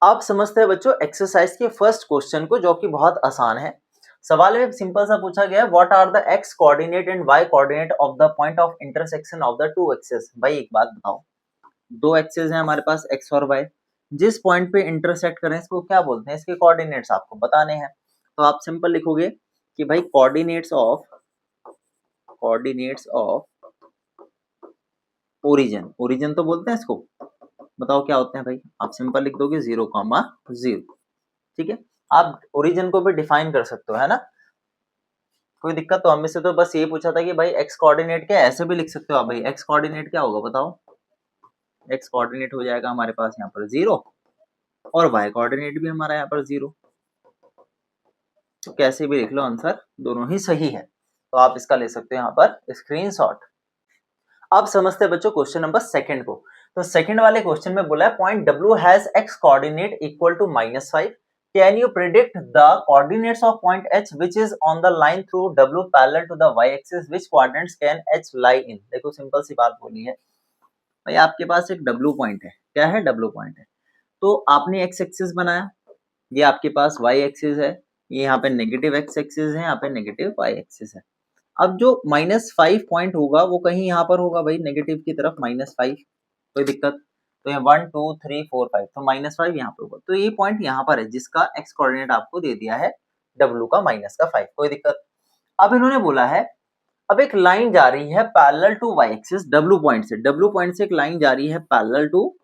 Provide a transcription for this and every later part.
आप समझते हैं बच्चों एक्सरसाइज के फर्स्ट क्वेश्चन को, जो कि बहुत आसान है। सवाल में सिंपल सा पूछा गया है, what are the X coordinate and Y coordinate of the point of intersection of the two axes. भाई एक बात बताओ, दो एक्सेस हैं हमारे पास एक्स और वाई, जिस पॉइंट पे इंटरसेक्ट करें इसको क्या बोलते हैं, इसके कोऑर्डिनेट्स आपको बताने हैं। तो आप सिंपल लिखोगे कि भाई कोऑर्डिनेट्स ऑफ ओरिजिन, ओरिजिन तो बोलते हैं इसको, बताओ क्या होते हैं भाई। आप सिंपल लिख दोगे 0,0। ठीक है, आप ओरिजिन को भी डिफाइन कर सकते हो, है ना, कोई दिक्कत। तो हमें से तो बस ये पूछा था कि भाई एक्स कोऑर्डिनेट क्या है, ऐसे भी लिख सकते हो आप। भाई एक्स कोऑर्डिनेट क्या होगा बताओ। एक्स कोऑर्डिनेट हो जाएगा हमारे पास यहाँ पर 0, और वाई कोऑर्डिनेट भी हमारा यहाँ पर 0। तो कैसे भी लिख लो, आंसर दोनों ही सही है। तो आप इसका ले सकते हो यहाँ पर स्क्रीनशॉट। अब समझते हैं बच्चों क्वेश्चन नंबर सेकंड को। तो सेकंड वाले क्वेश्चन में बोला है point W has X coordinate equal to -5। Can you predict the coordinates of point H which is on the line through W parallel to the y axis, which coordinates can H lie in. देखो simple सी बात बोली है भाई, आपके पास एक W point है। क्या है? W पॉइंट है। तो आपने x एक्सिस बनाया, ये आपके पास y एक्सिस है, ये यहाँ पे नेगेटिव x एक्सिस है, यहाँ पे नेगेटिव y एक्सिस है। अब जो -5 पॉइंट होगा वो कहीं यहाँ पर होगा भाई, नेगेटिव की तरफ -5, कोई दिक्कत। तो ये 1 2 3 4 5, तो -5 यहाँ पे होगा। तो ये पॉइंट यहाँ पर है जिसका एक्स कोऑर्डिनेट आपको दे दिया है W का -5, कोई दिक्कत। अब इन्होंने बोला है, अब एक लाइन जा रही है parallel to y axis, W point से एक लाइन जा रही है पैरेलल टू,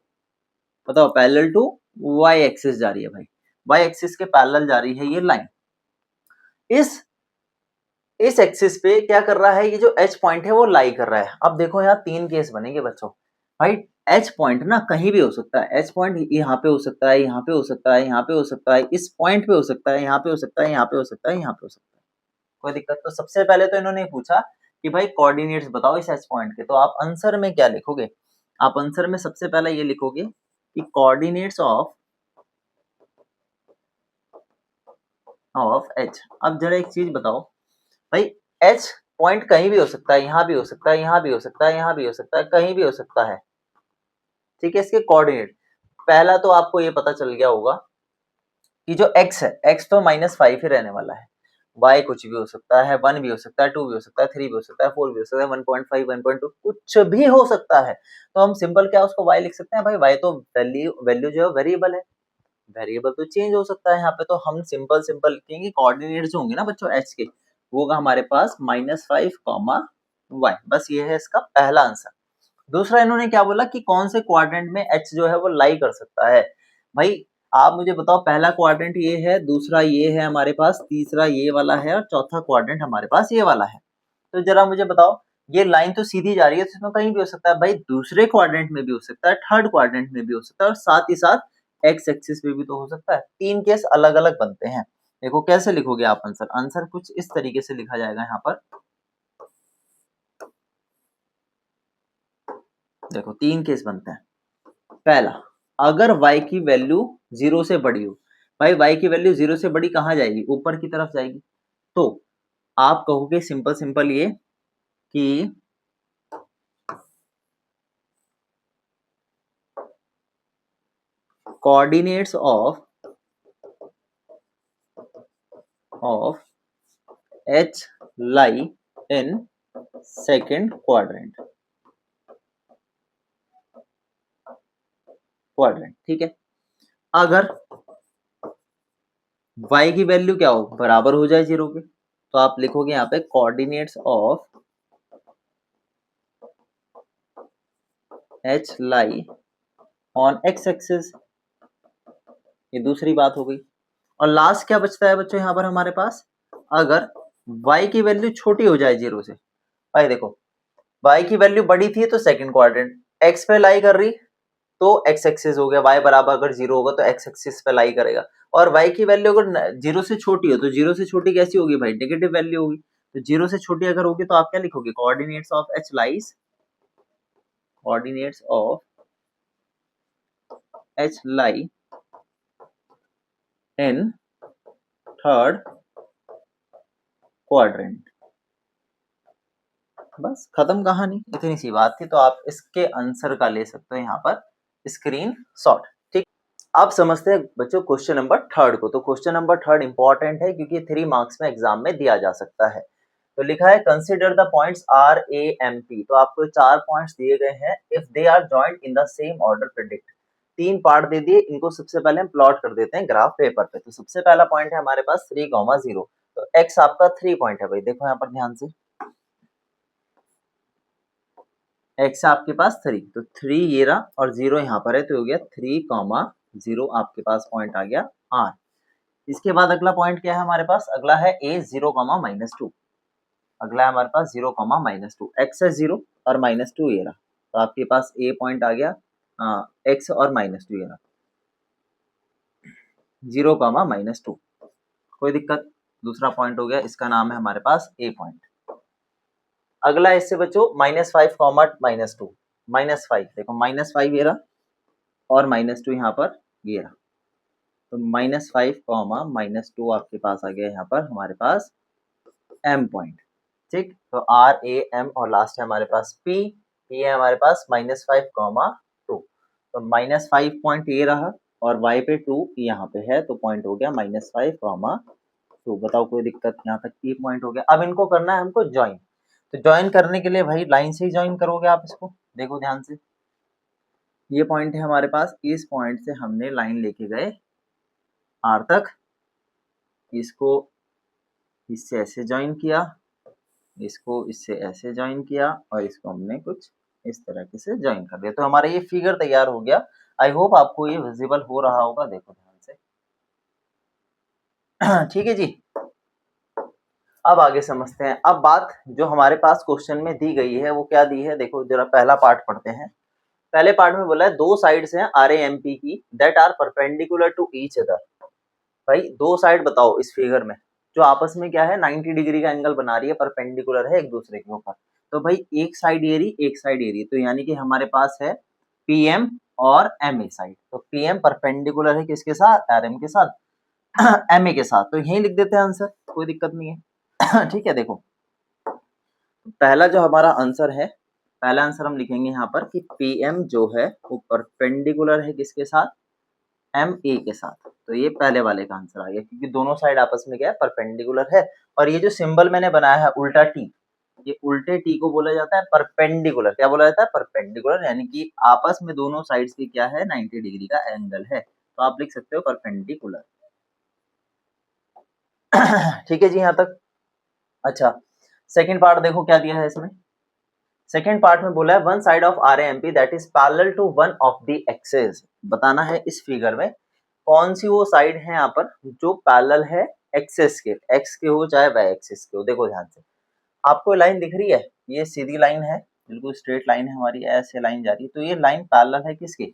बताओ पैरेलल टू y एक्सिस जा रही है भाई, y एक्सिस के पैरेलल जा रही है ये लाइन। इस एक्सिस पे क्या कर रहा है, ये जो H पॉइंट है वो लाई कर रहा है। अब देखो यहाँ तीन केस बनेंगे बच्चों। भाई H पॉइंट ना कहीं भी हो सकता है, H पॉइंट यहाँ पे हो सकता है, यहाँ पे हो सकता है, यहाँ पे हो सकता है, इस पॉइंट पे हो सकता है, यहाँ पे हो सकता है, यहाँ पे हो सकता है, यहाँ पे हो सकता है, कोई दिक्कत। तो सबसे पहले तो इन्होंने पूछा कि भाई कोऑर्डिनेट्स बताओ इस H पॉइंट के, तो आप आंसर में क्या लिखोगे। आप आंसर में सबसे पहले ये लिखोगे कि कोऑर्डिनेट्स ऑफ H। अब जरा एक चीज बताओ भाई, H पॉइंट कहीं भी हो सकता है, यहाँ भी हो सकता है, यहाँ भी हो सकता है, यहाँ भी हो सकता है, कहीं भी हो सकता है। ठीक है, इसके कोऑर्डिनेट पहला तो आपको ये पता चल गया होगा कि जो x है, x तो -5 ही रहने वाला है। y कुछ भी हो सकता है, 1 भी हो सकता है, 2 भी हो सकता है, 3 भी हो सकता है, 4 भी हो सकता है, 1.5 1.2 कुछ भी हो सकता है। तो हम सिंपल क्या उसको y लिख सकते हैं भाई, y तो वैल्यू जो है वेरिएबल है, वेरिएबल तो चेंज हो सकता है यहाँ पे। तो हम सिंपल लिखेंगे कोऑर्डिनेट जो होंगे ना बच्चों h के, वो होगा हमारे पास -5, y। बस ये है इसका पहला आंसर। दूसरा इन्होंने क्या बोला कि कौन से क्वाड्रेंट में h जो है वो लाई कर सकता है। भाई आप मुझे बताओ, पहला क्वाड्रेंट ये है, दूसरा ये है हमारे पास, तीसरा ये वाला है, और चौथा क्वाड्रेंट हमारे पास ये वाला है। तो जरा मुझे बताओ, ये लाइन तो सीधी जा रही है, तो इसमें कहीं भी हो सकता है भाई, दूसरे क्वाड्रेंट में भी हो सकता है, थर्ड क्वाड्रेंट में भी हो सकता है, और साथ ही साथ एक्स एक्सिस पे भी तो हो सकता है। तीन केस अलग अलग बनते हैं। देखो कैसे लिखोगे आप आंसर, आंसर कुछ इस तरीके से लिखा जाएगा यहाँ पर। देखो तीन केस बनते हैं। पहला, अगर y की वैल्यू 0 से बड़ी हो, भाई y की वैल्यू 0 से बड़ी कहाँ जाएगी, ऊपर की तरफ जाएगी। तो आप कहोगे सिंपल ये कि coordinates of H lie in second quadrant. ठीक है, अगर y की वैल्यू क्या हो, बराबर हो जाए 0 के, तो आप लिखोगे यहाँ पे coordinates of H lie on x axis. ये दूसरी बात हो गई। और लास्ट क्या बचता है बच्चों यहाँ पर हमारे पास, अगर y की वैल्यू छोटी हो जाए 0 से। भाई देखो y की वैल्यू बड़ी थी तो सेकंड क्वाड्रेंट, x पे लाई कर रही तो x एक्सिस हो गया, y बराबर अगर 0 होगा तो x एक्सिस पे लाई करेगा। और y की वैल्यू अगर 0 से छोटी हो, तो 0 से छोटी कैसी होगी भाई, नेगेटिव वैल्यू होगी। तो 0 से छोटी अगर होगी तो आप क्या लिखोगे, coordinates of H lie in third quadrant. बस खत्म कहानी, इतनी सी बात थी। तो आप इसके आंसर का ले सकते हो यहाँ पर स्क्रीन शॉट। ठीक, अब समझते हैं बच्चों क्वेश्चन नंबर थर्ड को। तो क्वेश्चन नंबर थर्ड इंपॉर्टेंट है क्योंकि 3 मार्क्स में एग्जाम में दिया जा सकता है। तो लिखा है consider the points R A M P. तो आपको 4 पॉइंट्स दिए गए हैं। If they are joint in the same order predict. 3 part दे दिए, इनको सबसे पहले हम प्लॉट कर देते हैं ग्राफ पेपर पे। तो सबसे पहला पॉइंट है हमारे पास 3,0। तो एक्स आपका 3 पॉइंट है भाई, देखो यहाँ पर ध्यान से, एक्स आपके पास 3, तो 3 ये रहा और 0 यहाँ पर है, तो हो गया 3,0 आपके पास पॉइंट आ गया आर। इसके बाद अगला पॉइंट क्या है हमारे पास, अगला है ए 0,-2। अगला है हमारे पास 0,-2, एक्स है 0 और -2 ये रहा, तो आपके पास ए पॉइंट आ गया एक्स और -2 ये रहा, 0,-2। कोई दिक्कत। दूसरा पॉइंट हो गया, इसका नाम है हमारे पास ए पॉइंट। अगला इससे बच्चों -5, -2, -5 देखो, -5 ये रहा और -2 यहाँ पर ये रहा, तो -5, -2 आपके पास आ गया यहाँ पर हमारे पास एम पॉइंट। ठीक, तो आर ए एम और लास्ट है हमारे पास पी। पी है हमारे पास -5, 2, तो -5 पॉइंट ये रहा और y पे 2 यहाँ पे है, तो पॉइंट हो गया -5, 2। बताओ कोई दिक्कत, यहाँ तक पी पॉइंट हो गया। अब इनको करना है हमको ज्वाइन। तो ज्वाइन करने के लिए भाई लाइन से ही ज्वाइन करोगे आप इसको, देखो ध्यान से, ये पॉइंट है हमारे पास, इस पॉइंट से हमने लाइन लेके गए आर तक, इसको इससे ऐसे ज्वाइन किया, इसको इससे ऐसे ज्वाइन किया और इसको हमने कुछ इस तरीके से ज्वाइन कर दिया, तो हमारा ये फिगर तैयार हो गया। आई होप आपको ये विजिबल हो रहा होगा, देखो ध्यान से। ठीक है जी, अब आगे समझते हैं। अब बात जो हमारे पास क्वेश्चन में दी गई है वो क्या दी है, देखो जरा पहला पार्ट पढ़ते हैं। पहले पार्ट में बोला है 2 साइड्स हैं आर ए एम पी की that are perpendicular to each other. भाई 2 साइड बताओ इस फिगर में जो आपस में क्या है 90 डिग्री का एंगल बना रही है, परपेंडिकुलर है एक दूसरे के ऊपर। तो भाई एक साइड ये रही, एक साइड ये रही, तो यानी कि हमारे पास है पीएम और एमए साइड। तो पीएम परपेंडिकुलर है किसके साथ, आरएम के साथ, एमए के साथ, तो यही लिख देते हैं आंसर, कोई दिक्कत नहीं है। ठीक है, देखो पहला जो हमारा आंसर है, पहला आंसर हम लिखेंगे यहाँ पर कि पीएम जो है वो परपेंडिकुलर है किसके साथ, एम ए के साथ। तो ये पहले वाले का आंसर आ गया क्योंकि दोनों साइड आपस में क्या है, परपेंडिकुलर है। और ये जो सिंबल मैंने बनाया है उल्टा टी, ये उल्टे टी को बोला जाता है परपेंडिकुलर। क्या बोला जाता है, परपेंडिकुलर, यानी कि आपस में दोनों साइड्स की क्या है 90 डिग्री का एंगल है, तो आप लिख सकते हो परपेंडिकुलर। ठीक है जी यहाँ तक। अच्छा, सेकंड पार्ट देखो क्या दिया है इसमें। सेकंड पार्ट में बोला है one side of R M P that is parallel to one of the axes. बताना है इस फिगर में कौन सी वो साइड है यहाँ पर जो पैरेलल है एक्सेस के, एक्स के हो चाहे वाई एक्सेस के हो। देखो ध्यान से, आपको लाइन दिख रही है, ये सीधी लाइन है, बिल्कुल स्ट्रेट लाइन है हमारी, ऐसे लाइन जा रही है, तो ये लाइन पैरेलल है किसके,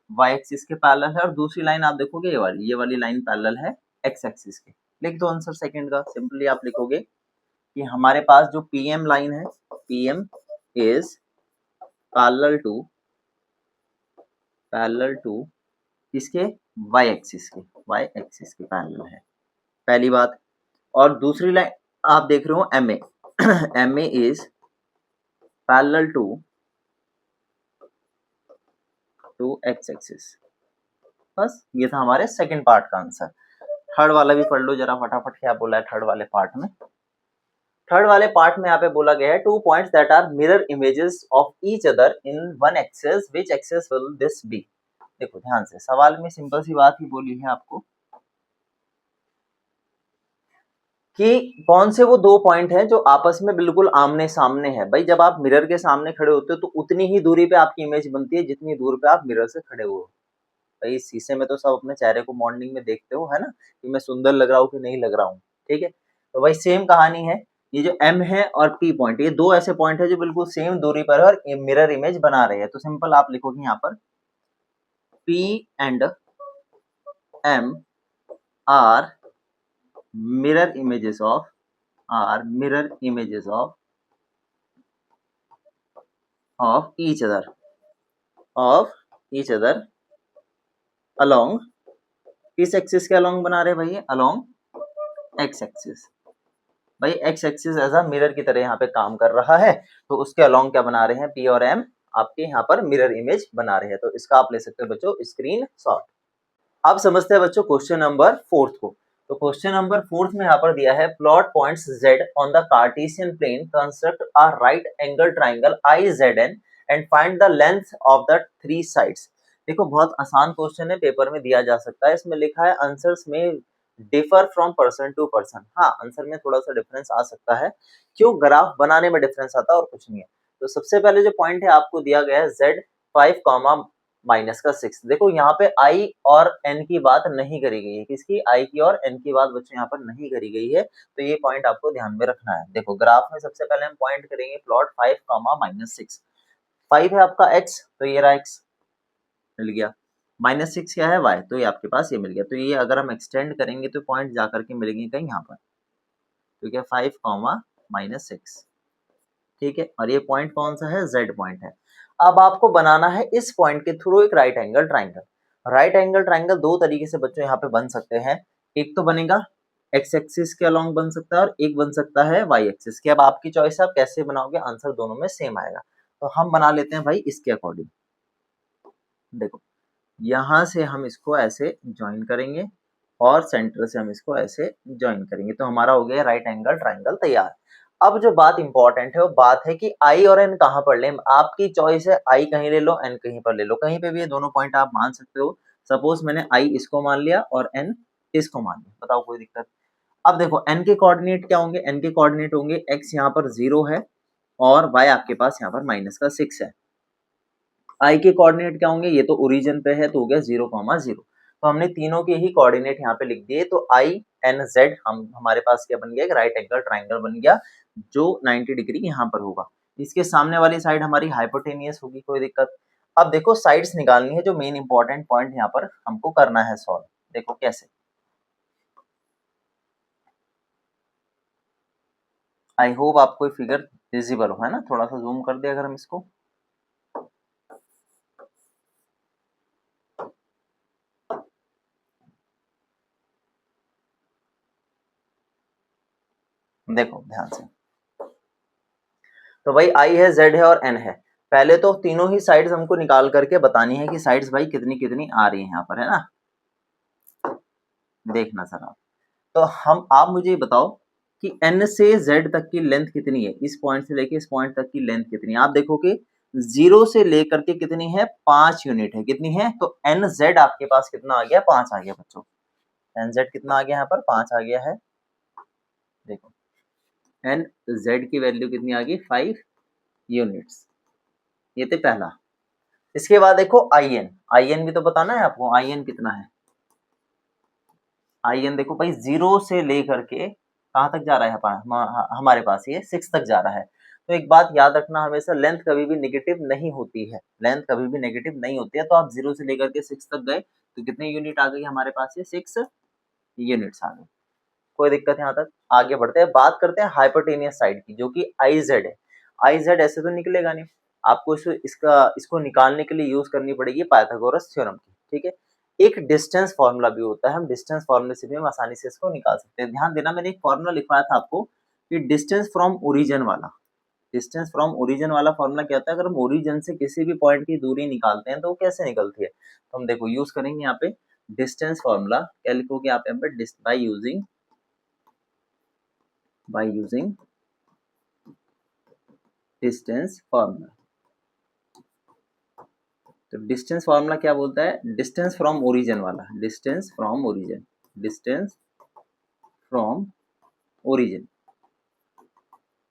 वाई एक्सिस के पैरेलल है। और दूसरी लाइन आप देखोगे ये वाली लाइन पैरेलल है एक्स एक्सिस के। लिख दो आंसर सेकंड का, सिंपली आप लिखोगे कि हमारे पास जो पीएम लाइन है, पीएम इज पैरेलल टू किसके, वाई एक्सिस के, वाई एक्सिस के पैरेलल है, पहली बात। और दूसरी लाइन आप देख रहे हो M A, M A is parallel to X axis. बस ये था हमारे सेकंड पार्ट का आंसर। थर्ड वाला भी पढ़ लो जरा फटाफट, क्या बोला है थर्ड वाले पार्ट में। थर्ड वाले पार्ट में यहाँ पे बोला गया है 2 points that are mirror images of each other in one axes, which axes will this be. देखो ध्यान से, सवाल में सिंपल सी बात ही बोली है आपको कि कौन से वो 2 पॉइंट हैं जो आपस में बिल्कुल आमने सामने है। भाई जब आप मिरर के सामने खड़े होते हो तो उतनी ही दूरी पे आपकी इमेज बनती है जितनी दूर पे आप मिरर से खड़े हो। भाई शीशे में तो सब अपने चेहरे को मॉर्निंग में देखते हो, है ना, कि मैं सुंदर लग रहा हूँ कि नहीं लग रहा हूँ। ठीक है, तो भाई सेम कहानी है, ये जो एम है और पी पॉइंट, ये 2 ऐसे पॉइंट है जो बिल्कुल सेम दूरी पर है और मिरर इमेज बना रहे हैं। तो सिंपल आप लिखोगे यहाँ पर P and M are mirror images of each other along, किस एक्सिस के along बना रहे भाई, along x एक्सिस। भाई x axis as a mirror की तरह यहाँ पे काम कर रहा है, तो उसके along क्या बना रहे हैं, p और m आपके यहाँ पर मिरर इमेज बना रहे हैं। तो इसका आप ले सकते हो बच्चों स्क्रीन शॉट। अब समझते हैं बच्चों क्वेश्चन नंबर 4 को। तो क्वेश्चन नंबर 4 में यहाँ पर दिया है plot points Z on the Cartesian plane, construct a right angle triangle IZN and find the length of the three sides. देखो बहुत आसान क्वेश्चन है, पेपर में दिया जा सकता है। इसमें लिखा है आंसर्स में differ from person to person. हाँ, आंसर में थोड़ा सा डिफरेंस आ सकता है, क्यों ग्राफ बनाने में डिफरेंस आता है और कुछ नहीं है। तो सबसे पहले जो पॉइंट है आपको दिया गया है Z 5 माइनस का 6। देखो यहाँ पे आई और एन की बात नहीं करी गई है, किसकी, आई की और एन की बात बच्चों यहाँ पर नहीं करी गई है। तो ये पॉइंट आपको ध्यान में रखना है। देखो ग्राफ में सबसे पहले हम पॉइंट करेंगे प्लॉट 5 माइनस 6। 5 है आपका x, तो ये रहा x, मिल गया। माइनस 6 क्या है, y, तो ये आपके पास ये मिल गया। तो ये अगर हम एक्सटेंड करेंगे तो पॉइंट जाकर के मिलेंगे कहीं यहाँ पर, तो क्या 5 माइनस 6, ठीक है। और ये पॉइंट कौन सा है, z पॉइंट है। अब आपको बनाना है इस पॉइंट के थ्रू एक right angle triangle. Right angle triangle दो तरीके से बच्चों यहाँ पे बन सकते हैं। एक तो बनेगा एक्स एक्सिस के अलोंग बन सकता है और एक बन सकता है वाई एक्सिस के। अब आपकी चॉइस है, आप कैसे बनाओगे, आंसर दोनों में सेम आएगा। तो हम बना लेते हैं भाई इसके अकॉर्डिंग। देखो यहां से हम इसको ऐसे ज्वाइन करेंगे और सेंटर से हम इसको ऐसे ज्वाइन करेंगे, तो हमारा हो गया राइट एंगल ट्राइंगल तैयार। अब जो बात इंपॉर्टेंट है वो बात है कि आई और एन कहां पर लें। आपकी चॉइस है, आई कहीं ले लो, एन कहीं पर ले लो, कहीं पे भी ये दोनों पॉइंट आप मान सकते हो। सपोज मैंने आई इसको मान लिया और एन इसको मान लिया, बताओ कोई दिक्कत। अब देखो एन के कोऑर्डिनेट क्या होंगे, एन के कोऑर्डिनेट होंगे एक्स यहाँ पर 0 है और वाई आपके पास यहाँ पर माइनस का 6 है। आई के कोऑर्डिनेट क्या होंगे, ये तो ओरिजिन पे है तो हो गया 0,0। तो हमने तीनों के ही कोऑर्डिनेट यहाँ पे लिख दिए। तो आई एन जेड हम हमारे पास क्या बन गया, एक राइट एंगल ट्राइंगल बन गया जो 90 डिग्री यहाँ पर होगा। इसके सामने वाली साइड हमारी हाइपोटेनियस होगी, कोई दिक्कत। अब देखो साइड्स निकालनी है, जो मेन इंपॉर्टेंट पॉइंट यहाँ पर हमको करना है सॉल्व। देखो कैसे, आई होप आपको फिगर विजिबल हो, है ना। थोड़ा सा जूम कर दे अगर हम इसको। देखो ध्यान से, तो भाई आई है, जेड है और एन है। पहले तो तीनों ही साइड्स हमको निकाल करके बतानी है कि साइड्स भाई कितनी कितनी आ रही है यहाँ पर, है ना। देखना सर आप, तो आप मुझे बताओ कि एन से जेड तक की लेंथ कितनी है, इस पॉइंट से लेके इस पॉइंट तक की लेंथ कितनी है। आप देखो कि 0 से लेकर के कितनी है, 5 यूनिट है, कितनी है, तो एन जेड आपके पास कितना आ गया, 5 आ गया बच्चों। एन जेड कितना आ गया यहाँ पर, 5 आ गया है। देखो एन जेड की वैल्यू कितनी आ गई, 5 यूनिट्स। ये तो पहला। इसके बाद देखो आई एन, आई एन भी तो बताना है आपको, आई एन कितना है। आई एन देखो भाई 0 से लेकर के कहाँ तक जा रहा है, हमारे पास ये 6 तक जा रहा है। तो एक बात याद रखना हमेशा, लेंथ कभी भी नेगेटिव नहीं होती है, लेंथ कभी भी नेगेटिव नहीं होती है। तो आप 0 से लेकर के 6 तक गए तो कितने यूनिट आ गई हमारे पास, ये 6 यूनिट्स आ गए। कोई दिक्कत यहाँ तक। आगे बढ़ते हैं, बात करते हैं हाइपोटेनियस साइड की, जो कि आई जेड है। आई जेड ऐसे तो निकलेगा नहीं, आपको इसको निकालने के लिए यूज करनी पड़ेगी पाइथागोरस थ्योरम की, ठीक है। एक डिस्टेंस फॉर्मूला भी होता है, हम डिस्टेंस फॉर्मूले से भी हम आसानी से इसको निकाल सकते हैं। ध्यान देना, मैंने एक फॉर्मूला लिखवाया था आपको कि डिस्टेंस फ्रॉम ओरिजिन वाला। डिस्टेंस फ्रॉम ओरिजिन वाला फॉर्मूला क्या होता है, अगर हम ओरिजिन से किसी भी पॉइंट की दूरी निकालते हैं तो वो कैसे निकलती है। तो हम देखो यूज करेंगे यहाँ पे डिस्टेंस फॉर्मूला। क्या लिखोगे आप यहाँ पे, by using distance formula। तो डिस्टेंस फॉर्मूला क्या बोलता है, डिस्टेंस फ्रॉम ओरिजिन वाला, distance from origin, distance from origin.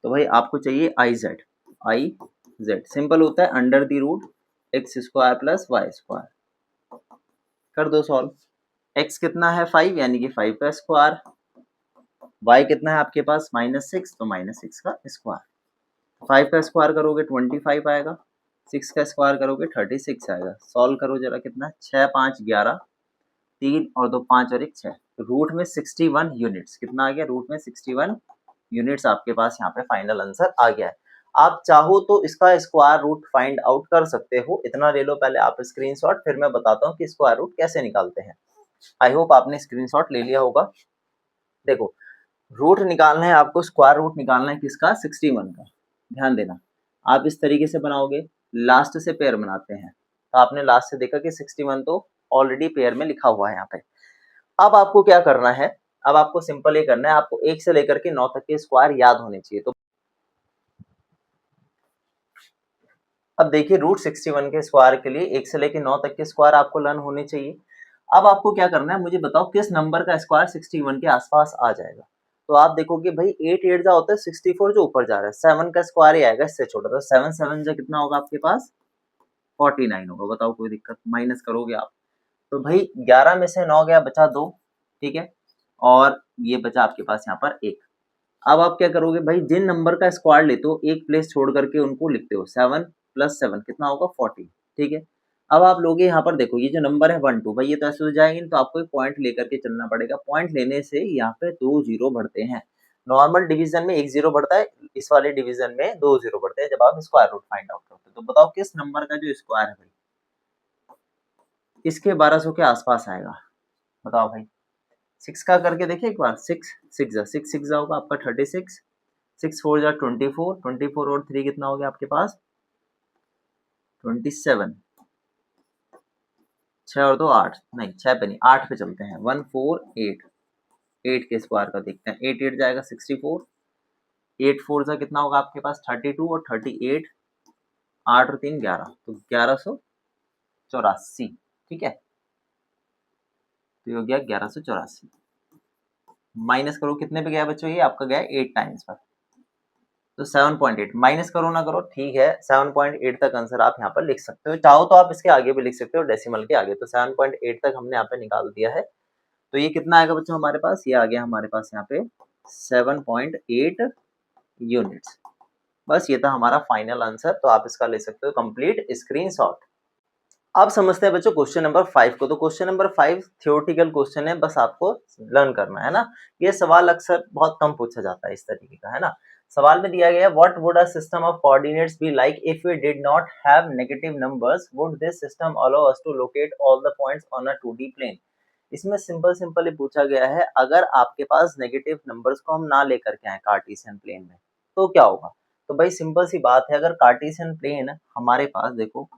तो भाई आपको चाहिए I Z, I Z simple होता है under the root X square plus Y square. कर दो सॉल्व। एक्स कितना है 5, यानी कि 5 का स्क्वायर। वाई कितना है आपके पास -6, तो -6 का स्क्वायर। 5 का स्क्वायर करोगे 25 आएगा, 6 का स्क्वायर करोगे 36 आएगा। सॉल्व करो जरा, कितना 6 5 11, 3 और 2 5 और 1 6, रूट में 61 यूनिट्स। कितना आ गया, रूट में 61 यूनिट्स आपके पास यहाँ पे फाइनल आंसर आ गया है। आप चाहो तो इसका स्क्वायर रूट फाइंड आउट कर सकते हो, इतना ले लो पहले आप स्क्रीनशॉट, फिर मैं बताता हूँ कि स्क्वायर रूट कैसे निकालते हैं। आई होप आपने स्क्रीनशॉट ले लिया होगा। देखो रूट निकालना है आपको, स्क्वायर रूट निकालना है किसका, 61 का। ध्यान देना, आप इस तरीके से बनाओगे, लास्ट से पेयर बनाते हैं। तो आपने लास्ट से देखा कि 61 तो ऑलरेडी पेयर में लिखा हुआ है यहाँ पे। अब आपको क्या करना है, अब आपको सिंपल ये करना है, आपको 1 से लेकर के 9 तक के स्क्वायर याद होने चाहिए। तो अब देखिए √61 के स्क्वायर के लिए 1 से लेकर 9 तक के स्क्वायर आपको लर्न होने चाहिए। अब आपको क्या करना है, मुझे बताओ किस नंबर का स्क्वायर 61 के आसपास आ जाएगा। तो आप देखोगे भाई 8 8 जा होता है 64 जो ऊपर जा रहा है, 7 का स्क्वायर ही आएगा इससे छोटा, तो 7 7 जा कितना होगा आपके पास 49 होगा। बताओ कोई दिक्कत, माइनस करोगे आप तो भाई 11 में से 9 गया, बचा 2, ठीक है, और ये बचा आपके पास यहाँ पर 1। अब आप क्या करोगे भाई, जिन नंबर का स्क्वायर लेते हो एक प्लेस छोड़ करके उनको लिखते हो, 7 + 7 कितना होगा 40, ठीक है। अब आप लोगे यहाँ पर देखो ये जो नंबर है 1 2, भाई ये तो ऐसे हो जाएंगे, तो आपको एक पॉइंट लेकर के चलना पड़ेगा। पॉइंट लेने से यहाँ पे 2 0 बढ़ते हैं। नॉर्मल डिवीजन में 1 0 बढ़ता है, इस वाले डिवीजन में 2 0 बढ़ते हैं जब आप स्क्वायर रूट फाइंड आउट करते हो। तो बताओ किस नंबर का जो स्क्वायर है भाई इसके 1200 के आसपास आएगा। बताओ भाई 6 का करके देखिए एक बार, 6 6 होगा आपका 36, 6 4 जा 24, 24 और 3 कितना हो गया आपके पास 27, 6 और 2 8, नहीं 6 पे नहीं 8 पे चलते हैं, 1 4 8, 8 के स्क्वायर का देखते हैं, 8 8 जाएगा 64, 8 4 जा कितना होगा आपके पास 32 और 38, 8 और 3 11, तो 1184, ठीक है। तो ये हो गया 1184, माइनस करो कितने पे गया बच्चों, ये आपका गया 8 टाइम्स पर, तो 7.8 माइनस करो ना करो, ठीक है 7.8 तक आंसर आप यहाँ पर लिख सकते हो। चाहो तो आप इसके आगे भी लिख सकते हो, डेसिमल के आगे। तो 7.8 तक हमने यहाँ पे निकाल दिया है। तो ये कितना आएगा बच्चों हमारे पास, ये आ गया हमारे पास यहाँ पे 7.8 यूनिट्स। बस ये था हमारा फाइनल आंसर। तो आप इसका ले सकते हो कंप्लीट स्क्रीनशॉट। अब समझते हैं बच्चों क्वेश्चन नंबर 5 को। तो क्वेश्चन नंबर 5 थ्योरेटिकल क्वेश्चन है, बस आपको लर्न करना है ना। ये सवाल अक्सर बहुत कम पूछा जाता है इस तरीके का, है ना। सवाल में दिया गया what would a system of coordinates be like if we did not have negative numbers, would this system allow us to locate all the points on a 2D plane. इसमें सिंपल ही पूछा गया है, अगर आपके पास नेगेटिव नंबर्स को हम ना लेकर के आए कार्टेशियन प्लेन में तो क्या होगा। तो भाई सिंपल सी बात है, अगर कार्टेशियन प्लेन हमारे पास देखो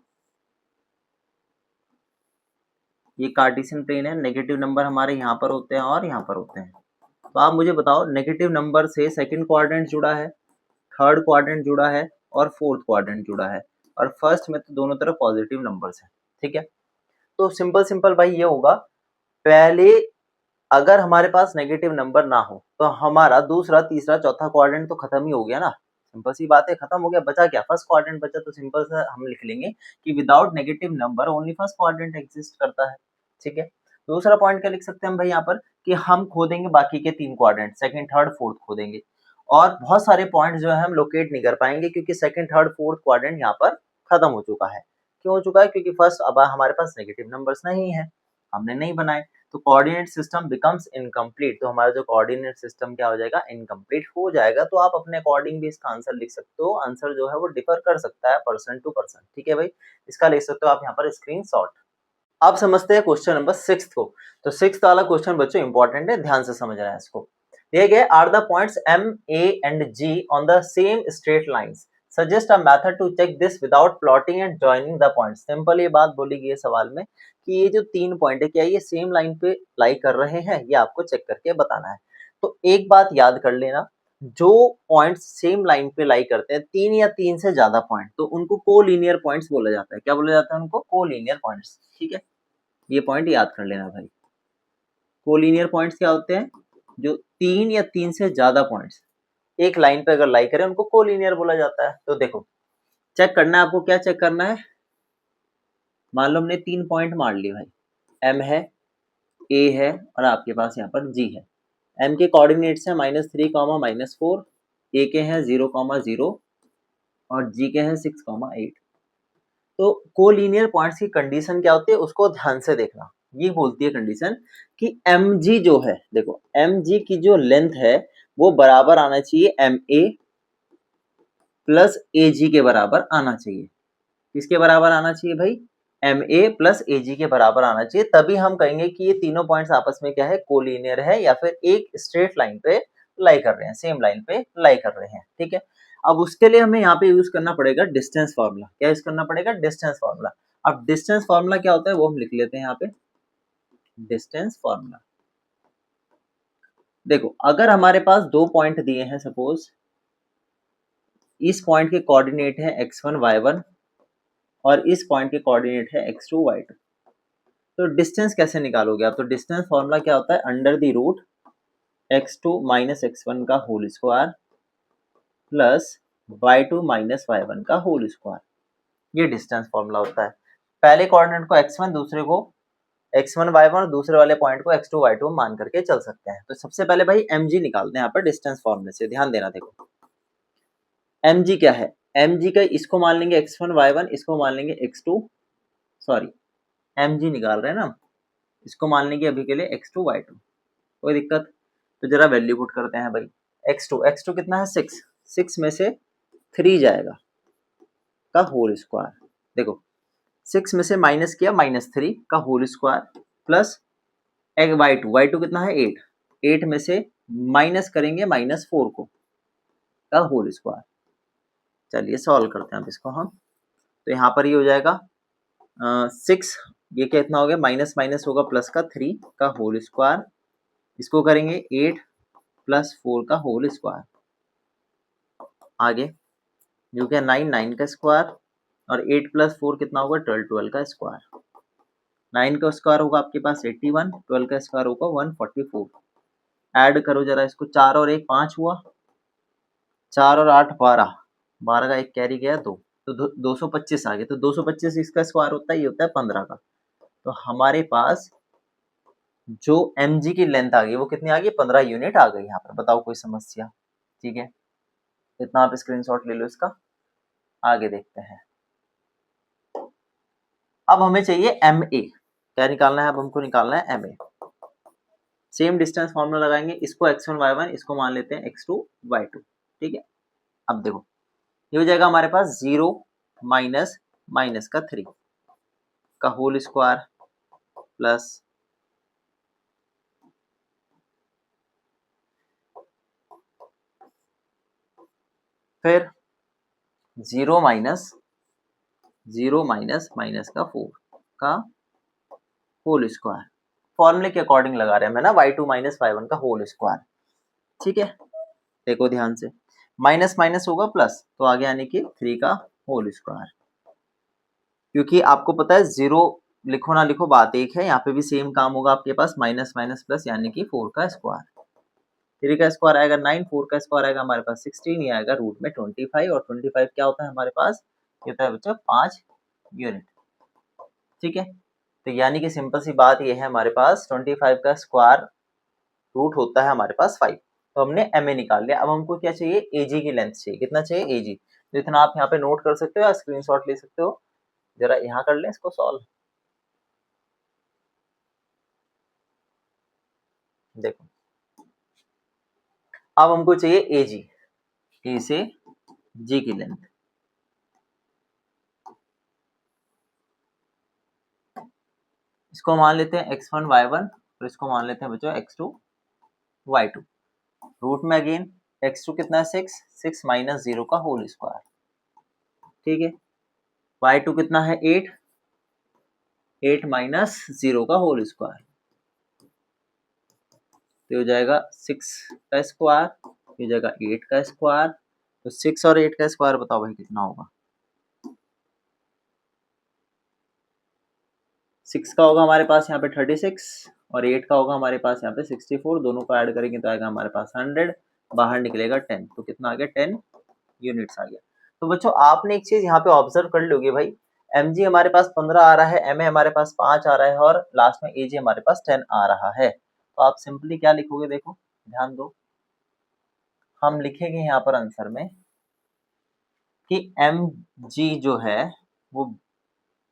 ये कार्टेशियन प्लेन है, नेगेटिव नंबर हमारे यहाँ पर होते हैं और यहाँ पर होते हैं। तो आप मुझे बताओ नेगेटिव नंबर से सेकंड क्वाड्रेंट जुड़ा है, थर्ड क्वाड्रेंट जुड़ा है और फोर्थ क्वाड्रेंट जुड़ा है, और फर्स्ट में तो दोनों तरफ पॉजिटिव नंबर्स हैं, ठीक है। तो सिंपल भाई ये होगा, पहले अगर हमारे पास नेगेटिव नंबर ना हो तो हमारा दूसरा तीसरा चौथा क्वाड्रेंट तो खत्म ही हो गया ना। सिंपल सी बात है, खत्म हो गया, बचा क्या फर्स्ट क्वाड्रेंट बचा। तो सिंपल सा हम लिख लेंगे कि without negative number only first quadrant exist करता है, ठीक है। दूसरा पॉइंट क्या लिख सकते हैं हम भाई यहाँ पर कि हम खोदेंगे बाकी के 3 क्वाड्रेंट, सेकंड थर्ड फोर्थ खोदेंगे, और बहुत सारे पॉइंट जो है हम लोकेट नहीं कर पाएंगे क्योंकि सेकंड थर्ड फोर्थ क्वाड्रेंट यहाँ पर खत्म हो चुका है। क्यों हो चुका है, क्योंकि फर्स्ट अब हमारे पास नेगेटिव नंबर्स नहीं है, हमने नहीं बनाए, तो कोऑर्डिनेट सिस्टम बिकम्स इनकम्प्लीट। तो हमारा जो कोऑर्डिनेट सिस्टम क्या हो जाएगा, इनकम्प्लीट हो जाएगा। तो आप अपने अकॉर्डिंग भी इसका आंसर लिख सकते हो, आंसर जो है वो डिफर कर सकता है पर्सन टू पर्सन, ठीक है भाई। इसका लिख सकते हो आप यहाँ पर स्क्रीनशॉट। अब समझते हैं क्वेश्चन नंबर 6 को। तो 6 वाला क्वेश्चन बच्चों इंपॉर्टेंट है, ध्यान से समझना है इसको। दिए गए are the points M, A and G on the same straight lines. Suggest a method to check this without plotting and joining the points. Simple ये बात बोली गई है सवाल में कि ये जो 3 पॉइंट है क्या ये सेम लाइन पे लाई कर रहे हैं, ये आपको चेक करके बताना है। तो एक बात याद कर लेना, जो पॉइंट्स सेम लाइन पे लाई करते हैं 3 या 3 से ज्यादा पॉइंट, तो उनको कोलिनियर पॉइंट्स बोला जाता है। क्या बोला जाता है उनको, कोलिनियर पॉइंट्स, ठीक है। ये पॉइंट याद कर लेना भाई। कोलिनियर पॉइंट्स क्या होते हैं, जो 3 या 3 से ज्यादा पॉइंट्स एक लाइन पे अगर लाई करें उनको कोलिनियर बोला जाता है। तो देखो चेक करना है आपको, क्या चेक करना है, मान लो हमने 3 पॉइंट मार लिए भाई, M है, A है और आपके पास यहाँ पर G है। M के कोऑर्डिनेट्स हैं -3, -4, A के हैं 0, 0 और G के हैं 6, 8। तो कोलिनियर पॉइंट्स की कंडीशन क्या होती है उसको ध्यान से देखना। ये बोलती है कंडीशन कि mg जो है, देखो mg की जो लेंथ है वो बराबर आना चाहिए ma प्लस ag के बराबर आना चाहिए। किसके बराबर आना चाहिए भाई, ma प्लस ag के बराबर आना चाहिए, तभी हम कहेंगे कि ये तीनों पॉइंट्स आपस में क्या है, कोलिनियर है या फिर एक स्ट्रेट लाइन पे लाई कर रहे हैं, सेम लाइन पे लाई कर रहे हैं, ठीक है। अब उसके लिए हमें यहाँ पे यूज करना पड़ेगा डिस्टेंस फार्मूला। क्या यूज करना पड़ेगा, डिस्टेंस फार्मूला। अब डिस्टेंस फार्मूला क्या होता है वो हम लिख लेते हैं यहाँ पे। Distance formula. देखो अगर हमारे पास दो पॉइंट दिए हैं, सपोज इस पॉइंट के कोऑर्डिनेट है x1 y1 और इस पॉइंट के कोऑर्डिनेट है x2 y2, तो डिस्टेंस कैसे निकालोगे आप? तो डिस्टेंस फॉर्मूला क्या होता है? Under the root x2 minus x1 का whole square plus y2 minus y1 का होल स्क्वायर, ये डिस्टेंस फॉर्मूला होता है। पहले कोऑर्डिनेट को x1, दूसरे को x1 y1 और दूसरे वाले पॉइंट को x2 y2 मान करके चल सकते हैं। तो सबसे पहले भाई mg निकालते हैं यहाँ पर डिस्टेंस फॉर्मूले से, ध्यान देना। देखो mg क्या है? mg का इसको मान लेंगे x1 y1, इसको मान लेंगे x2, सॉरी mg निकाल रहे हैं ना, इसको मान लेंगे अभी के लिए x2 y2, कोई दिक्कत? तो जरा वैल्यू पुट करते हैं भाई। x2 कितना है? 6, 6 में से 3 जाएगा का होल स्क्वायर। देखो 6 में से माइनस किया, -3 का होल स्क्वायर प्लस एक y2 कितना है? 8, 8 में से माइनस करेंगे -4 को का होल स्क्वायर। चलिए सॉल्व करते हैं अब इसको हम। तो यहाँ पर ये हो जाएगा 6, ये कितना हो गया? माइनस माइनस होगा प्लस का 3 का होल स्क्वायर, इसको करेंगे 8 प्लस 4 का होल स्क्वायर, आगे जो क्या 9 का स्क्वायर और 8 प्लस 4 कितना होगा? 12 का स्क्वायर। 9 का स्क्वायर होगा आपके पास 81, 12 का स्क्वायर होगा 144। ऐड करो जरा इसको, 4 और 1 5 हुआ, 4 और 8 12, 12 का एक कैरी गया 2, तो 225 आ गया। तो 225 इसका स्क्वायर होता है, ये होता है 15 का। तो हमारे पास जो mg की लेंथ आ गई वो कितनी आ गई? 15 यूनिट आ गई यहाँ पर। बताओ कोई समस्या? ठीक है, इतना आप स्क्रीनशॉट ले लो इसका, आगे देखते हैं। अब हमें चाहिए ma, क्या निकालना है? अब हमको निकालना है ma। सेम डिस्टेंस फॉर्मूला लगाएंगे, इसको x1 y1, इसको मान लेते हैं x2 y2। ठीक है, अब देखो ये हो जाएगा हमारे पास 0 माइनस माइनस का 3 का होल स्क्वायर प्लस फिर 0 माइनस माइनस का 4 का होल स्क्वायर। फॉर्मूले के अकॉर्डिंग लगा रहे हैं मैं ना, y2 माइनस y1 का होल स्क्वायर। ठीक है, देखो ध्यान से, माइनस माइनस होगा प्लस, तो आगे आने की 3 का होल स्क्वायर। क्योंकि आपको पता है 0 लिखो ना लिखो बात एक है, यहाँ पे भी सेम काम होगा आपके पास, माइनस माइनस प्लस यानी कि 4 का स्क्वायर। 3 का स्क्वायर आएगा 9, 4 का स्क्वायर आएगा हमारे पास 16, ये आएगा रूट में 25, और 25 क्या होता है हमारे पास? ये होता है बच्चों 5 यूनिट। ठीक है, तो यानी कि सिंपल सी बात ये है, हमारे पास 25 का स्क्वायर रूट होता है हमारे पास 5। तो हमने ma निकाल लिया। अब हमको क्या चाहिए? AG की लेंथ चाहिए। कितना चाहिए? AG। तो इतना आप यहाँ पे नोट कर सकते हो या स्क्रीनशॉट ले सकते हो। जरा यहाँ कर लें इसको सॉल्व। देखो अब हमको चाहिए AG, A से G की लेंथ। इसको मान लेते हैं x1 y1 और इसको मान लेते हैं बच्चों x2 y2। रूट में अगेन x2 कितना है? 6, 6 माइनस 0 का होल स्क्वायर। ठीक है, y2 कितना है? 8, 8 माइनस 0 का होल स्क्वायर, तो हो जाएगा 6 का स्क्वायर, ये हो जाएगा 8 का स्क्वायर। तो 6 और 8 का स्क्वायर बताओ भाई कितना होगा? 6 का होगा हमारे पास यहाँ पे 36 और 8 का होगा हमारे पास यहाँ पे 64। दोनों को ऐड करेंगे तो आएगा हमारे पास 100, बाहर निकलेगा 10। तो कितना आ गया? 10 यूनिट्स आ गया। तो बच्चों आपने एक चीज यहाँ पे ऑब्जर्व कर लोगे भाई, mg हमारे पास 15 आ रहा है, ma हमारे पास 5 आ रहा है और लास्ट में aj हमारे पास 10 आ रहा है। तो आप सिंपली क्या लिखोगे? देखो ध्यान दो, हम लिखेंगे यहाँ पर आंसर में कि mg जो है वो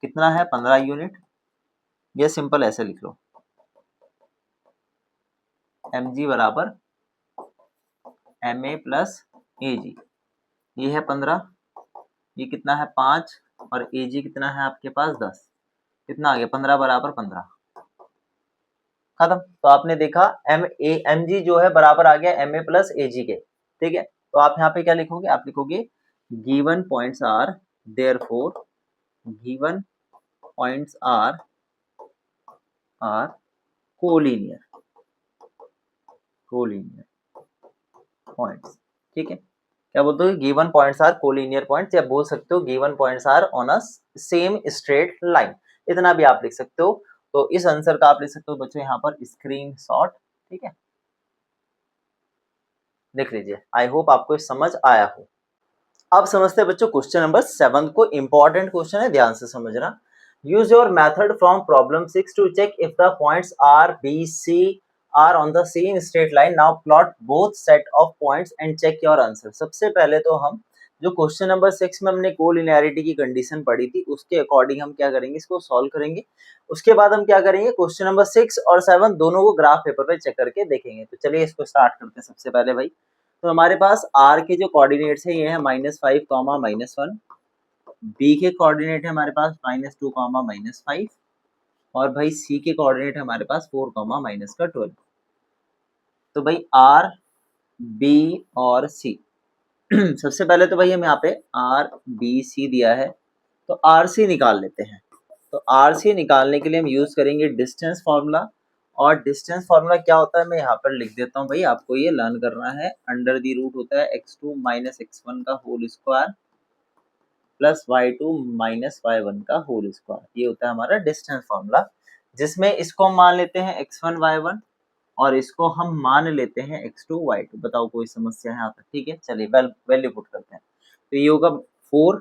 कितना है? 15 यूनिट। ये सिंपल ऐसे लिख लो, mg बराबर ma प्लस एजी। ये है 15, ये कितना है? 5, और एजी कितना है आपके पास? 10। कितना आ गया? 15 बराबर 15, खत्म। तो आपने देखा एम जी जो है बराबर आ गया एम ए प्लस ए जी के। ठीक है, तो आप यहाँ पे क्या लिखोगे? आप लिखोगे given points are therefore given points are collinear points, ठीक है। क्या बोलते हो, given points are collinear points, या बोल सकते हो given points are on a same straight line, इतना भी आप लिख सकते हो। तो इस आंसर का आप लिख सकते हो बच्चों यहाँ पर स्क्रीनशॉट, ठीक है, लिख लीजिए। आई होप आपको समझ आया हो। अब समझते हैं बच्चों क्वेश्चन नंबर 7 को, इंपॉर्टेंट क्वेश्चन है, ध्यान से समझना। Use your method from problem 6 to check if the points R B C are on the same straight line, now plot both set of points and check your answer. सबसे पहले तो हम जो question number 6 में हमने collinearity की condition पढ़ी थी उसके अकॉर्डिंग हम क्या करेंगे, इसको सॉल्व करेंगे। उसके बाद हम क्या करेंगे, क्वेश्चन नंबर 6 और 7 दोनों को ग्राफ पेपर पे चेक करके देखेंगे। तो चलिए इसको स्टार्ट करते हैं। सबसे पहले भाई, तो हमारे पास r के जो कोऑर्डिनेट्स है ये है -5, -1, b के कोऑर्डिनेट है हमारे पास -2, -5, और भाई c के कोऑर्डिनेट है हमारे पास 4, -12। तो भाई r, b और c सबसे पहले तो भाई हम यहाँ पे r, b, c दिया है, तो rc निकाल लेते हैं। तो rc निकालने के लिए हम यूज करेंगे डिस्टेंस फॉर्मूला, और डिस्टेंस फॉर्मूला क्या होता है मैं यहाँ पर लिख देता हूँ भाई, आपको ये लर्न करना है। अंडर दी रूट होता है x2 - x1 का whole square plus y2 - y1 का होल स्क्वायर, ये होता है हमारा डिस्टेंस फॉर्मूला, जिसमें इसको हम मान लेते हैं x1 y1 और इसको हम मान लेते हैं x2 y2। बताओ कोई समस्या है यहाँ तक, ठीक है। चलिए वैल्यू पुट करते हैं। तो ये होगा 4,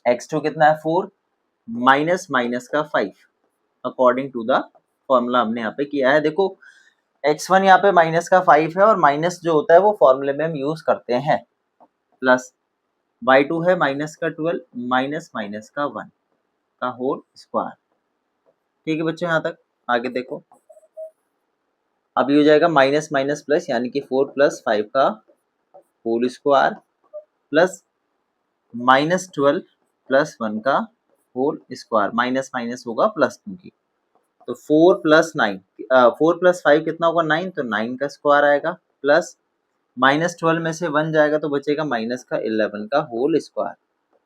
x2 कितना है 4, माइनस माइनस का 5, अकॉर्डिंग टू द फॉर्मूला हमने यहाँ पे किया है। देखो x1 यहाँ पे माइनस का 5 है, और माइनस जो होता है वो फॉर्मूले में हम यूज करते हैं, प्लस y2 है -12 माइनस माइनस का 1 का होल स्क्वायर, ठीक है बच्चों यहाँ तक। आगे देखो, अब ये हो जाएगा माइनस माइनस प्लस, यानी कि 4 + 5 का होल स्क्वायर प्लस -12 + 1 का होल स्क्वायर, माइनस माइनस होगा प्लस, क्योंकि तो 4 + 9, 4 + 5 कितना होगा 9, तो 9 का स्क्वायर आएगा, प्लस -12 में से 1 जाएगा तो बचेगा माइनस का 11 का होल स्क्वायर।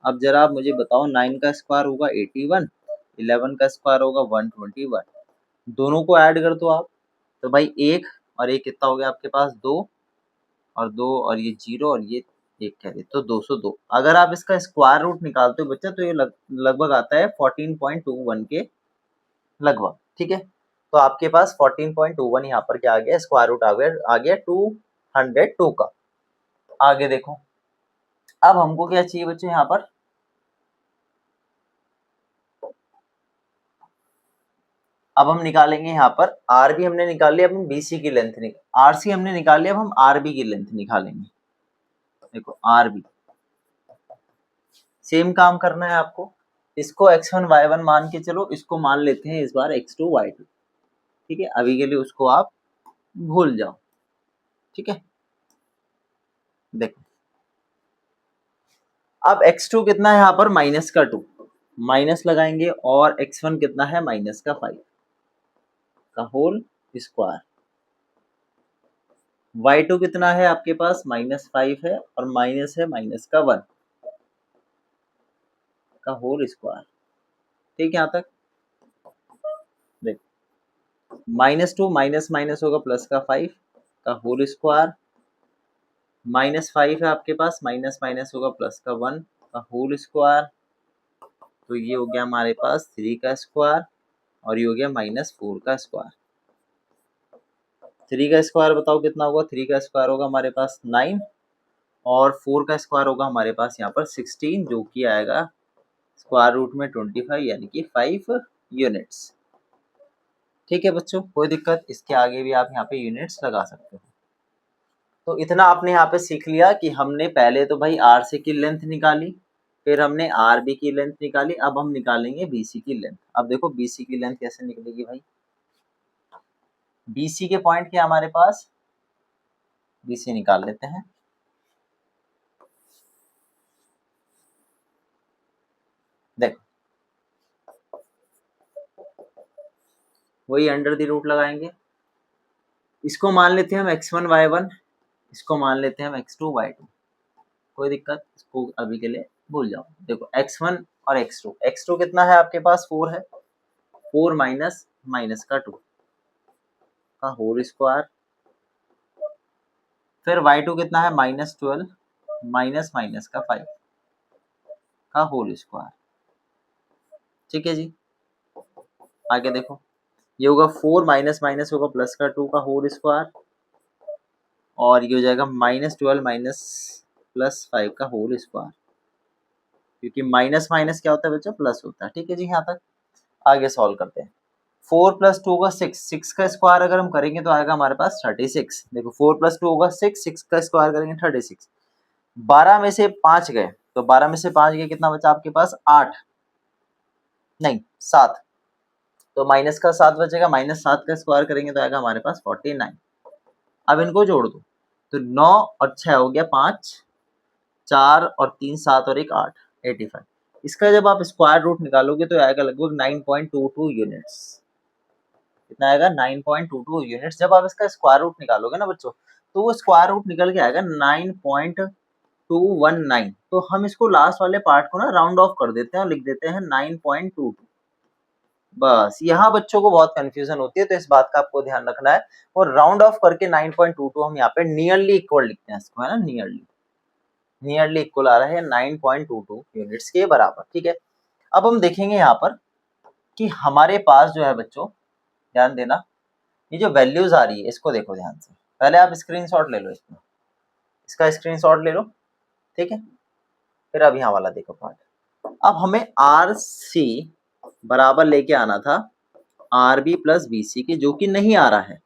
अब जरा आप मुझे बताओ, 9 का स्क्वायर होगा 81, 11 का स्क्वायर होगा 121, दोनों को ऐड कर दो आप। तो भाई 1 और 1 कितना हो गया आपके पास 2, और 2 और ये 0 और ये 1 कैरी, तो 202। अगर आप इसका स्क्वायर रूट निकालते हो बच्चा तो ये लगभग आता है 14.21 के लगभग, ठीक है। तो आपके पास 14.21 यहाँ पर क्या आ गया, स्क्वायर रूट आ गया 202 का। आगे देखो, अब हमको क्या चाहिए बच्चों यहाँ पर, अब हम निकालेंगे यहाँ पर आर बी हमने निकाल लिया, अब हम बी सी की लेंथ आर सी हमने निकाल लिया, अब हम आर बी की लेंथ निकालेंगे। देखो आर बी सेम काम करना है आपको, इसको x1 y1 मान के चलो, इसको मान लेते हैं इस बार x2 y2, ठीक है। अभी के लिए उसको आप भूल जाओ, ठीक है। देखो अब x2 कितना है यहाँ पर -2, माइनस लगाएंगे, और x1 कितना है -5 का होल स्क्वायर, y2 कितना है आपके पास -5 है, और माइनस है -1 का होल स्क्वायर, ठीक है। यहाँ तक देखो, -2 माइनस माइनस होगा प्लस का 5 का होल स्क्वायर, -5 है आपके पास, माइनस माइनस होगा प्लस का 1 का होल स्क्वायर, तो ये हो गया हमारे पास 3 का स्क्वायर, और ये हो गया -4 का स्क्वायर। 3 का स्क्वायर बताओ कितना होगा, 3 का स्क्वायर होगा हमारे पास 9, और 4 का स्क्वायर होगा हमारे पास यहाँ पर 16, जो कि आएगा स्क्वायर रूट में 25, यानी कि 5 यूनिट्स, ठीक है बच्चों। कोई दिक्कत, इसके आगे भी आप यहाँ पे यूनिट्स लगा सकते हो। तो इतना आपने यहाँ पे सीख लिया कि हमने पहले तो भाई आर सी की लेंथ निकाली, फिर हमने आर बी की लेंथ निकाली, अब हम निकालेंगे बी सी की लेंथ। अब देखो बी सी की लेंथ कैसे निकलेगी भाई, बी सी के पॉइंट क्या हमारे पास, बी सी निकाल लेते हैं। देखो वही अंडर द रूट लगाएंगे, इसको मान लेते हैं हम x1 y1, इसको मान लेते हैं हम x2 y2। कोई दिक्कत, इसको अभी के लिए भूल जाओ। देखो x1 और x2 कितना है आपके पास 4 है, 4 माइनस माइनस का 2, का होल स्क्वायर, फिर y2 कितना है -12 माइनस माइनस का 5 का होल स्क्वायर। ठीक है जी, आगे देखो ये होगा 4 माइनस माइनस होगा प्लस का 2 का होल स्क्वायर, और ये हो जाएगा -12 माइनस प्लस 5 का होल स्क्वायर, क्योंकि माइनस माइनस क्या होता है बच्चों, प्लस होता है। ठीक है जी, यहाँ तक आगे सॉल्व करते हैं। 4 + 2 का 6, 6 का स्क्वायर अगर हम करेंगे तो आएगा हमारे पास 36। देखो 4 + 2 होगा 6, 6 का स्क्वायर करेंगे 36। 12 में से 5 गए, तो 12 में से 5 गए कितना बचा आपके पास 8, नहीं 7, तो माइनस का 7 बचेगा, -7 का स्क्वायर करेंगे तो आएगा हमारे पास 49। अब इनको जोड़ दो, तो 9 और 6 हो गया 5, 4 और 3 7 और 1 8, 85। इसका जब आप स्क्वायर रूट निकालोगे तो आएगा लगभग 9.22 यूनिट्स। कितना आएगा 9.22 यूनिट्स। जब आप इसका स्क्वायर रूट निकालोगे ना बच्चों, तो वो स्क्वायर रूट निकल के आएगा 9.219। तो हम इसको लास्ट वाले पार्ट को ना राउंड ऑफ कर देते हैं और लिख देते हैं 9.22। बस यहाँ बच्चों को बहुत कंफ्यूजन होती है, तो इस बात का आपको ध्यान रखना है। और राउंड ऑफ करके 9.22 हम यहाँ पे नियरली इक्वल लिखते हैं इसको, है ना, नियरली इक्वल आ रहा है 9.22 यूनिट्स के बराबर। ठीक है, अब हम देखेंगे यहाँ पर कि हमारे पास जो है बच्चों, ध्यान देना, ये जो वैल्यूज आ रही है इसको देखो ध्यान से। पहले आप स्क्रीनशॉट ले लो, इसका स्क्रीनशॉट ले लो। ठीक है, फिर अब यहाँ वाला देखो पार्ट। अब हमें आर सी बराबर लेके आना था R B plus B C के, जो कि नहीं आ रहा है।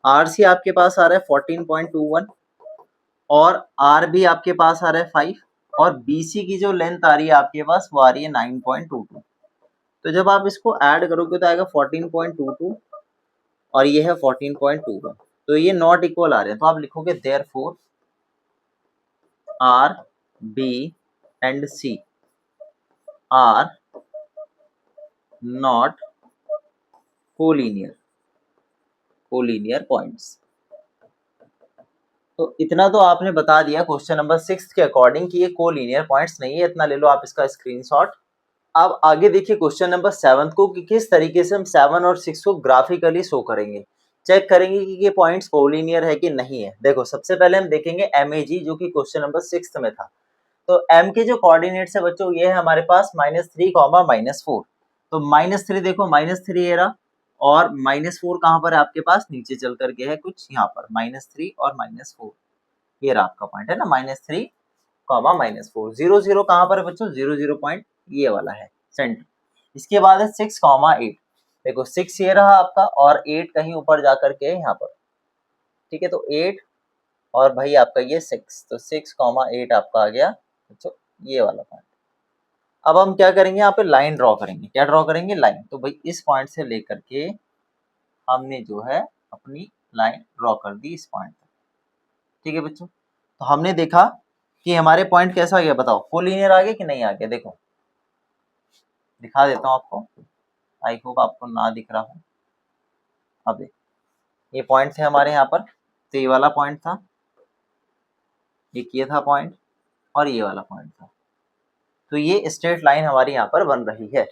आर सी आपके पास आ रहा है 14.21 और आर बी आपके पास आ रहा है 5, और बी सी की जो लेंथ आ रही है आपके पास वो आ रही है 9.22। तो जब आप इसको ऐड करोगे तो आएगा 14.22 और ये है 14.21, तो ये नॉट इक्वल आ रहे हैं। तो आप लिखोगे therefore R B and C are not collinear points. तो इतना तो आपने बता दिया क्वेश्चन नंबर 6 के अकॉर्डिंग कि ये कोलिनियर पॉइंट्स नहीं है, इतना ले लो आप इसका स्क्रीनशॉट। अब आगे देखिए क्वेश्चन नंबर 7 को कि किस तरीके से हम 7 और 6 को ग्राफिकली शो करेंगे, चेक करेंगे कि ये पॉइंट्स कोलिनियर है कि नहीं है। देखो सबसे पहले हम देखेंगे MAG, जो कि क्वेश्चन नंबर 6 में था। तो M के जो कोऑर्डिनेट्स है बच्चों, ये है हमारे पास -3, -4। तो -3 देखो, -3 ये रहा, और -4 कहाँ पर है आपके पास, नीचे चल करके है कुछ यहाँ पर, -3 और -4, ये रहा आपका पॉइंट है ना, -3, -4। 0 0 कहाँ पर है बच्चों, 0 0 पॉइंट ये वाला है सेंटर। इसके बाद है 6, 8। देखो 6 ये रहा आपका, और 8 कहीं ऊपर जा करके है यहाँ पर। ठीक है, तो 8 और भाई आपका ये 6, तो 6, 8 आपका आ गया बच्चों ये वाला पॉइंट। अब हम क्या करेंगे, यहाँ पे लाइन ड्रॉ करेंगे। क्या ड्रॉ करेंगे, लाइन। तो भाई इस पॉइंट से लेकर के हमने जो है अपनी लाइन ड्रॉ कर दी इस पॉइंट तक। ठीक है बच्चों, तो हमने देखा कि हमारे पॉइंट कैसा आ गया, बताओ कोलिनियर आ गया कि नहीं आ गया। देखो दिखा देता हूँ आपको, आई होप आपको ना दिख रहा हो। अब देख, ये पॉइंट थे हमारे यहाँ पर, तो ये वाला पॉइंट था, एक ये था पॉइंट, और ये वाला पॉइंट था। तो ये स्ट्रेट लाइन हमारी यहाँ पर बन रही है।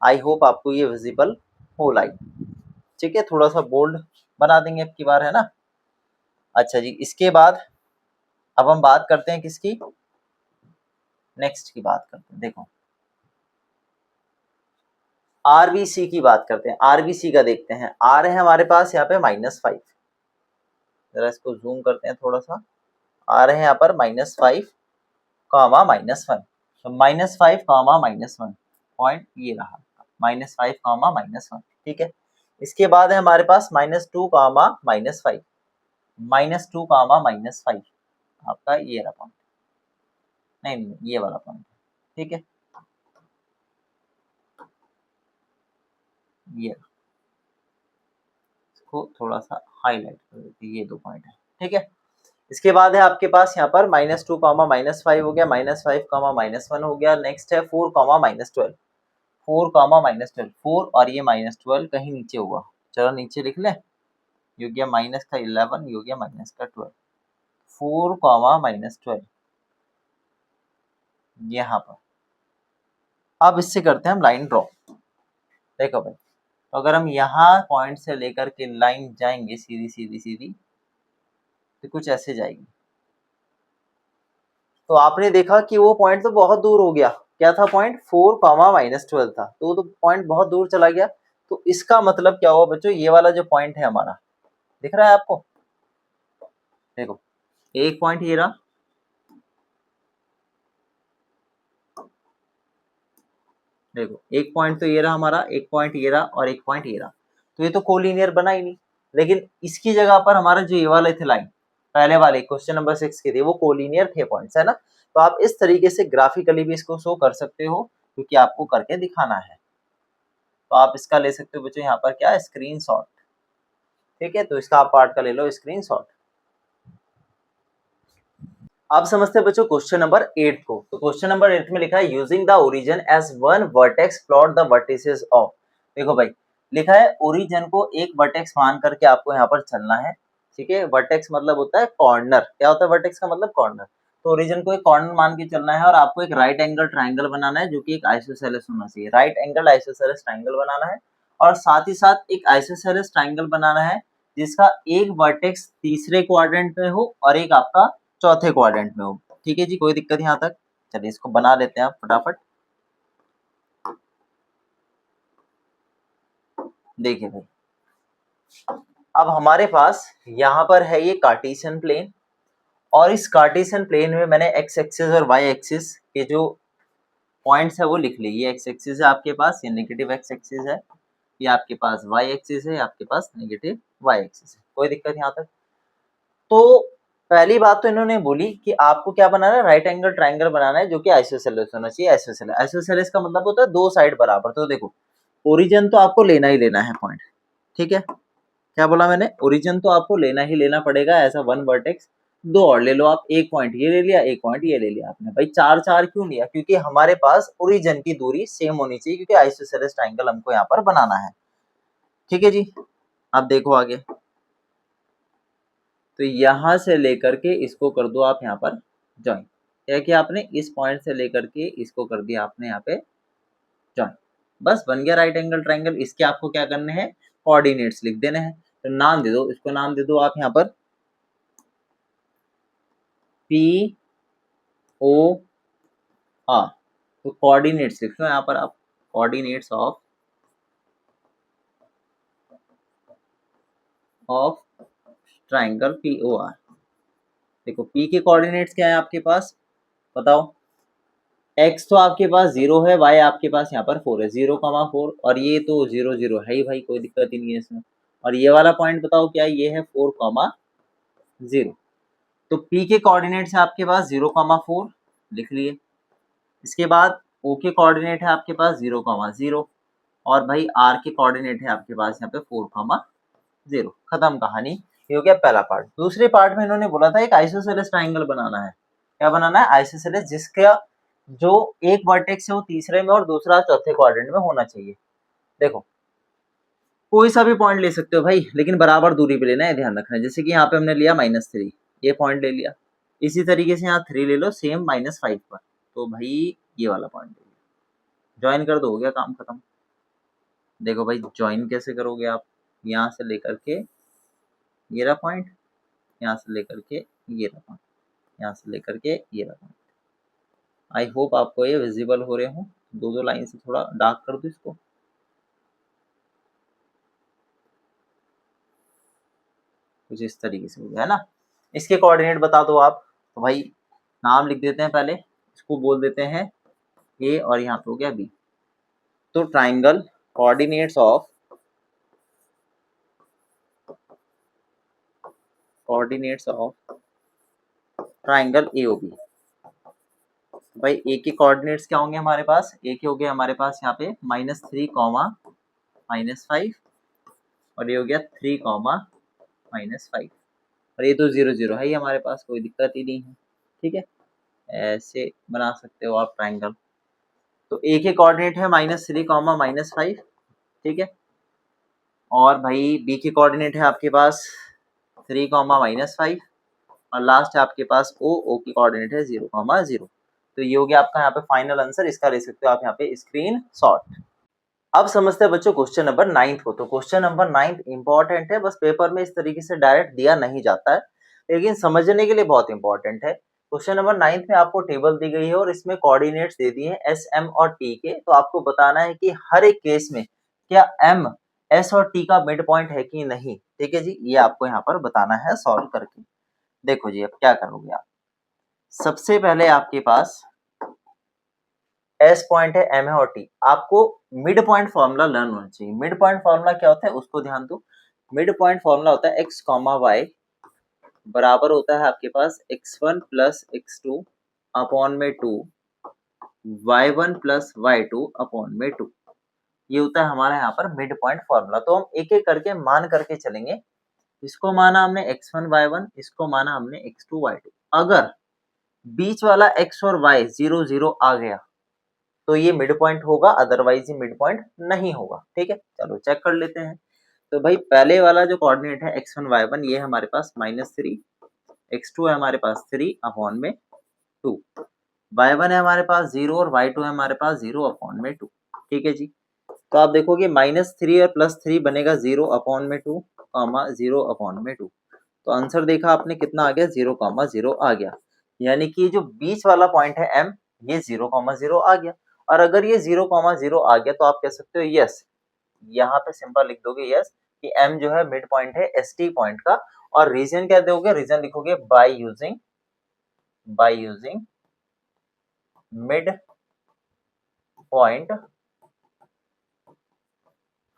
आई होप आपको ये विजिबल हो लाइन। ठीक है, थोड़ा सा बोल्ड बना देंगे अब की बार, है ना। अच्छा जी, इसके बाद अब हम बात करते हैं किसकी, नेक्स्ट की बात करते हैं। देखो आरबीसी की बात करते हैं, आरबीसी का देखते हैं। आर है हमारे पास यहाँ पे -5, जरा इसको जूम करते हैं थोड़ा सा। आ रहे हैं यहाँ पर -5, -1, तो -5, -1 पॉइंट ये रहा, -5, -1। ठीक है, इसके बाद है हमारे पास -2, -5, -2, -5 आपका ये रहा पॉइंट, नहीं ये वाला पॉइंट। ठीक है, ये इसको थोड़ा सा हाईलाइट कर देते, ये 2 पॉइंट है। ठीक है, इसके बाद है आपके पास यहाँ पर -2, -5 हो गया, -5, -1 हो गया। नेक्स्ट है 4, -12, 4, -12, 4 और ये -12 कहीं नीचे हुआ, चलो नीचे लिख ले, ये हो गया -11, ये हो गया -12, 4, -12 यहाँ पर। अब इससे करते हैं हम लाइन ड्रॉ। देखो भाई, तो अगर हम यहाँ पॉइंट से लेकर के लाइन जाएंगे सीधी सीधी सीधी तो कुछ ऐसे जाएगी। तो आपने देखा कि वो पॉइंट तो बहुत दूर हो गया। क्या था पॉइंट? 4, -12 था, तो वो तो पॉइंट बहुत दूर चला गया। तो इसका मतलब क्या हुआ बच्चों, ये वाला जो पॉइंट है हमारा, दिख रहा है आपको? देखो एक पॉइंट ये रहा, देखो एक पॉइंट तो ये रहा हमारा, एक पॉइंट ये रहा और एक पॉइंट ये रहा। तो ये तो कोलिनियर बना ही नहीं। लेकिन इसकी जगह पर हमारा जो ये वाले थे लाइन, पहले वाले क्वेश्चन नंबर 6 के थे, वो कोलिनियर थे पॉइंट्स, है ना। तो आप इस तरीके से ग्राफिकली भी इसको शो कर सकते हो, क्योंकि आपको करके दिखाना है। तो आप इसका ले सकते हो बच्चों यहाँ पर क्या, स्क्रीनशॉट। ठीक है, तो इसका आप पार्ट का ले लो स्क्रीनशॉट। आप समझते हैं बच्चों क्वेश्चन नंबर 8 को। तो क्वेश्चन नंबर 8 में लिखा है using the origin as one vertex plot the vertices of. देखो भाई लिखा है ओरिजिन को एक वर्टेक्स मान करके आपको यहाँ पर चलना है। ठीक है, वर्टेक्स मतलब होता है कॉर्नर। क्या होता है वर्टेक्स का मतलब? कॉर्नर। तो ओरिजिन को एक कॉर्नर मान के चलना है और आपको एक राइट एंगल ट्राइंगल बनाना है जो कि एक आइसोसेलेस होना चाहिए। राइट एंगल आइसोसेलेस ट्राइंगल बनाना है और साथ ही साथ एक आइसोसेलेस ट्राइंगल बनाना है जिसका एक वर्टेक्स तीसरे क्वाड्रेंट में हो और एक आपका चौथे क्वाड्रेंट में हो। ठीक है जी, कोई दिक्कत यहाँ तक? चलिए इसको बना लेते हैं आप फटाफट। देखिए भाई अब हमारे पास यहाँ पर है ये कार्टेशियन प्लेन, और इस कार्टेशियन प्लेन में मैंने एक्स एक्सिस और वाई एक्सिस के जो पॉइंट्स है वो लिख ली। ये एक्स एक्सिस है आपके पास, ये नेगेटिव एक्स एक्सिस है, ये आपके पास वाई एक्सिस है, आपके पास नेगेटिव वाई एक्सिस है। कोई दिक्कत यहाँ तक? तो पहली बात तो इन्होंने बोली कि आपको क्या बनाना है, राइट एंगल ट्राइंगल बनाना है जो कि आइसोसेलेस होना चाहिए। आइसोसेलेस, आइसोसेलेस का मतलब होता है दो साइड बराबर। तो देखो ओरिजिन तो आपको लेना ही लेना है पॉइंट। ठीक है, क्या बोला मैंने? ओरिजिन तो आपको लेना ही लेना पड़ेगा ऐसा वन वर्टेक्स। दो और ले लो आप, एक पॉइंट ये ले लिया, एक पॉइंट ये ले लिया आपने। भाई चार चार क्यों लिया? क्योंकि हमारे पास ओरिजिन की दूरी सेम होनी चाहिए, क्योंकि आइसोसेलेस ट्राइंगल हमको यहाँ पर बनाना है। ठीक है जी, अब देखो आगे। तो यहां से लेकर के इसको कर दो आप यहाँ पर ज्वाइन। क्या किया आपने? इस पॉइंट से लेकर के इसको कर दिया आपने यहाँ पे ज्वाइन। बस बन गया राइट एंगल ट्राइंगल। इसके आपको क्या करने हैं, कोऑर्डिनेट्स लिख देने हैं। तो नाम दे दो, इसको नाम दे दो आप यहाँ पर पी ओ आर। तो कोऑर्डिनेट्स लिख लो यहाँ पर आप, coordinates of triangle P O R. देखो पी के कोऑर्डिनेट्स क्या है आपके पास, बताओ। एक्स तो आपके पास 0 है, वाई आपके पास यहाँ पर 4 है, 0,4। और ये तो 0 0 है ही भाई, कोई दिक्कत ही नहीं है इसमें। और ये वाला पॉइंट बताओ क्या, ये है 4,0। तो पी के कोऑर्डिनेट्स है आपके पास 0,4, लिख लिए। इसके बाद ओ के कोऑर्डिनेट है आपके पास 0,0 और भाई आर के कोऑर्डिनेट है आपके पास यहाँ पे 4,0। खत्म कहानी। ये हो गया पहला पार्ट। दूसरे पार्ट में इन्होंने बोला था एक आइसोसेलेस ट्राइंगल बनाना है। क्या बनाना है? आइसोसेलेस, जिसका जो एक वर्टेक्स है वो तीसरे में और दूसरा चौथे क्वाड्रेंट में होना चाहिए। देखो कोई सा भी पॉइंट ले सकते हो भाई, लेकिन बराबर दूरी पे लेना है, ध्यान रखना है। जैसे कि यहाँ पे हमने लिया -3, ये पॉइंट ले लिया। इसी तरीके से यहाँ 3 ले लो सेम -5 पर, तो भाई ये वाला पॉइंट ले लिया। ज्वाइन कर दो, हो गया काम खत्म। देखो भाई ज्वाइन कैसे करोगे आप, यहाँ से लेकर के ये रहा पॉइंट, यहाँ से लेकर के ये रहा पॉइंट, यहाँ से लेकर के ये रहा पॉइंट। आई होप आपको ये विजिबल हो रहे हो। दो दो लाइन से थोड़ा डार्क कर दो इसको। कुछ इस तरीके से हो गया है ना। इसके कोऑर्डिनेट बता दो आप। तो भाई नाम लिख देते हैं पहले, इसको बोल देते हैं ए और यहाँ पे हो गया बी। तो triangle coordinates of triangle AOB. भाई ए के कोऑर्डिनेट्स क्या होंगे हमारे पास? ए के हो गए हमारे पास यहाँ पे -3, -5 और ये हो गया 3, -5 और ये तो 0 0 है ही हमारे पास, कोई दिक्कत ही नहीं है। ठीक है, ऐसे बना सकते हो आप ट्राइंगल। तो ए के कोऑर्डिनेट है -3, -5। ठीक है, और भाई बी के कोऑर्डिनेट है आपके पास 3, -5 और लास्ट है आपके पास ओ की कोऑर्डिनेट है 0,0। तो ये हो गया आपका यहाँ पे फाइनल आंसर। इसका ले सकते हो आप यहाँ पे स्क्रीन शॉट। अब समझते हैं बच्चों क्वेश्चन नंबर 9 को। तो क्वेश्चन नंबर 9 इंपॉर्टेंट है, बस पेपर में इस तरीके से डायरेक्ट दिया नहीं जाता है, लेकिन समझने के लिए बहुत इंपॉर्टेंट है। क्वेश्चन नंबर 9 में आपको टेबल दी गई है और इसमें कोऑर्डिनेट्स दे दिए हैं एस, एम और टी के। तो आपको बताना है कि हर एक केस में क्या एम, एस और टी का मिड पॉइंट है कि नहीं। ठीक है जी, ये आपको यहाँ पर बताना है सॉल्व करके। देखो जी, अब क्या करोगे आप, सबसे पहले आपके पास एस पॉइंट है, एम है और टी। आपको मिड पॉइंट फॉर्मूला लर्न होना चाहिए। मिड पॉइंट फॉर्मूला क्या होता है उसको ध्यान दो। मिड पॉइंट फॉर्मूला होता है एक्स कॉमा वाई बराबर होता है आपके पास x1 प्लस x2 अपॉन में 2, y1 प्लस y2 अपॉन में 2। ये होता है हमारा यहाँ पर मिड पॉइंट फॉर्मूला। तो हम एक एक करके मान करके चलेंगे। इसको माना हमने x1 y1, इसको माना हमने x2 y2। अगर बीच वाला x और y 0 0 आ गया तो ये मिड पॉइंट होगा, अदरवाइज ये मिड पॉइंट नहीं होगा। ठीक है, चलो चेक कर लेते हैं। तो भाई पहले वाला जो कोऑर्डिनेट है x1 y1 ये हमारे पास -3, x2 है हमारे पास 3 अपॉन में 2, y1 है हमारे पास 0 और y2 है हमारे पास 0 अपॉन में 2। ठीक है जी, तो आप देखोगे -3 और +3 बनेगा 0 अपॉन में 2 कॉमा 0 अपॉन में 2। तो आंसर देखा आपने कितना आ गया, 0,0 आ गया। यानी कि जो बीच वाला पॉइंट है m, ये 0,0 आ गया। और अगर ये 0,0 आ गया तो आप कह सकते हो यस, यहाँ पे सिंपल लिख दोगे यस कि m जो है मिड पॉइंट है एस टी पॉइंट का। और रीजन क्या दोगे, रीजन लिखोगे by using mid point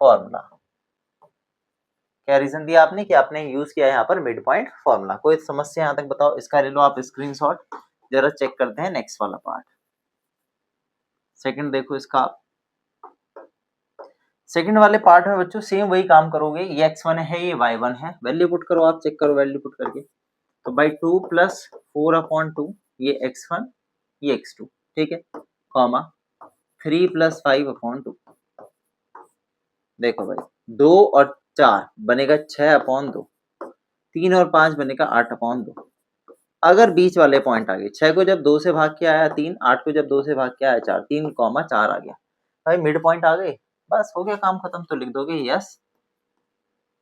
formula. क्या रीजन दिया आपने कि आपने यूज किया है यहाँ पर मिड पॉइंट फॉर्मूला। कोई समस्या यहाँ तक बताओ, इसका ले लो आप स्क्रीनशॉट। जरा चेक करते हैं नेक्स्ट वाला पार्ट। सेकंड देखो इसका, सेकंड वाले पार्ट में बच्चों सेम वही काम करोगे। ये x1 है, ये y1 है। वैल्यू पुट करो, आप चेक करो वैल्यू पुट करके। तो बाई 2 प्लस 4 अपॉन 2, ये x1 ये x2। ठीक है, कॉमा 3 प्लस 5 अपॉन 2। देखो भाई 2 और 4 बनेगा 6 अपॉन 2, 3 और 5 बनेगा 8 अपॉन 2। अगर बीच वाले पॉइंट आ गए, 6 को जब 2 से भाग के आया 3, 8 को जब 2 से भाग के आया 4, 3,4 आ गया। भाई मिड पॉइंट आ गए, बस हो गया काम खत्म। तो लिख दोगे यस,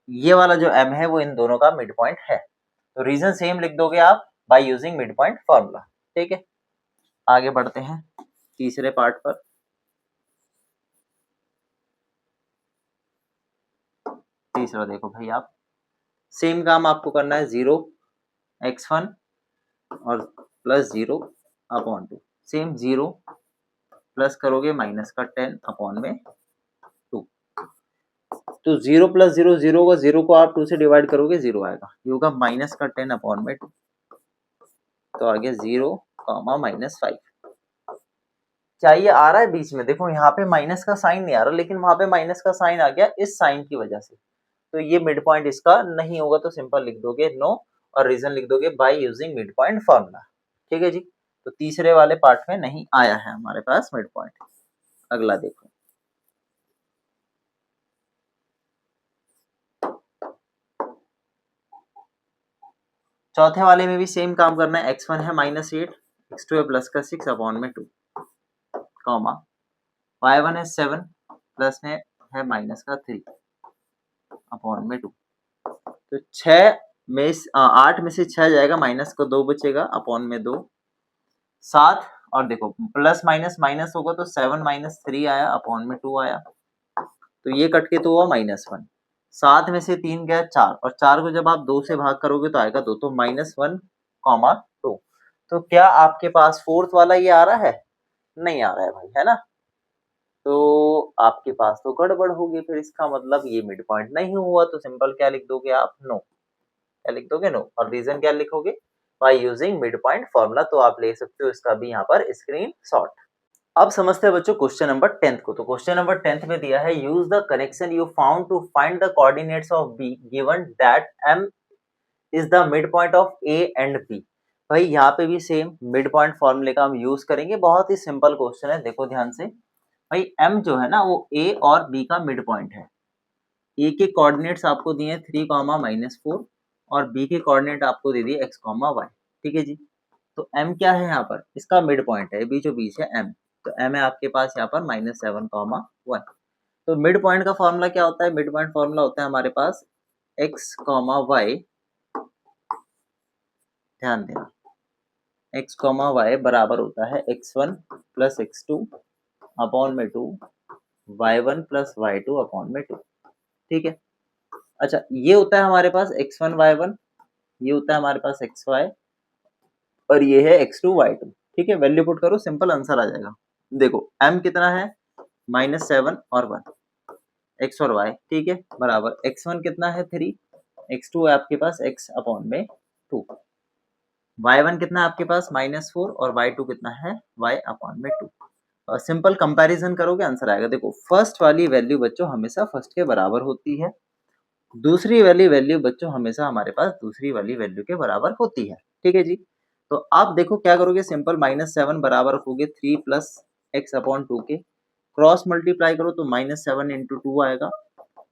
ये वाला जो m है वो इन दोनों का मिड पॉइंट है। तो रीजन सेम लिख दोगे आप by using mid point formula. ठीक है, आगे बढ़ते हैं तीसरे पार्ट पर। तीसरा देखो भाई, आप सेम काम आपको करना है, 0 x1 और प्लस 0 अपॉन 2। सेम 0 प्लस करोगे माइनस का 10 अपॉन में 2। तो 0 प्लस 0 0 होगा, 0 को आप 2 से डिवाइड करोगे 0 आएगा, ये होगा माइनस का 10 अपॉन में 2। तो आगे 0 -5। क्या ये आ रहा है बीच में, देखो यहाँ पे माइनस का साइन नहीं आ रहा, लेकिन वहां पे माइनस का साइन आ गया इस साइन की वजह से। तो ये मिड पॉइंट इसका नहीं होगा। तो सिंपल लिख दोगे नो, और रीजन लिख दोगे by using mid point formula. ठीक है जी, तो तीसरे वाले पार्ट में नहीं आया है हमारे पास मिड पॉइंट। अगला देखो, चौथे वाले में भी सेम काम करना है। x1 है -8, x2 है प्लस का 6 अपॉन में 2, कॉमा y1 है 7 प्लस में है माइनस का 3 अपॉन में 2। तो 6 में 8 में से 6 जाएगा, माइनस का 2 बचेगा अपॉन में 2, 7। और देखो प्लस माइनस माइनस होगा तो 7 -3 आया अपॉन में 2 आया। तो ये कट के तो हुआ -1। 7 में से 3 गया 4, और 4 को जब आप 2 से भाग करोगे तो आएगा 2, तो -1,2। तो क्या आपके पास फोर्थ वाला ये आ रहा है? नहीं आ रहा है भाई, है ना। तो आपके पास तो गड़बड़ होगी, फिर इसका मतलब ये मिड पॉइंट नहीं हुआ। तो सिंपल क्या लिख दोगे आप, नो। क्या लिख दोगे, नो। और रीजन क्या लिखोगे, by using mid point formula. तो आप ले सकते हो इसका भी यहाँ पर स्क्रीन शॉट। अब समझते हैं बच्चों क्वेश्चन नंबर 10 को। तो क्वेश्चन नंबर 10 में दिया है use the connection you found to find the coordinates of B given that M is the midpoint of A and B. भाई यहाँ पे भी सेम मिड पॉइंट फॉर्मूले का हम यूज करेंगे। बहुत ही सिंपल क्वेश्चन है, देखो ध्यान से। भाई m जो है ना वो a और b का मिड पॉइंट है। a के कोऑर्डिनेट्स आपको दिए 3,-4 और b के कोऑर्डिनेट आपको दे दिए x, y। ठीक है जी, तो m क्या है यहाँ पर, इसका मिड पॉइंट है, बीचों बीच है m। तो m है आपके पास यहाँ पर -7,1। तो मिड पॉइंट का फॉर्मूला क्या होता है? मिड पॉइंट फॉर्मूला होता है हमारे पास x, y, ध्यान देना, x, y बराबर होता है x1 प्लस x2 अपॉन में 2, y1 प्लस y2 अपॉन में 2। ठीक है, अच्छा ये होता है हमारे पास x1 y1, ये होता है हमारे पास xy और ये है x2 y2। ठीक है, वैल्यू पुट करो, सिंपल आंसर आ जाएगा। देखो m कितना है -7 और 1, x और y, ठीक है, बराबर x1 कितना है 3, x2 है आपके पास x अपॉन में 2, y1 कितना है आपके पास -4 और y2 कितना है y अपॉन में 2। सिंपल कंपैरिजन करोगे आंसर आएगा। देखो फर्स्ट वाली वैल्यू बच्चों हमेशा फर्स्ट के बराबर होती है, दूसरी वाली वैल्यू बच्चों हमेशा हमारे पास दूसरी वाली वैल्यू के बराबर होती है। ठीक है जी, तो आप देखो क्या करोगे, सिंपल -7 बराबर रखोगे 3 प्लस एक्स अपॉन 2 के, क्रॉस मल्टीप्लाई करो तो -7 इंटू 2 आएगा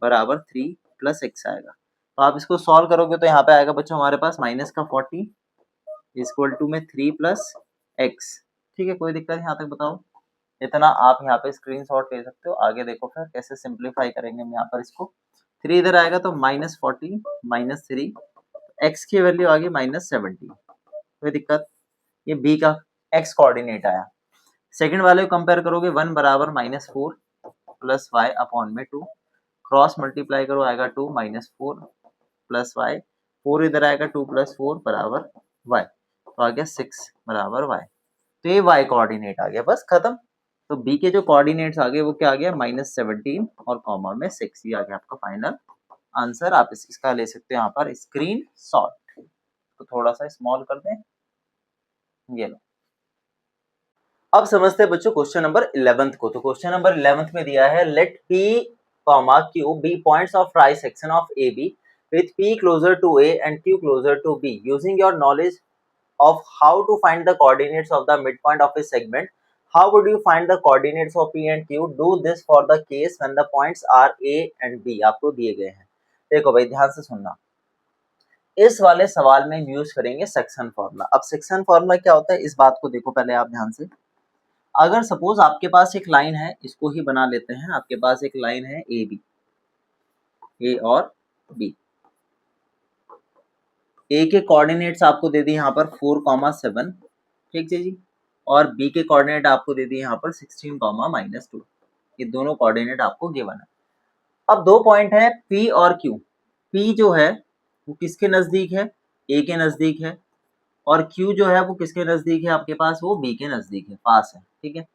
बराबर 3 प्लस एक्स आएगा। तो आप इसको सॉल्व करोगे तो यहाँ पे आएगा बच्चों हमारे पास माइनस का 40 इक्वल टू में 3 प्लस एक्स। ठीक है, कोई दिक्कत यहाँ तक बताओ? इतना आप यहाँ पे स्क्रीनशॉट ले सकते हो, आगे देखो फिर कैसे सिंप्लीफाई करेंगे हम यहाँ पर इसको। 3 इधर आएगा तो -40 -3, एक्स की वैल्यू आ गई -70। कोई दिक्कत? ये बी का एक्स कोऑर्डिनेट आया। सेकंड वाले को कंपेयर करोगे 1 बराबर -4 प्लस वाई अपॉन में 2, क्रॉस मल्टीप्लाई करो आएगा 2 -4 प्लस वाई, 4 इधर आएगा 2 प्लस 4 बराबर वाई, तो आ गया 6 बराबर वाई। तो ये वाई कोऑर्डिनेट आ गया, बस खत्म। तो बी के जो कोऑर्डिनेट्स आ गए वो क्या आ गया -17 और कॉमा में 6, ये आ गया आपका फाइनल आंसर। आप इसका ले सकते हो यहाँ पर स्क्रीन शॉट। तो थोड़ा सा स्मॉल कर दें, ये लो। अब समझते हैं बच्चों क्वेश्चन नंबर 11 को। तो क्वेश्चन नंबर 11 में दिया है late P, Q be points of trisection of AB with P closer to A and Q closer to B. Using your knowledge of how to find the coordinates of the midpoint of a segment, how would you find the coordinates of P and Q? Do this for the case when the points are A and B. आपको दिए गए हैं। देखो भाई ध्यान से सुनना, इस वाले सवाल में यूज करेंगे सेक्शन फॉर्मूला। अब सेक्शन फॉर्मूला क्या होता है इस बात को देखो पहले आप ध्यान से। अगर सपोज आपके पास एक लाइन है, इसको ही बना लेते हैं, आपके पास एक लाइन है ए बी, ए और बी, ए के कोऑर्डिनेट्स आपको दे दिए यहाँ पर 4,7, ठीक है जी, और बी के कोऑर्डिनेट आपको दे दिए यहाँ पर 16, -2, ये दोनों कोऑर्डिनेट आपको गिवन है। अब दो पॉइंट है पी और क्यू, पी जो है वो किसके नजदीक है, ए के नजदीक है, और क्यू जो है वो किसके नजदीक है आपके पास, वो बी के नजदीक है, पास है। ठीक है,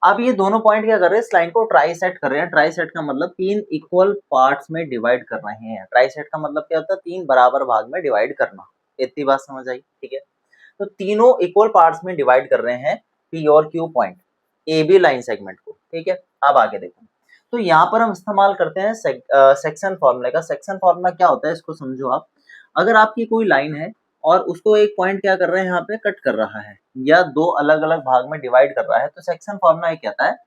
अब ये दोनों पॉइंट क्या कर रहे हैं, इस लाइन को ट्राइसेट कर रहे हैं। ट्राइसेट का मतलब 3 इक्वल पार्ट्स में डिवाइड कर रहे हैं। ट्राइसेट का मतलब क्या होता है, 3 बराबर भाग में डिवाइड करना। इतनी बात समझ आई? ठीक है, तो तीनों इक्वल पार्ट्स में डिवाइड कर रहे हैं पी और Q point A B line segment को। ठीक है, अब आगे देखो, तो यहाँ पर हम इस्तेमाल करते हैं सेक्शन फॉर्मूले का। सेक्शन फॉर्मूला क्या होता है इसको समझो आप। अगर आपकी कोई लाइन है और उसको एक पॉइंट क्या कर रहे हैं, यहाँ पे कट कर रहा है या दो अलग अलग भाग में डिवाइड कर रहा है, तो सेक्शन फॉर्मूला ये कहता है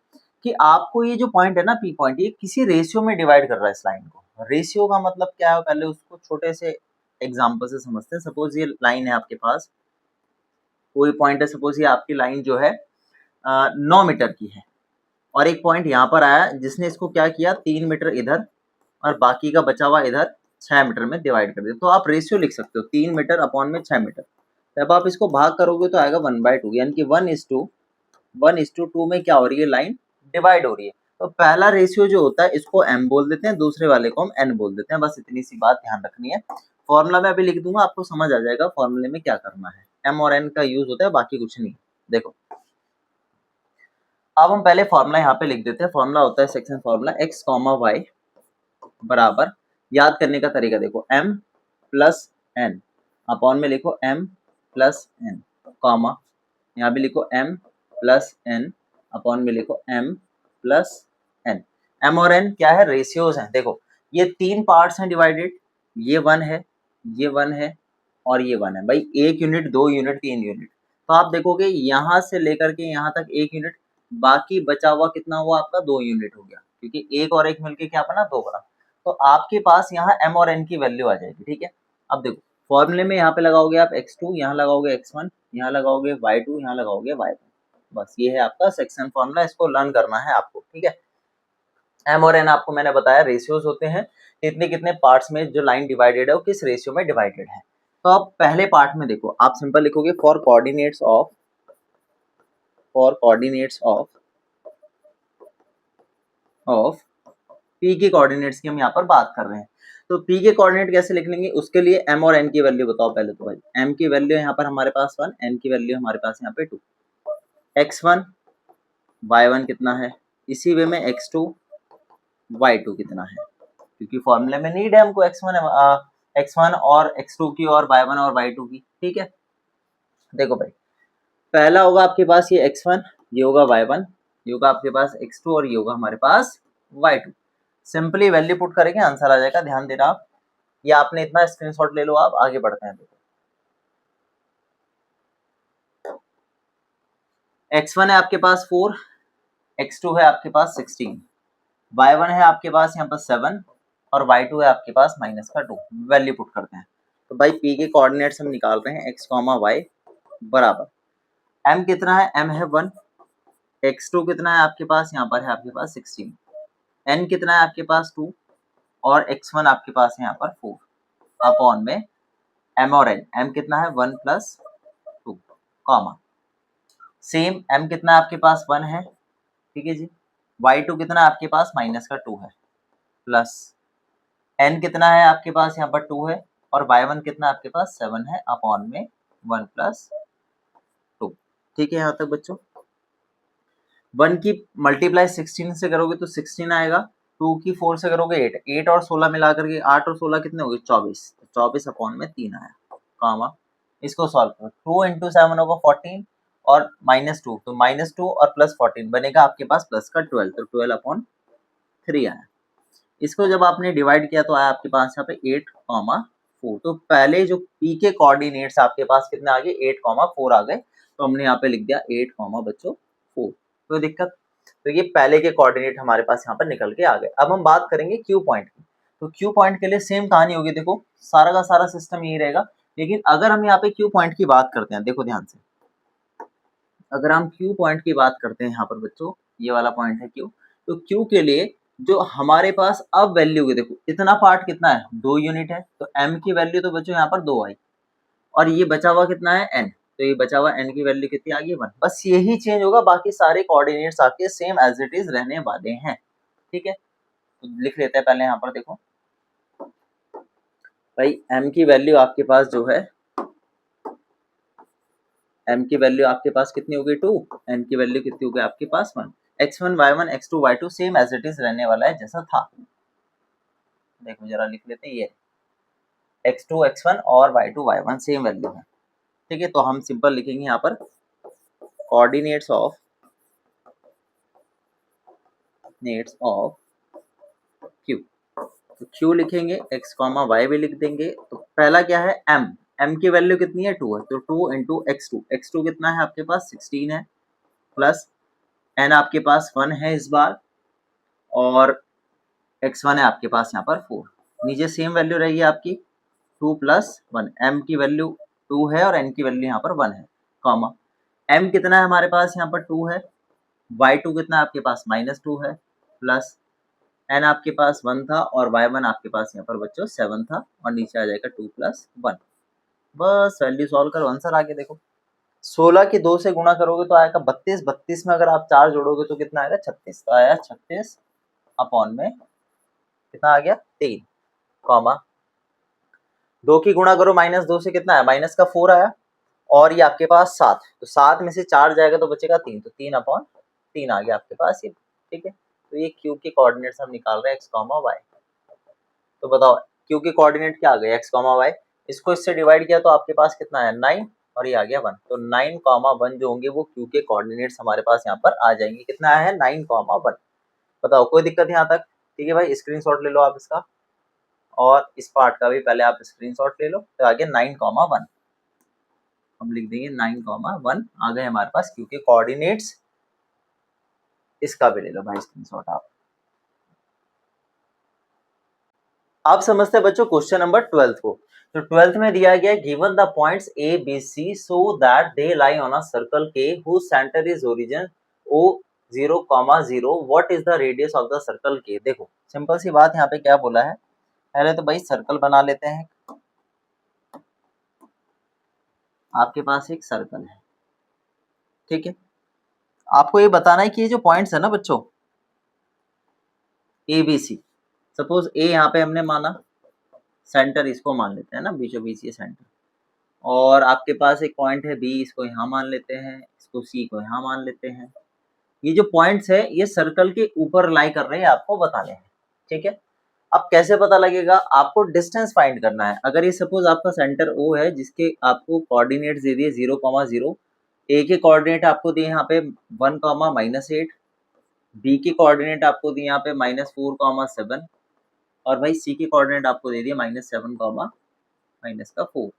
कि आपको ये जो पॉइंट है ना पी पॉइंट, ये किसी रेशियो में डिवाइड कर रहा है इस लाइन को। रेशियो का मतलब क्या है, पहले उसको छोटे से एग्जाम्पल से समझते हैं। सपोज ये लाइन है आपके पास, कोई पॉइंट है, सपोज ये आपकी लाइन जो है 9 मीटर की है, और एक पॉइंट यहाँ पर आया जिसने इसको क्या किया 3 मीटर इधर और बाकी का बचा हुआ इधर 6 मीटर में डिवाइड कर दिया। तो आप रेशियो लिख सकते हो 3 मीटर अपॉन में 6 मीटर। जब आप इसको भाग करोगे तो आएगा 1/2, यानी कि 1:2 में क्या हो रही है, लाइन डिवाइड हो रही है। तो पहला रेशियो जो होता है इसको m बोल देते हैं, दूसरे वाले को हम n बोल देते हैं। बस इतनी सी बात ध्यान रखनी है। फॉर्मूला में अभी लिख दूंगा, आपको समझ आ जाएगा फॉर्मूले में क्या करना है। m और n का यूज होता है, बाकी कुछ नहीं। देखो अब हम पहले फॉर्मूला यहाँ पे लिख देते हैं। फॉर्मूला होता है सेक्शन फॉर्मूला x, y बराबर, याद करने का तरीका देखो, m प्लस n अपॉन में लिखो m प्लस n, कॉमा यहाँ भी लिखो m प्लस n अपॉन में लिखो m प्लस n। m और n क्या है, रेशियोज हैं। देखो ये 3 पार्ट्स हैं डिवाइडेड, ये 1 है, ये 1 है और ये 1 है। भाई 1 यूनिट, 2 यूनिट, 3 यूनिट, तो आप देखोगे यहाँ से लेकर के यहाँ तक 1 यूनिट, बाकी बचा हुआ कितना हुआ आपका 2 यूनिट हो गया, क्योंकि एक और एक मिलके क्या बना, 2 बना। तो आपके पास यहाँ m और n की वैल्यू आ जाएगी। ठीक है, अब देखो फॉर्मूले में यहाँ पे लगाओगे आप x2, यहाँ लगाओगे x1, यहाँ लगाओगे y2, यहाँ लगाओगे y1। बस ये है आपका सेक्शन फॉर्मूला, इसको लर्न करना है आपको। ठीक है, एम और एन आपको मैंने बताया रेशियोज होते हैं, कितने कितने पार्ट्स में जो लाइन डिवाइडेड है वो किस रेशियो में डिवाइडेड है। तो आप पहले पार्ट में देखो, आप सिंपल लिखोगे फॉर कोऑर्डिनेट्स ऑफ पी के कोऑर्डिनेट्स की हम यहाँ पर बात कर रहे हैं। तो पी के कोऑर्डिनेट कैसे लिख लेंगे, उसके लिए एम और एन की वैल्यू बताओ पहले। तो भाई एम की वैल्यू यहाँ पर हमारे पास 1, एन की वैल्यू हमारे पास यहाँ पे 2, x1 y1 कितना है, इसी वे में x2 y2 कितना है, क्योंकि फॉर्मूले में नीड है हमको x1 और x2 की और y1 और y2 की। ठीक है, देखो भाई पहला होगा आपके पास ये x1, ये होगा y1, ये होगा आपके पास x2 और ये होगा हमारे पास y2। सिंपली वैल्यू पुट करेंगे आंसर आ जाएगा। ध्यान देना आप, या आपने इतना स्क्रीनशॉट ले लो, आप आगे बढ़ते हैं। देखो x1 है आपके पास 4, x2 है आपके पास 16, y1 है आपके पास यहाँ पर 7 और y2 है आपके पास -2। वैल्यू पुट करते हैं। तो भाई p के कोऑर्डिनेट्स हम निकाल रहे हैं, x, y बराबर m कितना है, m है 1, x2 कितना है आपके पास, यहाँ पर है आपके पास 16, n कितना है आपके पास 2 और x1 आपके पास है यहाँ पर 4 अपॉन में m और n, m कितना है 1 + 2 कॉमा सेम m कितना आपके पास 1 है, ठीक है जी, y2 कितना आपके पास -2 है, प्लस n कितना है आपके पास यहाँ पर 2 है और y1 कितना आपके पास 7 है अपॉन में 1 + 2। ठीक है यहाँ तक बच्चों। 1 की मल्टीप्लाई 16 से करोगे तो 16 आएगा, 2 की 4 से करोगे 8, 8 और 16 मिला करके 8 और 16 कितने हो गए 24, 24 अपॉन में 3 आया कॉमा। इसको सॉल्व करो, 2 × 7 होगा 14 और -2, तो -2 और +14 बनेगा आपके पास प्लस का 12, तो 12/3 आया। इसको जब आपने डिवाइड किया तो आया आपके पास यहाँ पे 8,4। तो पहले जो p के कोऑर्डिनेट्स आपके पास कितने आ गए 8,4 आ गए, तो हमने यहाँ पे लिख दिया 8, बच्चों 4। कोई दिक्कत, तो ये पहले के कोऑर्डिनेट हमारे पास यहाँ पर निकल के आ गए। अब हम बात करेंगे क्यू पॉइंट की। तो क्यू पॉइंट के लिए सेम कहानी होगी, देखो सारा का सारा सिस्टम यही रहेगा, लेकिन अगर हम यहाँ पे क्यू पॉइंट की बात करते हैं, देखो ध्यान से, अगर हम क्यू पॉइंट की बात करते हैं यहाँ पर बच्चों, ये वाला पॉइंट है क्यू, तो क्यू के लिए जो हमारे पास अब वैल्यू है, देखो इतना पार्ट कितना है 2 यूनिट है, तो m की वैल्यू तो बच्चों यहाँ पर 2 आई और ये बचा हुआ कितना है n, तो ये बचा हुआ n की वैल्यू कितनी आ गई 1। बस यही चेंज होगा, बाकी सारे कोऑर्डिनेट्स आपके सेम एज इट इज रहने वाले हैं। ठीक है, तो लिख लेते हैं पहले यहाँ पर। देखो भाई m की वैल्यू आपके पास जो है, m की वैल्यू आपके पास कितनी हो गई 2, n की वैल्यू कितनी हो गई आपके पास 1, x1 y1 x2 y2 same as it is रहने वाला है जैसा था। देखो जरा लिख लेते हैं, ये x2 x1 और y2 y1 सेम वैल्यू है। ठीक है, तो हम सिंपल लिखेंगे यहाँ पर कोऑर्डिनेट्स ऑफ क्यू। तो क्यू लिखेंगे, x, y भी लिख देंगे। तो पहला क्या है m की वैल्यू कितनी है 2 है, तो 2 × x2 कितना है आपके पास 16 है, प्लस n आपके पास 1 है इस बार और x1 है आपके पास यहाँ पर 4, नीचे सेम वैल्यू रहेगी आपकी 2 + 1, m की वैल्यू 2 है और n की वैल्यू यहाँ पर 1 है कॉमा, m कितना है हमारे पास यहाँ पर 2 है, y2 कितना है आपके पास -2 है, प्लस n आपके पास 1 था और y1 आपके पास यहाँ पर बच्चों 7 था और नीचे आ जाएगा 2 + 1। बस वैल्यू सॉल्व करो, आंसर आगे देखो 16 की 2 से गुणा करोगे तो आएगा 32, 32 में अगर आप 4 जोड़ोगे तो कितना आएगा 36, तो आया 36 अपॉन में कितना आ गया 3 कॉमा, 2 की गुणा करो -2 से कितना है -4 आया और ये आपके पास 7, तो 7 में से 4 जाएगा तो बचेगा 3, तो 3/3 आ गया आपके पास ये। ठीक है, तो ये क्यू के कोऑर्डिनेट्स हम निकाल रहे हैं x, y। तो बताओ क्यू के कोऑर्डिनेट क्या आ गए x, y, इसको इससे डिवाइड किया तो आपके पास कितना है 9 और ये आ गया 1, तो 9, 1 जो होंगे वो क्यू के कोऑर्डिनेट्स हमारे पास यहाँ पर आ जाएंगे। कितना है 9, 1। बताओ कोई दिक्कत यहाँ तक? ठीक है भाई, स्क्रीनशॉट ले लो आप इसका और इस पार्ट का भी पहले आप स्क्रीनशॉट ले लो। तो आगे 9, 1 हम लिख देंगे 9, 1 आ गए हमारे पास क्यू के कोऑर्डिनेट्स। इसका भी ले लो भाई स्क्रीनशॉट आप। आप समझते हैं बच्चों क्वेश्चन नंबर 12 को। तो 12th में दिया गया given the points A, B, C so that they lie on a circle K whose center is origin O 0,0 what is the radius of the circle के। देखो सिंपल सी बात यहाँ पे क्या बोला है, पहले तो भाई सर्कल बना लेते हैं। आपके पास एक सर्कल है, ठीक है। आपको ये बताना है कि ये जो पॉइंट्स है ना बच्चों, ए बी सी, सपोज ए यहाँ पे हमने माना सेंटर, इसको मान लेते हैं ना बीचों बीच ये सेंटर, और आपके पास एक पॉइंट है बी, इसको यहाँ मान लेते हैं, इसको सी को यहाँ मान लेते हैं। ये जो पॉइंट्स है ये सर्कल के ऊपर लाई कर रहे हैं, आपको बताने हैं, ठीक है। अब कैसे पता लगेगा, आपको डिस्टेंस फाइंड करना है। अगर ये सपोज आपका सेंटर ओ है जिसके आपको कोऑर्डिनेट्स दे दिए 0,0, ए के कोऑर्डिनेट आपको दिए यहाँ पे 1,-8, बी के कोऑर्डिनेट आपको दिए यहाँ पे -4,7, और भाई सी के कोऑर्डिनेट आपको दे दिए -7, -4।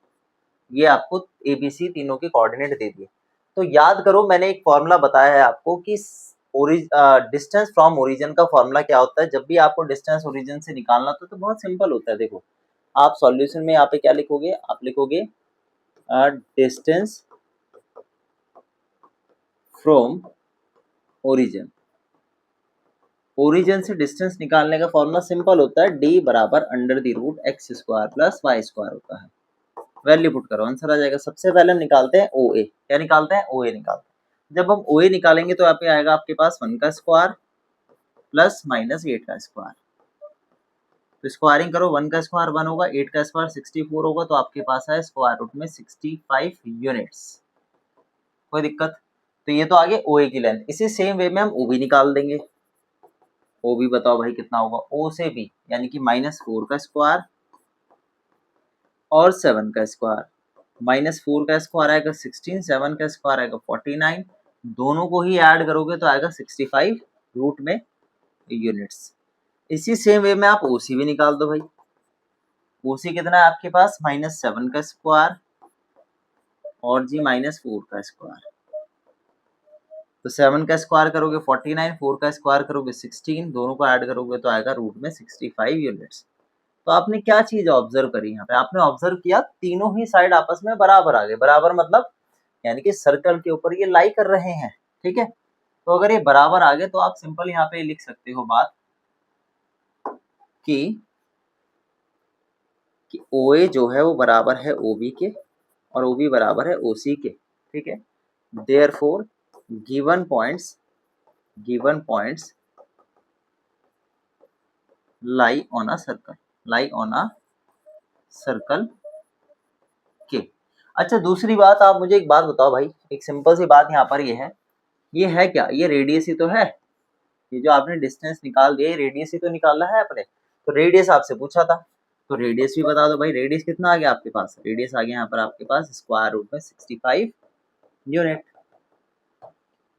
ये आपको ABC तीनों के कोऑर्डिनेट दे दिए। तो याद करो मैंने एक फॉर्मूला बताया है आपको कि डिस्टेंस फ्रॉम ओरिजिन का फॉर्मूला क्या होता है। जब भी आपको डिस्टेंस ओरिजिन से निकालना तो बहुत सिंपल होता है। देखो आप सॉल्यूशन में यहाँ पे क्या लिखोगे, आप लिखोगे डिस्टेंस फ्रॉम ओरिजिन। ओरिजिन से डिस्टेंस निकालने का फॉर्मूला सिंपल होता है, D बराबर √x² + y² होता है। वैल्यू पुट करो, आंसर आ जाएगा। सबसे पहले हम निकालते हैं OA। क्या निकालते हैं, OA निकालते हैं। जब हम OA निकालेंगे तो यहाँ पे आएगा आपके पास 1 का स्क्वायर प्लस -8 का स्क्वायर। तो स्क्वायरिंग करो, 1 का स्क्वायर 1 होगा, 8 का स्क्वायर 64 होगा, तो आपके पास है स्क्वायर रूट में 65 यूनिट्स। कोई दिक्कत? तो ये तो आगे OA की लेंथ। इसी सेम वे में हम OB निकाल देंगे। OB बताओ भाई कितना होगा, O से B यानी कि -4 का स्क्वायर और 7 का स्क्वायर। -4 का स्क्वायर आएगा 16, 7 का स्क्वायर आएगा 49, दोनों को ही ऐड करोगे तो आएगा 65 रूट में यूनिट्स। इसी सेम वे में आप OC भी निकाल दो भाई। OC कितना है आपके पास, -7 का स्क्वायर और जी -4 का स्क्वायर। तो 7 का स्क्वायर करोगे 49, 4 का स्क्वायर करोगे 16, दोनों को ऐड करोगे तो आएगा रूट में 65 यूनिट्स। तो आपने क्या चीज ऑब्जर्व करी यहाँ पे, आपने ऑब्जर्व किया तीनों ही साइड आपस में बराबर आ गए। बराबर मतलब यानी कि सर्कल के ऊपर ये लाई कर रहे हैं, ठीक है। तो अगर ये बराबर आ गए तो आप सिंपल यहाँ पे लिख सकते हो बात कि OA जो है वो बराबर है OB के और OB बराबर है OC के, ठीक है। Therefore given points lie on a circle के। अच्छा दूसरी बात, आप मुझे एक बात बताओ भाई, एक सिंपल सी बात यहाँ पर ये है क्या, ये रेडियस ही तो है। ये जो आपने डिस्टेंस निकाल दिया, रेडियस ही तो निकालना है अपने। तो रेडियस आपसे पूछा था, तो रेडियस भी बता दो भाई। रेडियस कितना आ गया आपके पास, रेडियस आ गया यहाँ पर आपके पास स्क्वायर रूट में 65 यूनिट।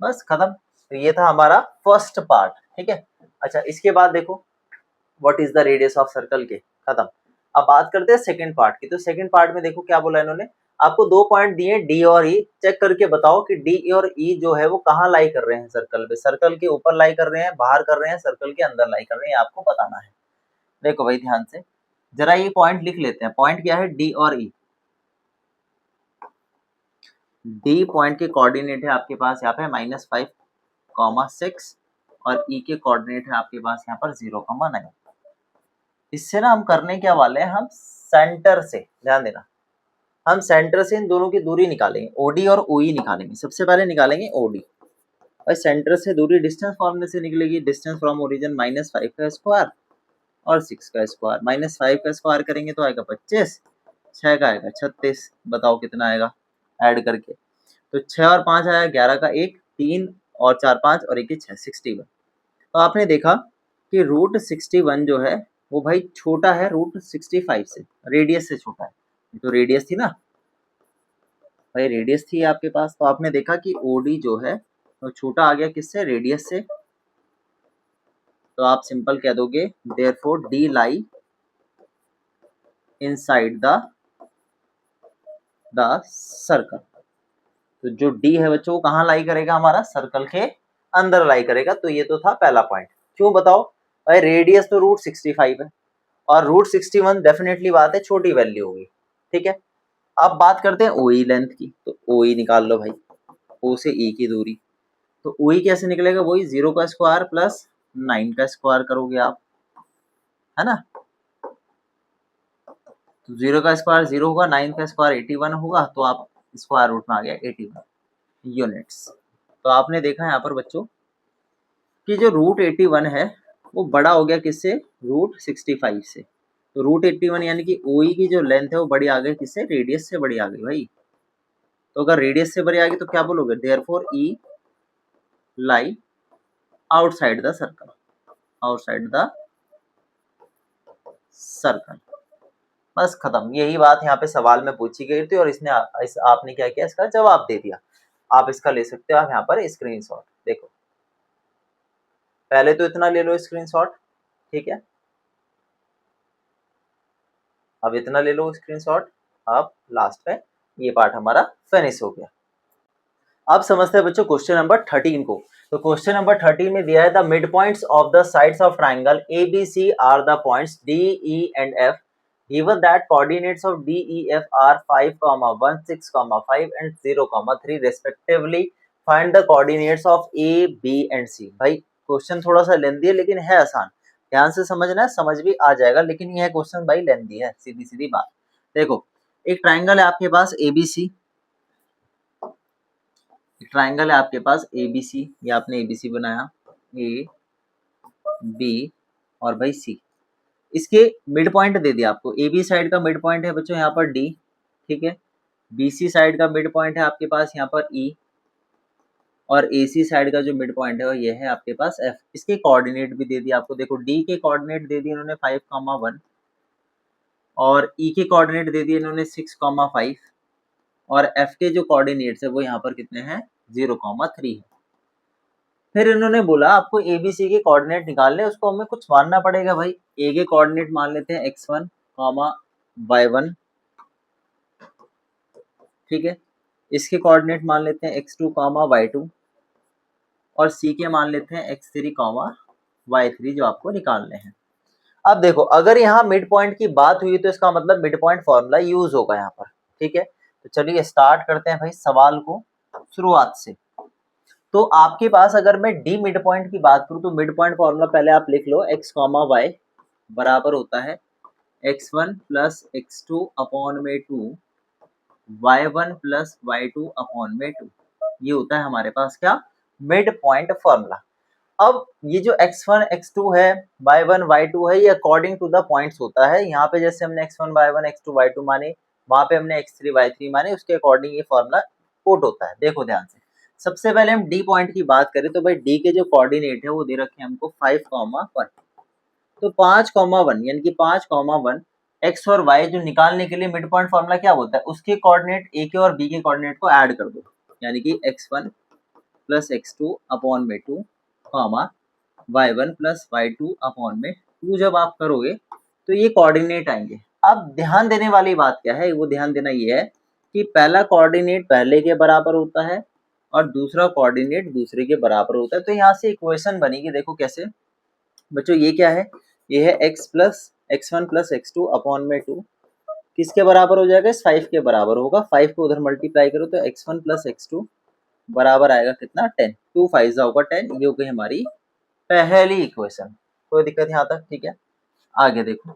बस खत्म। तो ये था हमारा फर्स्ट पार्ट, ठीक है। अच्छा इसके बाद देखो what is the radius of circle के, खत्म। अब बात करते हैं सेकंड पार्ट की। तो सेकंड पार्ट में देखो क्या बोला इन्होंने, आपको 2 पॉइंट दिए D और E, चेक करके बताओ कि D और E जो है वो कहाँ लाई कर रहे हैं सर्कल पे। सर्कल के ऊपर लाई कर रहे हैं, बाहर कर रहे हैं, सर्कल के अंदर लाई कर रहे हैं, आपको बताना है। देखो भाई ध्यान से जरा ये पॉइंट लिख लेते हैं। पॉइंट क्या है, D और E। D पॉइंट के कोऑर्डिनेट है आपके पास यहाँ पे -5,6 और E के कोऑर्डिनेट है आपके पास यहाँ पर 0,9। इससे ना हम करने क्या वाले हैं, हम सेंटर से, ध्यान देना, हम सेंटर से इन दोनों की दूरी निकालेंगे, OD और OE निकालेंगे। सबसे पहले निकालेंगे OD। और सेंटर से दूरी डिस्टेंस फॉर्मूले से निकलेगी, डिस्टेंस फ्रॉम ओरिजिन -5 का स्क्वायर और 6 का स्क्वायर। -5 का स्क्वायर करेंगे तो आएगा 25, 6 का आएगा 36। बताओ कितना आएगा ऐड करके, तो 6 और 5 आया 11 का 1, 3 और 4 5 और 1 6, 61। तो आपने देखा कि √61 जो है वो भाई छोटा है √65 से, रेडियस से छोटा है। तो रेडियस थी ना भाई, रेडियस थी आपके पास। तो आपने देखा कि OD जो है वो छोटा आ गया किससे, रेडियस से। तो आप सिंपल कह दोगे therefore D lie inside the circle. तो जो D है बच्चों वो कहाँ लाई करेगा, हमारा सर्कल के अंदर लाई करेगा। तो ये तो था पहला पॉइंट। क्यों बताओ भाई, रेडियस तो √65 है और √61 डेफिनेटली बात है छोटी वैल्यू होगी, ठीक है। अब बात करते हैं OE लेंथ की। तो OE निकाल लो भाई, O से E की दूरी। तो OE कैसे निकलेगा, वही 0 का स्क्वायर प्लस 9 का स्क्वायर करोगे आप, है ना। तो 0 का स्क्वायर 0 होगा, 9 का स्क्वायर 81 होगा, तो आप स्क्वायर रूट में आ गया 81 यूनिट्स। तो आपने देखा यहाँ पर बच्चों कि जो रूट 81 है वो बड़ा हो गया किससे, रूट 65 से। तो रूट 81 यानी कि OE की जो लेंथ है वो बड़ी आ गई किससे, रेडियस से बड़ी आ गई भाई। तो अगर रेडियस से बड़ी आ गई तो क्या बोलोगे, therefore E lie outside the circle, outside the circle. बस खत्म, यही बात यहाँ पे सवाल में पूछी गई थी और इसने आपने क्या किया, इसका जवाब दे दिया। आप इसका ले सकते हो आप यहाँ पर स्क्रीनशॉट, देखो पहले तो इतना ले लो स्क्रीनशॉट, ठीक है, अब इतना ले लो स्क्रीनशॉट। अब लास्ट में ये पार्ट हमारा फिनिश हो गया। अब समझते हैं बच्चों क्वेश्चन नंबर 13 को। तो क्वेश्चन नंबर 13 में दिया है the midpoints of the sides of triangle ABC are the points DE and F given that coordinates of DEF are 5, 1, 6, 5 and 0, 3 respectively. Find the coordinates of A, B and C। भाई question थोड़ा सा लेंदी है लेकिन है आसान, ध्यान से समझना है, समझ भी आ जाएगा, लेकिन यह क्वेश्चन भाई लेंदी है, सीधी सीधी बात। देखो एक ट्राइंगल है आपके पास ABC, ट्राइंगल है आपके पास ABC, ये आपने ABC बनाया A, B और भाई C। इसके मिड पॉइंट दे दिया आपको, AB साइड का मिड पॉइंट है बच्चों यहाँ पर D, ठीक है। BC साइड का मिड पॉइंट है आपके पास यहाँ पर E और AC साइड का जो मिड पॉइंट है वो ये है आपके पास F। इसके कोऑर्डिनेट भी दे दिया आपको, देखो D के कोऑर्डिनेट दे दिए इन्होंने 5, 1 और E के कोऑर्डिनेट दे दिए इन्होंने 6, 5 और F के जो कोऑर्डिनेट्स है वो यहाँ पर कितने हैं, 0, 3 है। फिर इन्होंने बोला आपको ABC के कोऑर्डिनेट निकालने, उसको हमें कुछ मानना पड़ेगा भाई। A के कोऑर्डिनेट मान लेते हैं x1, y1, ठीक है। इसके कोऑर्डिनेट मान लेते हैं x2, y2 और C के मान लेते हैं x3, y3 जो आपको निकालने हैं। अब देखो अगर यहाँ मिड पॉइंट की बात हुई तो इसका मतलब मिड पॉइंट फॉर्मूला यूज होगा यहाँ पर, ठीक है। तो चलिए स्टार्ट करते हैं भाई सवाल को शुरुआत से। तो आपके पास अगर मैं डी मिड पॉइंट की बात करूं तो मिड पॉइंट फॉर्मूला पहले आप लिख लो, x, y बराबर होता है x1 प्लस x2 अपॉन में 2, y1 प्लस y2 अपॉन में 2। ये होता है हमारे पास क्या, मिड पॉइंट फॉर्मूला। अब ये जो x1 x2 है, y1 y2 है, ये अकॉर्डिंग टू द पॉइंट्स होता है। यहाँ पे जैसे हमने x1 y1 x2 y2 माने, वहां पे हमने x3 y3 माने, उसके अकॉर्डिंग ये फॉर्मूला कोट होता है। देखो ध्यान से, सबसे पहले हम डी पॉइंट की बात करें तो भाई डी के जो कोऑर्डिनेट है वो दे रखे हैं हमको 5, 1। तो 5, 1 यानी कि 5, 1 एक्स और वाई जो निकालने के लिए मिड पॉइंट फॉर्मूला क्या होता है, उसके कोऑर्डिनेट ए के और बी के कोऑर्डिनेट को ऐड कर दो, यानी कि x1 प्लस x2 अपॉन में 2, y1 प्लस y2 अपॉन में 2 जब आप करोगे तो ये कोऑर्डिनेट आएंगे। अब ध्यान देने वाली बात क्या है, वो ध्यान देना ये है कि पहला कोऑर्डिनेट पहले के बराबर होता है और दूसरा कोऑर्डिनेट दूसरे के बराबर होता है। तो यहाँ से इक्वेशन बनेगी, देखो कैसे बच्चों, ये क्या है, ये है x1 प्लस x2 अपॉन में 2, किसके बराबर हो जाएगा, इस 5 के बराबर होगा। 5 को उधर मल्टीप्लाई करो तो x1 प्लस x2 बराबर आएगा कितना, 10। 2 5 होगा 10, ये हो गई हमारी पहली इक्वेशन। कोई दिक्कत यहाँ तक, ठीक है। आगे देखो,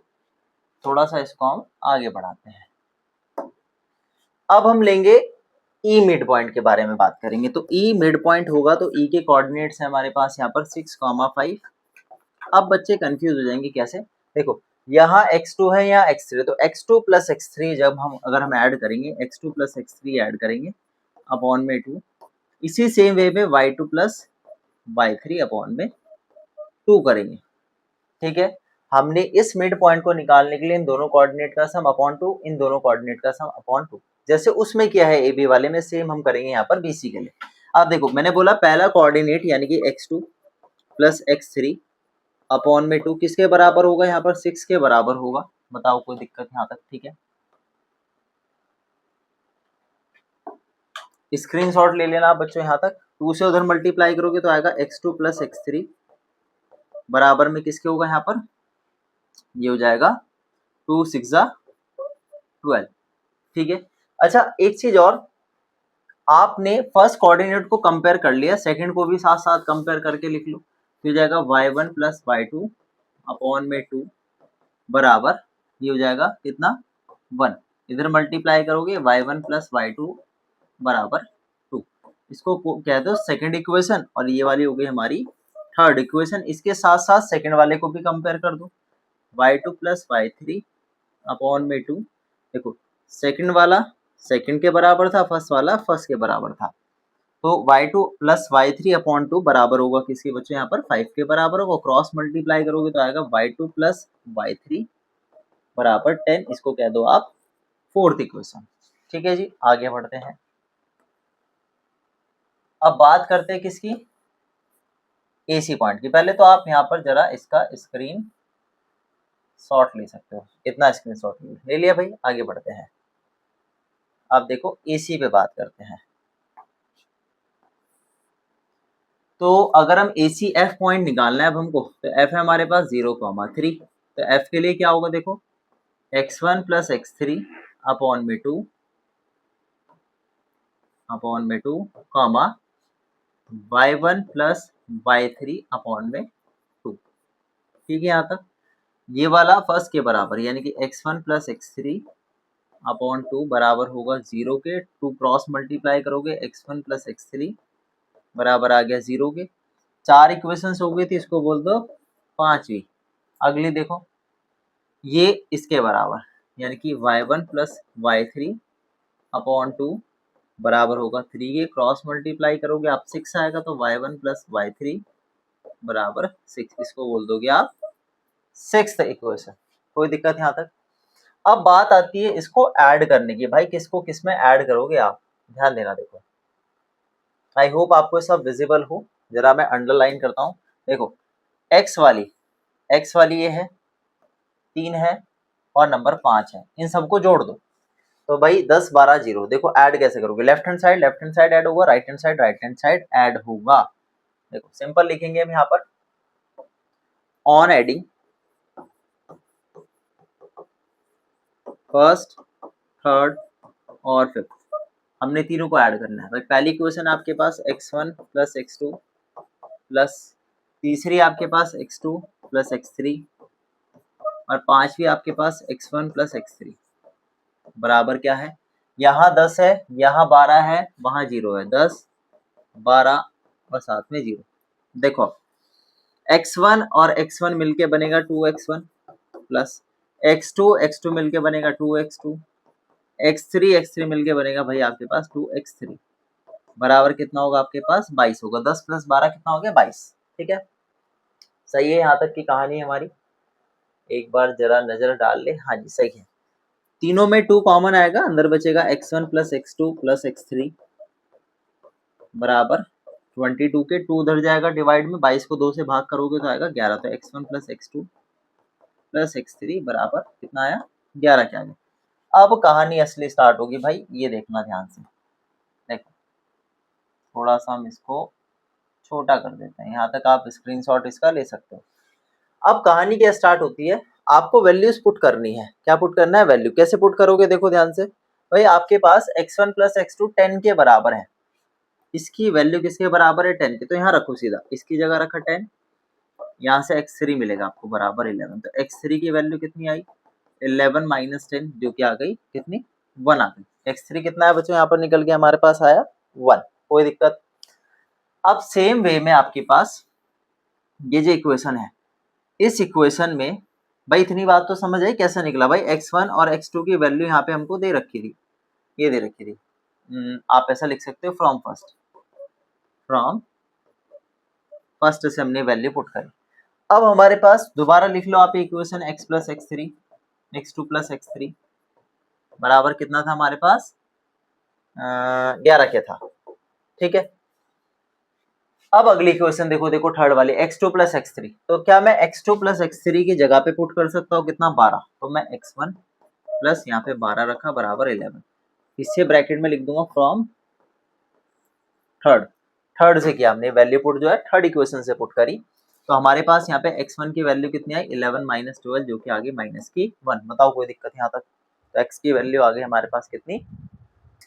थोड़ा सा इसको हम आगे बढ़ाते हैं। अब हम लेंगे ई मिड पॉइंट के बारे में बात करेंगे। तो ई मिड पॉइंट होगा तो ई के कोऑर्डिनेट्स है हमारे पास यहाँ पर 6, 5। अब बच्चे कंफ्यूज हो जाएंगे कैसे, देखो यहाँ x2 है, यहाँ x3, तो x2 प्लस x3 जब हम अगर हम ऐड करेंगे, x2 प्लस x3 ऐड करेंगे अपॉन में 2, इसी सेम वे में y2 प्लस y3 अपॉन में 2 करेंगे, ठीक है। हमने इस मिड पॉइंट को निकालने के लिए इन दोनों कोऑर्डिनेट का सम अपॉन 2, इन दोनों कोऑर्डिनेट का सम अपॉन 2, जैसे उसमें किया है ए बी वाले में, सेम हम करेंगे यहाँ पर BC के लिए। अब देखो मैंने बोला पहला कोऑर्डिनेट यानी कि x2 प्लस x3 अपॉन में 2 किसके बराबर होगा, यहाँ पर 6 के बराबर होगा। बताओ कोई दिक्कत यहाँ तक, ठीक है। स्क्रीनशॉट ले लेना आप बच्चों यहाँ तक। 2 से उधर मल्टीप्लाई करोगे तो आएगा x2 प्लस x3 बराबर में किसके होगा, यहाँ पर ये हो जाएगा 2 6 12, ठीक है। अच्छा एक चीज और, आपने फर्स्ट कोऑर्डिनेट को कंपेयर कर लिया, सेकंड को भी साथ साथ कंपेयर करके लिख लो, तो जाएगा y1 प्लस y2 अपॉन में 2 बराबर ये हो जाएगा कितना 1, इधर मल्टीप्लाई करोगे y1 प्लस y2 बराबर 2, इसको कह दो सेकंड इक्वेशन, और ये वाली हो गई हमारी थर्ड इक्वेशन। इसके साथ साथ सेकंड वाले को भी कंपेयर कर दो, y2 प्लस y3 अपॉन में 2, देखो सेकंड वाला सेकंड के बराबर था, फर्स्ट वाला फर्स्ट के बराबर था, तो y2 प्लस y3 अपॉन 2 बराबर होगा किसके बच्चों यहाँ पर 5 के बराबर होगा, क्रॉस मल्टीप्लाई करोगे तो आएगा y2 प्लस y3 बराबर 10, इसको कह दो आप फोर्थ इक्वेशन। ठीक है जी, आगे बढ़ते हैं। अब बात करते हैं किसकी, एसी पॉइंट की। पहले तो आप यहाँ पर जरा इसका स्क्रीन शॉट ले सकते हो, इतना स्क्रीन शॉट ले लिया भाई, आगे बढ़ते हैं। अब देखो एसी पे बात करते हैं, तो अगर हम एसी एफ पॉइंट निकालना है अब हमको, तो एफ है हमारे पास 0,3, तो एफ के लिए क्या होगा देखो x1 प्लस x3 अपॉन में 2 comma y1 plus y3 upon में 2। ठीक है, यहाँ तक ये वाला फर्स्ट के बराबर, यानी कि x1 प्लस x3 अपॉन 2 बराबर होगा 0 के, 2 क्रॉस मल्टीप्लाई करोगे x1 प्लस x3 बराबर आ गया 0 के। 4 इक्वेशंस हो गई थी, इसको बोल दो पांचवी। अगली देखो ये इसके बराबर, यानी कि y1 प्लस y3 अपॉन 2 बराबर होगा 3 के, क्रॉस मल्टीप्लाई करोगे आप 6 आएगा, तो y1 प्लस y3 बराबर 6, इसको बोल दोगे आप सिक्स्थ इक्वेशन। कोई दिक्कत यहाँ तक। अब बात आती है इसको ऐड करने की, भाई किसको किस में ऐड करोगे आप, ध्यान देना। देखो आई होप आपको सब विजिबल हो, जरा मैं अंडरलाइन करता हूँ। देखो x वाली ये है 3 है और नंबर 5 है, इन सबको जोड़ दो, तो भाई 10 12 0। देखो ऐड कैसे करोगे, लेफ्ट हैंड साइड ऐड होगा, राइट हैंड साइड ऐड होगा। देखो सिंपल लिखेंगे हम यहाँ पर, ऑन एडिंग फर्स्ट थर्ड और फिफ्थ, हमने तीनों को ऐड करना है। भाई पहली इक्वेशन आपके पास x1 प्लस x2 प्लस तीसरी आपके पास x2 प्लस x3 और पांचवी आपके पास x1 प्लस x3 बराबर क्या है, यहाँ 10 है, यहाँ 12 है, वहां 0 है, 10 12 और साथ में 0। देखो x1 और x1 मिलके बनेगा 2x1 प्लस x2 मिलके बनेगा 2x2, x3 मिलके बनेगा भाई आपके पास 2x3 बराबर कितना होगा आपके पास 22 होगा। 10 प्लस 12 कितना हो गया 22। ठीक है, सही है, यहाँ तक की कहानी हमारी। एक बार जरा नजर डाल ले, हाँ जी सही है। तीनों में 2 कॉमन आएगा, अंदर बचेगा x1 plus x2 plus x3 बराबर 22 के 2 उधर जाएगा डिवाइड में, 22 को 2 से भाग करोगे तो आएगा 11, तो x1 plus x2 plus x3 बराबर कितना आया 11 के आगे। अब कहानी असली स्टार्ट होगी भाई, ये देखना ध्यान से। देखो थोड़ा सा हम इसको छोटा कर देते हैं, यहाँ तक आप स्क्रीनशॉट इसका ले सकते हो। अब कहानी क्या स्टार्ट होती है, आपको वैल्यूज पुट करनी है। क्या पुट करना है, वैल्यू। कैसे पुट करोगे देखो ध्यान से, भाई आपके पास x1 प्लस x2 10 के बराबर है, इसकी वैल्यू किसके बराबर है 10 के, तो यहाँ रखो सीधा, इसकी जगह रखा 10, यहाँ से x3 मिलेगा आपको बराबर 11, तो x3 की वैल्यू कितनी आई 11 माइनस 10 जो कि आ गई कितनी 1 आ गई। x3 कितना है बच्चों, यहाँ पर निकल के हमारे पास आया 1। कोई दिक्कत। अब सेम वे में आपके पास ये जो इक्वेशन है, इस इक्वेशन में भाई इतनी बात तो समझ आई कैसे निकला, भाई x1 और x2 की वैल्यू यहाँ पे हमको दे रखी थी, ये दे रखी थी। आप ऐसा लिख सकते हो फ्रॉम फर्स्ट से हमने वैल्यू पुट करी। अब हमारे पास दोबारा लिख लो आप equation x plus x3 x2 plus x3 बराबर कितना था हमारे पास 11 के था। ठीक है, अब अगली इक्वेशन देखो थर्ड वाली x2 प्लस x3, तो क्या मैं x2 प्लस x3 की जगह पे पुट कर सकता हूँ कितना 12, तो मैं x1 प्लस यहाँ पे 12 रखा बराबर 11, इससे ब्रैकेट में लिख दूंगा फ्रॉम थर्ड से किया हमने वैल्यू पुट, जो है थर्ड इक्वेशन से पुट करी, तो हमारे पास यहाँ पे x1 की वैल्यू कितनी आई 11 माइनस 12 जो कि आगे माइनस की 1। बताओ कोई दिक्कत यहाँ तक, तो x की वैल्यू आ गई हमारे पास कितनी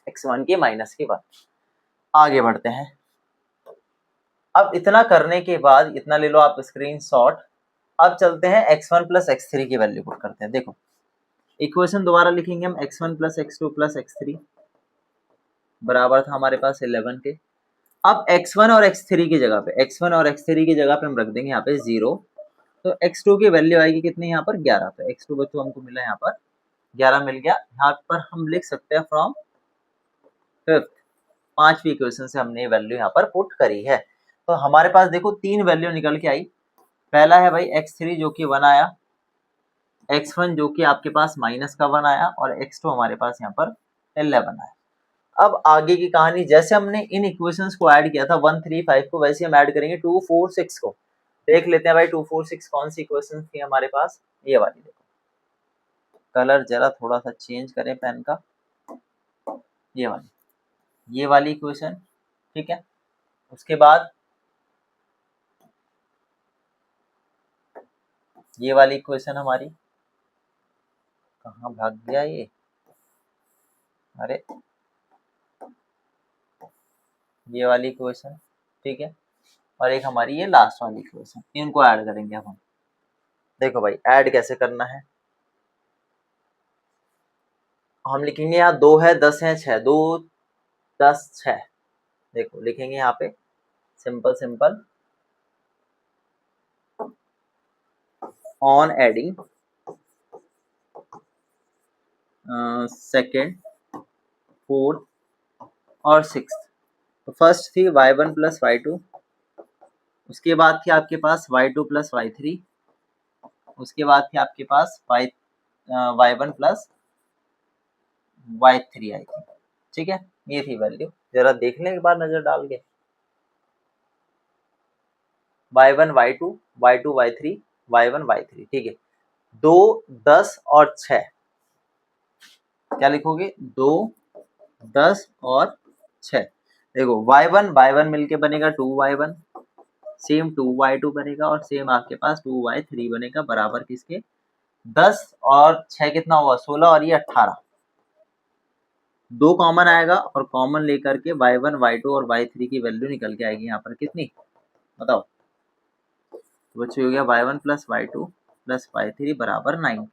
x1 की माइनस की 1। आगे बढ़ते हैं। अब इतना करने के बाद, इतना ले लो आप स्क्रीनशॉट। अब चलते हैं x1 प्लस x3 की वैल्यू पुट करते हैं। देखो इक्वेशन दोबारा लिखेंगे हम, x1 plus x2 plus x3 बराबर था हमारे पास 11 के। अब x1 और x3 की जगह पे, x1 और x3 की जगह पे हम रख देंगे यहाँ पे 0। तो x2 की वैल्यू आएगी कितनी यहाँ पर 11। तो x2 बच्चों हमको मिला यहाँ पर 11 मिल गया। यहाँ पर हम लिख सकते हैं फ्रॉम फिफ्थ, पांचवी इक्वेशन से हमने वैल्यू यहाँ पर पुट करी है। तो हमारे पास देखो तीन वैल्यू निकल के आई। पहला है भाई x3 जो कि 1 आया, x1 जो कि आपके पास माइनस का 1 आया, और x2 हमारे पास यहाँ पर 11 आया। अब आगे की कहानी, जैसे हमने इन इक्वेशंस को ऐड किया था 1 3 5 को, वैसे हम ऐड करेंगे 2 4 6 को। देख लेते हैं भाई 2 4 6 कौन सी इक्वेशंस थी हमारे पास। ये वाली देखो, कलर जरा थोड़ा सा चेंज करें पेन का, ये वाली इक्वेशन, ठीक है। उसके बाद ये वाली इक्वेशन हमारी, कहाँ भाग गया ये, अरे ये वाली इक्वेशन, ठीक है। और एक हमारी ये लास्ट वाली इक्वेशन, इनको ऐड करेंगे अब हम। देखो भाई ऐड कैसे करना है, हम लिखेंगे यहाँ 2 है 10 है 6, 2 10 6। देखो लिखेंगे यहाँ पे simple simple, on adding second fourth और सिक्स्थ। तो फर्स्ट थी y1 प्लस y2, उसके बाद थी आपके पास y2 प्लस y3, उसके बाद थी आपके पास y1 प्लस y3 आई थी, ठीक है। ये थी वैल्यू, जरा देख लें एक बार नजर डाल के। y1 y2 y2 y3 y1 y3, ठीक है। 2 10 और 6, क्या लिखोगे 2 10 और 6। देखो y1 मिलके बनेगा 2y1, सेम 2y2 बनेगा, और सेम आपके पास 2y3 बनेगा, बराबर किसके 10 और 6 कितना हुआ 16, और ये 18। दो कॉमन आएगा, और कॉमन लेकर के y1 y2 और y3 की वैल्यू निकल के आएगी यहाँ पर कितनी, बताओ। तो बच्चे हो गया y1 plus y2 plus y3 बराबर 9।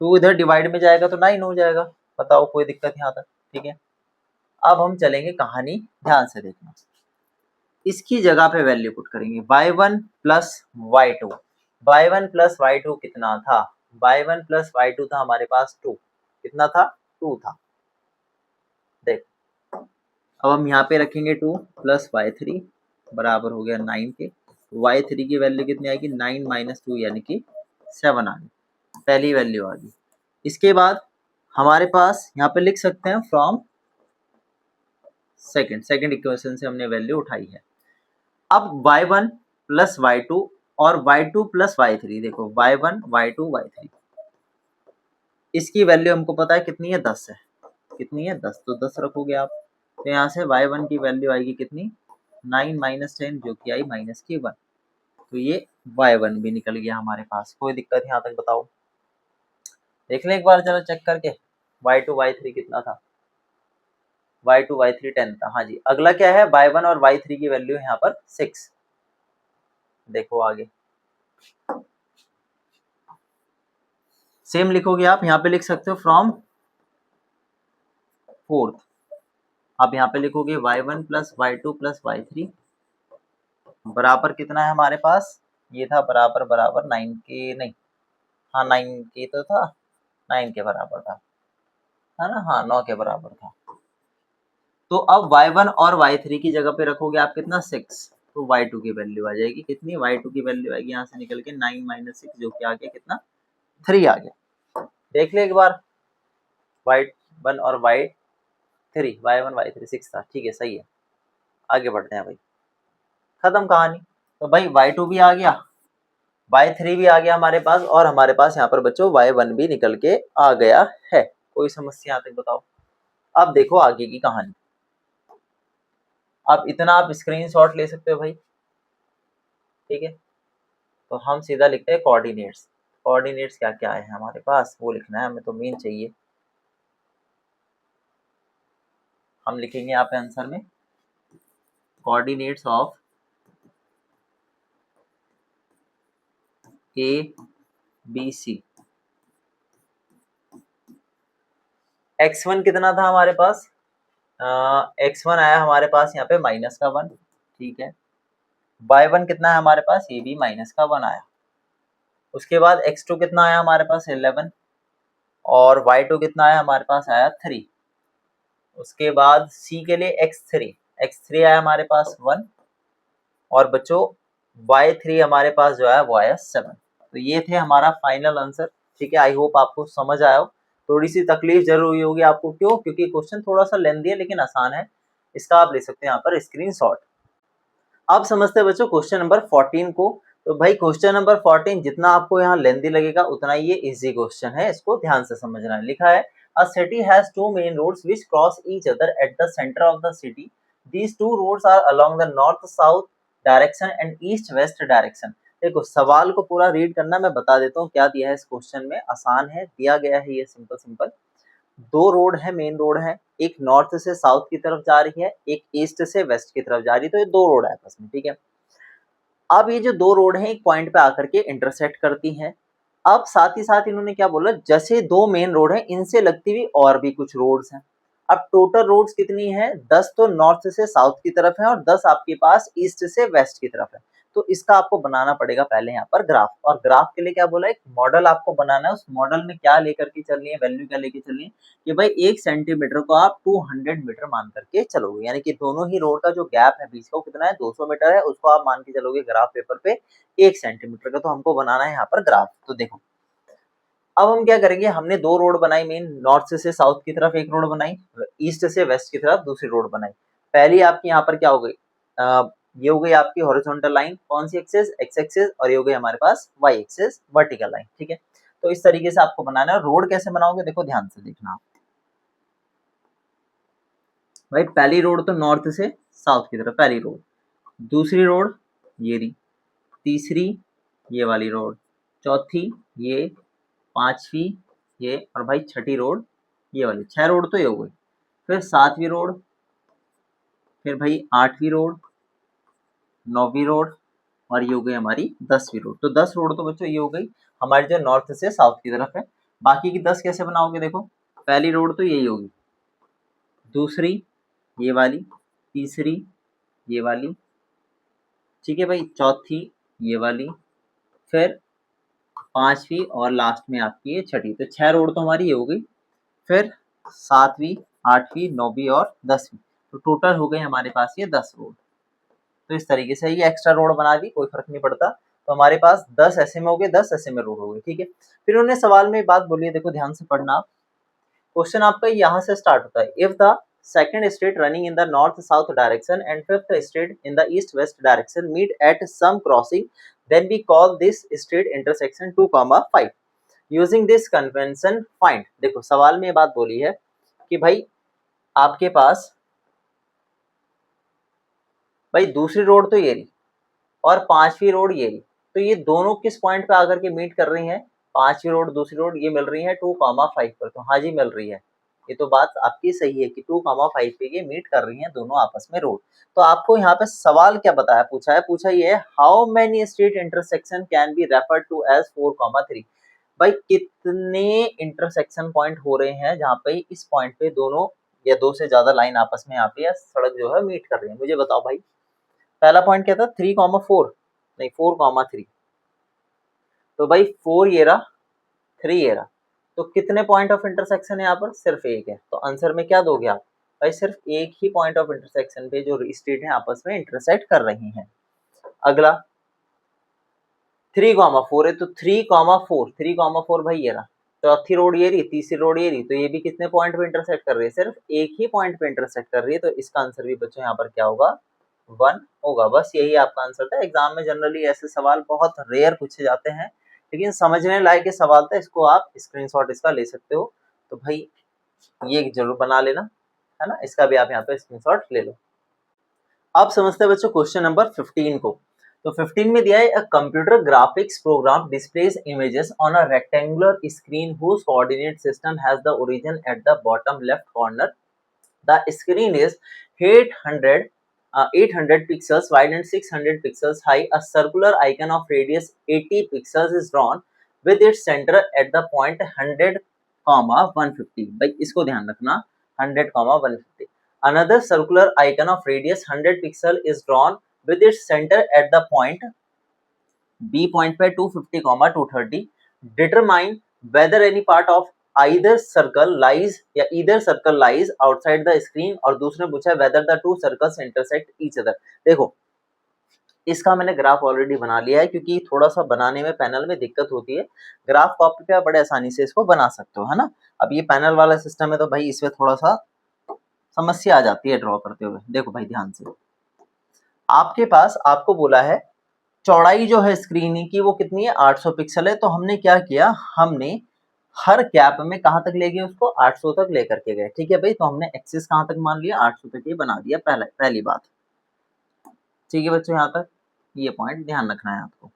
तो इधर डिवाइड में जाएगा तो 9 हो जाएगा। बताओ कोई दिक्कत यहाँ तक, ठीक है। अब हम चलेंगे कहानी, ध्यान से देखना। इसकी जगह पे वैल्यू पुट करेंगे y1 plus y2। y1 plus y2 कितना था, y1 प्लस y2 था हमारे पास 2। कितना था 2 था। देख अब हम यहाँ पे रखेंगे 2 प्लस y3 बराबर हो गया 9 के। y3 की वैल्यू कितनी आएगी 9 माइनस 2 यानी कि 7 आ गई, पहली वैल्यू आ गई। इसके बाद हमारे पास यहाँ पे लिख सकते हैं फ्रॉम सेकंड इक्वेशन से हमने वैल्यू उठाई है। अब y1 प्लस y2 और y2 प्लस y3, देखो y1 y2 y3, इसकी वैल्यू हमको पता है कितनी है 10 है। कितनी है 10, तो 10 रखोगे आप। तो यहाँ से y1 की वैल्यू आएगी कितनी 9 माइनस 10 जो कि आई माइनस की 1। तो ये y1 भी निकल गया हमारे पास। कोई दिक्कत यहाँ तक बताओ, देख लें एक बार जरा चेक करके। y2 y3 कितना था, y2 y3 10 था। हाँ जी, अगला क्या है y1 और y3 की वैल्यू यहाँ पर 6। देखो आगे सेम लिखोगे आप, यहाँ पे लिख सकते हो फ्रॉम फोर्थ। आप यहाँ पे लिखोगे y1 plus y2 plus y3 बराबर कितना है हमारे पास, ये था बराबर बराबर 9 के, नहीं हाँ 9 के तो था, 9 के बराबर था, है ना, हाँ 9 के बराबर था। तो अब y1 और y3 की जगह पे रखोगे आप कितना 6। तो y2 की वैल्यू आ जाएगी कितनी, y2 की वैल्यू आएगी यहाँ से निकल के 9 माइनस 6 जो कि आ गया कितना 3 आ गया। देख ले एक बार, y1 और y3 y1 y3 6 था, ठीक है सही है। आगे बढ़ते हैं भाई, खत्म कहानी। तो भाई y2 भी आ गया, y3 भी आ गया हमारे पास, और हमारे पास यहाँ पर बच्चों y1 भी निकल के आ गया है। कोई समस्या यहाँ तक बताओ। अब देखो आगे की कहानी। अब इतना आप स्क्रीनशॉट ले सकते हो भाई, ठीक है। तो हम सीधा लिखते हैं कोऑर्डिनेट्स। कोऑर्डिनेट्स क्या क्या है हमारे पास वो लिखना है हमें, तो मेन चाहिए। हम लिखेंगे यहाँ पे आंसर में coordinates of A B C. x1 कितना था हमारे पास, x1 आया हमारे पास यहाँ पे -1, ठीक है। y1 कितना है हमारे पास, ये भी -1 आया। उसके बाद x2 कितना आया हमारे पास 11, और y2 कितना आया हमारे पास आया 3। उसके बाद c के लिए x3 आया हमारे पास 1, और बच्चों y3 हमारे पास जो है वो आया 7। तो ये थे हमारा फाइनल आंसर, ठीक है। आई होप आपको समझ आया हो। थोड़ी सी तकलीफ जरूर हुई होगी आपको, क्यों, क्योंकि क्वेश्चन थोड़ा सा लेंथी है लेकिन आसान है। इसका आप ले सकते हैं यहाँ पर स्क्रीनशॉट। अब समझते हैं बच्चों क्वेश्चन नंबर 14 को। तो भाई क्वेश्चन नंबर 14 जितना आपको यहाँ लेंथी लगेगा उतना ही ये इजी क्वेश्चन है, इसको ध्यान से समझना है। लिखा है a city has two main roads which cross each other at the centre of the city. These two roads are along the north south direction and east west direction. देखो सवाल को पूरा रीड करना, मैं बता देता हूँ क्या दिया है इस क्वेश्चन में। आसान है, दिया गया है ये सिंपल। दो रोड है, मेन रोड है, एक नॉर्थ से साउथ की तरफ जा रही है, एक ईस्ट से वेस्ट की तरफ जा रही है। तो ये दो रोड है आपस में, ठीक है। अब ये जो दो रोड है एक पॉइंट पे आकर के इंटरसेक्ट करती हैं। अब साथ ही साथ इन्होंने क्या बोला, जैसे दो मेन रोड है इनसे लगती हुई और भी कुछ रोड्स हैं। अब टोटल रोड्स कितनी है, 10 तो नॉर्थ से साउथ की तरफ है और 10 आपके पास ईस्ट से वेस्ट की तरफ है। तो इसका आपको बनाना पड़ेगा पहले यहाँ पर ग्राफ, और ग्राफ के लिए क्या बोला, एक मॉडल आपको बनाना है। उस मॉडल में क्या लेकर के चलनी है, वैल्यू क्या लेके चलनी है कि भाई 1 सेंटीमीटर को आप 200 मीटर मान करके चलोगे, यानी कि दोनों ही रोड का जो गैप है बीच का वो कितना है, 200 मीटर है, उसको आप मान के चलोगे ग्राफ पेपर पे 1 सेंटीमीटर का। तो हमको बनाना है यहाँ पर ग्राफ। तो देखो अब हम क्या करेंगे, हमने दो रोड बनाई, मेन नॉर्थ से साउथ की तरफ एक रोड बनाई, ईस्ट से वेस्ट की तरफ दूसरी रोड बनाई। पहली आपकी यहाँ पर क्या हो गई, ये हो गई आपकी हॉरिजॉन्टल लाइन, कौन सी एक्सिस, एक्स एक्सिस, और ये हो गई हमारे पास वाई एक्सिस, वर्टिकल लाइन, ठीक है। तो इस तरीके से आपको बनाना है। रोड कैसे बनाओगे, देखो ध्यान से देखना भाई। पहली रोड तो नॉर्थ से साउथ की तरफ पहली रोड, दूसरी रोड ये रही, तीसरी ये वाली रोड, चौथी ये, पांचवी ये, और भाई छठी रोड ये वाली। 6 रोड तो ये हो गई। फिर 7वीं रोड, फिर भाई 8वीं रोड, 9वीं रोड, और ये हो गई हमारी 10वीं रोड। तो 10 रोड तो बच्चों ये हो गई हमारी जो नॉर्थ से साउथ की तरफ है। बाकी की 10 कैसे बनाओगे, देखो पहली रोड तो यही होगी, दूसरी ये वाली, तीसरी ये वाली, ठीक है भाई, चौथी ये वाली, फिर पांचवी और लास्ट में आपकी ये छठी। तो 6 रोड तो हमारी ये हो गई। फिर 7वीं, 8वीं, 9वीं और 10वीं, तो टोटल हो गई हमारे पास ये 10 रोड। तो इस तरीके से ये एक्स्ट्रा रोड बना दी, कोई फर्क नहीं पड़ता। तो हमारे पास 10 ऐसे में हो गए, 10 ऐसे में रोड हो गए, ठीक है। फिर उन्होंने सवाल में बात बोली है, देखो ध्यान से पढ़ना। क्वेश्चन आपका यहाँ से स्टार्ट होता है, if the second state running in the north south direction and fifth state in the east west direction meet at some crossing, then we call this state intersection 2,5 using this convention find. देखो सवाल में ये बात बोली है कि भाई आपके पास भाई दूसरी रोड तो ये रही और पांचवी रोड ये रही, तो ये दोनों किस पॉइंट पे आकर के मीट कर रही हैं, पांचवी रोड दूसरी रोड ये मिल रही है 2,5 पर। तो हाँ जी मिल रही है, ये तो बात आपकी सही है कि 2,5 पे ये मीट कर रही हैं दोनों आपस में रोड। तो आपको यहाँ पे सवाल क्या बताया, पूछा ये है how many street intersection can be referred to as 4,3। भाई कितने इंटरसेक्शन पॉइंट हो रहे हैं जहाँ पे इस पॉइंट पे दोनों या दो से ज्यादा लाइन आपस में यहाँ पे या सड़क जो है मीट कर रही है, मुझे बताओ भाई। पहला पॉइंट क्या था, 3,4 नहीं 4,3। तो भाई 4 ये रहा, 3 ये रहा, तो कितने पॉइंट ऑफ इंटरसेक्शन है यहाँ पर, सिर्फ एक है। तो आंसर में क्या दोगे आप, भाई सिर्फ एक ही पॉइंट ऑफ इंटरसेक्शन पे जो स्ट्रीट है आपस में इंटरसेक्ट कर रही हैं। अगला 3,4 है, तो 3,4 भाई ये रहा, चौथी रोड ये रही, तीसरी रोड ये रही, तो ये भी कितने पॉइंट पे इंटरसेक्ट कर रही है, सिर्फ एक ही पॉइंट पे इंटरसेक्ट कर रही है। तो इसका आंसर भी बच्चों यहाँ पर क्या होगा, 1 होगा। बस यही आपका आंसर था। एग्जाम में जनरली ऐसे सवाल बहुत रेयर पूछे जाते हैं, लेकिन समझने लायक सवाल था, इसको आप स्क्रीनशॉट इसका ले सकते हो। तो भाई ये जरूर बना लेना, है ना, इसका भी आप यहाँ पे स्क्रीनशॉट ले लो। अब समझते हैं बच्चों क्वेश्चन नंबर 15 को। तो 15 में दिया है a computer graphics program displays images on a rectangular screen whose coordinate system has the origin at the bottom left corner. The screen is 800 800 pixels wide and 600 pixels high, a circular icon of radius 80 pixels is drawn with its center at the point 100, 150. भाई इसको ध्यान रखना, 100, 150. Another circular icon of radius 100 pixel is drawn with its center at the point B point पे 250, 230. Determine whether any part of either circle lies या either circle lies outside the screen, और दूसरे पूछा है whether the two circles intersect each other. देखो इसका मैंने graph already बना लिया है, क्योंकि थोड़ा सा बनाने में पैनल में दिक्कत होती है। ग्राफ कॉपी पे आप बड़े आसानी से इसको बना सकते हो, है ना। अब ये पैनल वाला सिस्टम है तो भाई इसमें थोड़ा सा समस्या आ जाती है ड्रॉ करते हुए। देखो भाई ध्यान से, आपके पास आपको बोला है चौड़ाई जो है स्क्रीन की वो कितनी है, 800 पिक्सल है। तो हमने क्या किया, हमने हर गैप में कहां तक ले गए उसको, 800 तक लेकर के गए। ठीक है भाई, तो हमने एक्सिस कहां तक मान लिया, 800 तक ये बना दिया, पहली बात। ठीक है बच्चों, यहाँ तक ये पॉइंट ध्यान रखना है आपको।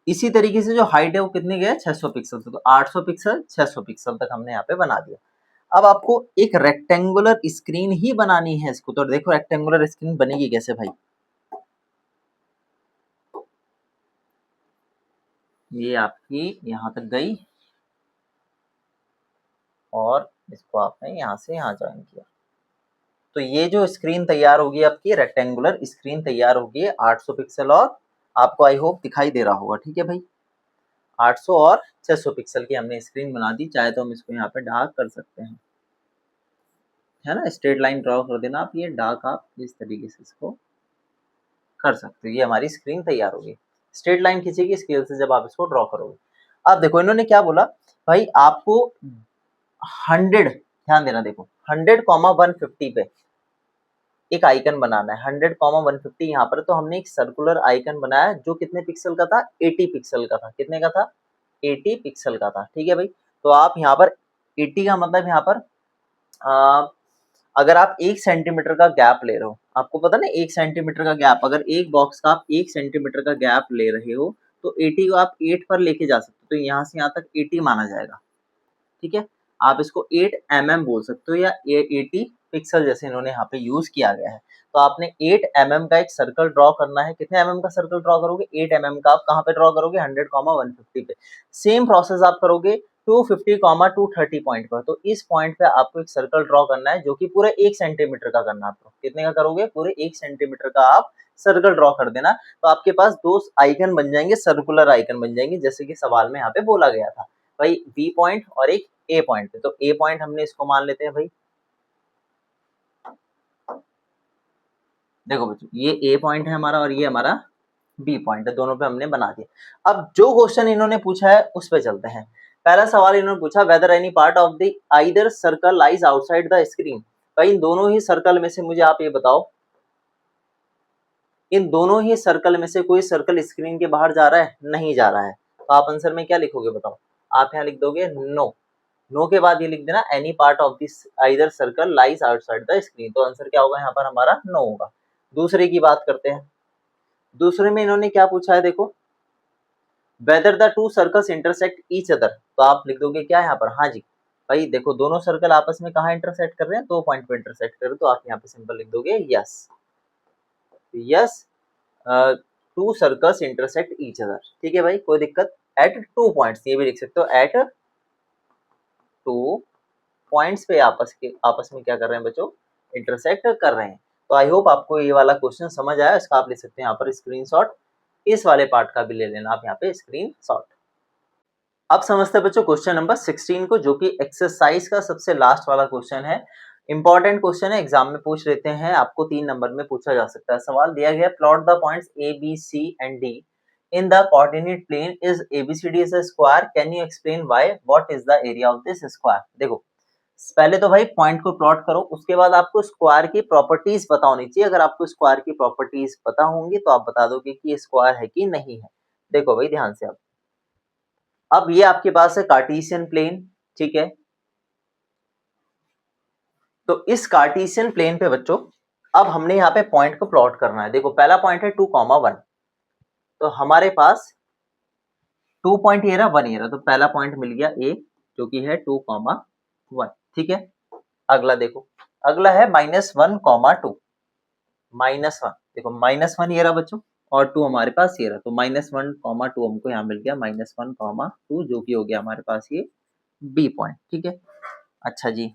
इसी तरीके से जो हाइट है वो कितनी गया, 600 पिक्सल से, तो 800 पिक्सल 600 पिक्सल तक हमने यहाँ पे बना दिया। अब आपको एक रेक्टेंगुलर स्क्रीन ही बनानी है इसको, तो देखो रेक्टेंगुलर स्क्रीन बनेगी कैसे भाई। ये आपकी यहां तक गई और इसको आपने यहां से यहां ज्वाइन किया, तो ये जो स्क्रीन तैयार होगी आपकी रेक्टेंगुलर स्क्रीन तैयार होगी 800 पिक्सल, और आपको आई होप दिखाई दे रहा होगा। ठीक है भाई, 800 और 600 पिक्सल की हमने स्क्रीन बना दी। चाहे तो हम इसको यहाँ पे डार्क कर सकते हैं, है ना, स्ट्रेट लाइन ड्रॉ कर देना आप, ये डार्क आप इस तरीके से इसको कर सकते हो। ये हमारी स्क्रीन तैयार होगी, स्ट्रेट लाइन खींचेगी स्केल से जब आप इसको ड्रॉ करोगे। अब देखो इन्होंने क्या बोला भाई, आपको 100, ध्यान देना, देखो 100, 150 पे एक आइकन बनाना है। 100, 150 यहाँ पर, तो हमने एक सर्कुलर आइकन बनाया जो कितने पिक्सल का था, 80 पिक्सल का था। कितने का था, 80 पिक्सल का था। ठीक है भाई, तो आप यहाँ पर 80 का मतलब यहाँ पर अगर आप 1 सेंटीमीटर का गैप ले रहे हो, आपको पता ना 1 सेंटीमीटर का गैप, अगर एक बॉक्स का आप 1 सेंटीमीटर का गैप ले रहे हो तो 80 को आप 8 पर लेके जा सकते हो, तो यहाँ से यहाँ तक 80 माना जाएगा। ठीक है, आप इसको 8 mm बोल सकते हो या 80 पिक्सल जैसे इन्होंने यहाँ पे यूज किया गया है। तो आपने 8 mm का एक सर्कल ड्रॉ करना है। कितने mm का सर्कल ड्रॉ करोगे, 8 mm का। आप कहाँ पे ड्रॉ करोगे, 100, 150 पे। सेम प्रोसेस आप करोगे 250, 230 पॉइंट पर। तो इस पॉइंट पे आपको एक सर्कल ड्रॉ करना है जो कि पूरे 1 सेंटीमीटर का करना है आपको। कितने का करोगे, पूरे 1 सेंटीमीटर का आप सर्कल ड्रॉ कर देना। तो आपके पास 2 आइकन बन जाएंगे, सर्कुलर आइकन बन जाएंगे, जैसे कि सवाल में यहाँ पे बोला गया था भाई, बी पॉइंट और एक ए पॉइंट पे। तो ए पॉइंट हमने इसको मान लेते हैं भाई, देखो बच्चों ये ए पॉइंट है हमारा और ये हमारा बी पॉइंट है, दोनों पे हमने बना दिया। अब जो क्वेश्चन इन्होंने पूछा है उस पे चलते हैं। पहला सवाल इन्होंने पूछा, whether any part of the either circle lies outside the screen. भाई इन दोनों ही सर्कल में से मुझे आप ये बताओ, इन दोनों ही सर्कल में से कोई सर्कल स्क्रीन के बाहर जा रहा है, नहीं जा रहा है। तो आप आंसर में क्या लिखोगे बताओ, आप यहाँ लिख दोगे नो। नो के बाद ये लिख देना any part of this either circle lies outside the screen. तो आंसर क्या होगा यहाँ पर हमारा, नो होगा। दूसरे की बात करते हैं। दूसरे में इन्होंने क्या पूछा है, देखो whether the two circles intersect each other. तो आप लिख दोगे क्या यहाँ पर, हाँ जी भाई देखो दोनों सर्कल आपस में कहाँ इंटरसेक्ट कर रहे हैं, 2 पॉइंट पे इंटरसेक्ट कर रहे हैं। तो आप यहाँ पे सिंपल लिख दोगे yes, yes to circles intersect each other. ठीक है भाई, कोई दिक्कत। एट 2 पॉइंट्स, ये भी लिख सकते हो, एट 2 पॉइंट्स पे आपस में क्या कर रहे हैं बच्चों, इंटरसेक्ट कर रहे हैं। तो आई होप आपको ये वाला क्वेश्चन समझ आया। इसका आप ले सकते हैं यहाँ पर स्क्रीनशॉट, इस वाले पार्ट का भी ले लेना आप यहाँ पे स्क्रीनशॉट। अब समझते हैं बच्चों क्वेश्चन नंबर 16 को, जो कि एक्सरसाइज का सबसे लास्ट वाला क्वेश्चन है। इंपॉर्टेंट क्वेश्चन है, एग्जाम में पूछ लेते हैं, आपको 3 नंबर में पूछा जा सकता है। सवाल दिया गया, plot the points A B C and D in the coordinate plane is ABCD is a square, can you explain why, what is the area of this square. देखो पहले तो भाई पॉइंट को प्लॉट करो, उसके बाद आपको स्क्वायर की प्रॉपर्टीज पता होनी चाहिए। अगर आपको स्क्वायर की प्रॉपर्टीज पता होंगी तो आप बता दोगे कि ये स्क्वायर है कि नहीं है। देखो भाई ध्यान से, अब ये आपके पास है कार्टेशियन प्लेन, ठीक है। तो इस कार्टेशियन प्लेन पे बच्चों अब हमने यहाँ पे पॉइंट को प्लॉट करना है। देखो पहला पॉइंट है 2,1, तो हमारे पास 2 पॉइंट ये रहा, 1 ये रहा, तो पहला पॉइंट मिल गया ए जो कि है 2,1, ठीक है। अगला देखो, अगला है -1,2, -1, देखो -1 ये रहा बच्चों और 2 हमारे पास ये रहा, तो -1, 2 हमको यहाँ मिल गया, -1, 2 जो कि हो गया हमारे पास ये बी पॉइंट, ठीक है। अच्छा जी,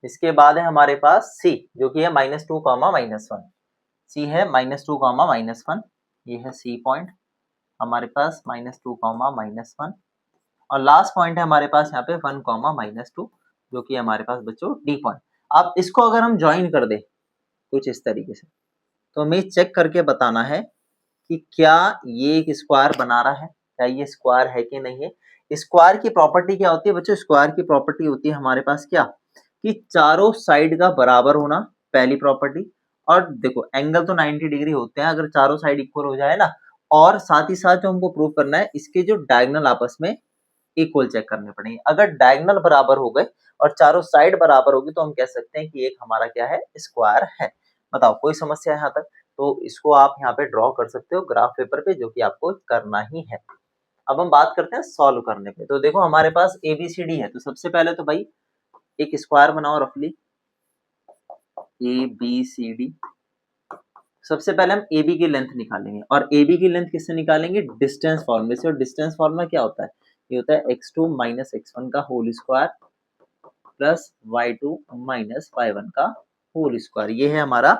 इसके बाद है हमारे पास सी जो कि है -2, -1, सी है -2, -1, ये है सी पॉइंट हमारे पास -2, -1 और लास्ट पॉइंट है हमारे पास यहाँ पे 1, -2 जो कि हमारे पास बच्चों डी पॉइंट। अब इसको अगर हम ज्वाइन कर दे कुछ इस तरीके से, तो हमें चेक करके बताना है कि क्या ये एक स्क्वायर बना रहा है, क्या ये स्क्वायर है कि नहीं है। स्क्वायर की प्रॉपर्टी क्या होती है बच्चों, स्क्वायर की प्रॉपर्टी होती है हमारे पास क्या कि चारों साइड का बराबर होना, पहली प्रॉपर्टी। और देखो एंगल तो 90 डिग्री होते हैं अगर चारों साइड इक्वल हो जाए ना, और साथ ही साथ जो हमको प्रूव करना है इसके जो डायगोनल आपस में इक्वल चेक करने पड़ेंगे। अगर डायगोनल बराबर हो गए और चारों साइड बराबर होगी तो हम कह सकते हैं कि एक हमारा क्या है, स्क्वायर है। बताओ कोई समस्या है यहाँ तक? तो इसको आप यहाँ पे ड्रॉ कर सकते हो ग्राफ पेपर पे, जो कि आपको करना ही है। अब हम बात करते हैं सॉल्व करने पे। तो देखो हमारे पास ABCD है, तो सबसे पहले तो भाई एक स्क्वायर बनाओ रफली ABCD। सबसे पहले हम AB की लेंथ निकालेंगे और AB की लेंथ किससे निकालेंगे, डिस्टेंस फॉर्मूले से। और डिस्टेंस फॉर्मूला क्या होता है, ये होता है x2 - x1 का whole square plus y2 - y1 का होल स्क्वायर, ये है हमारा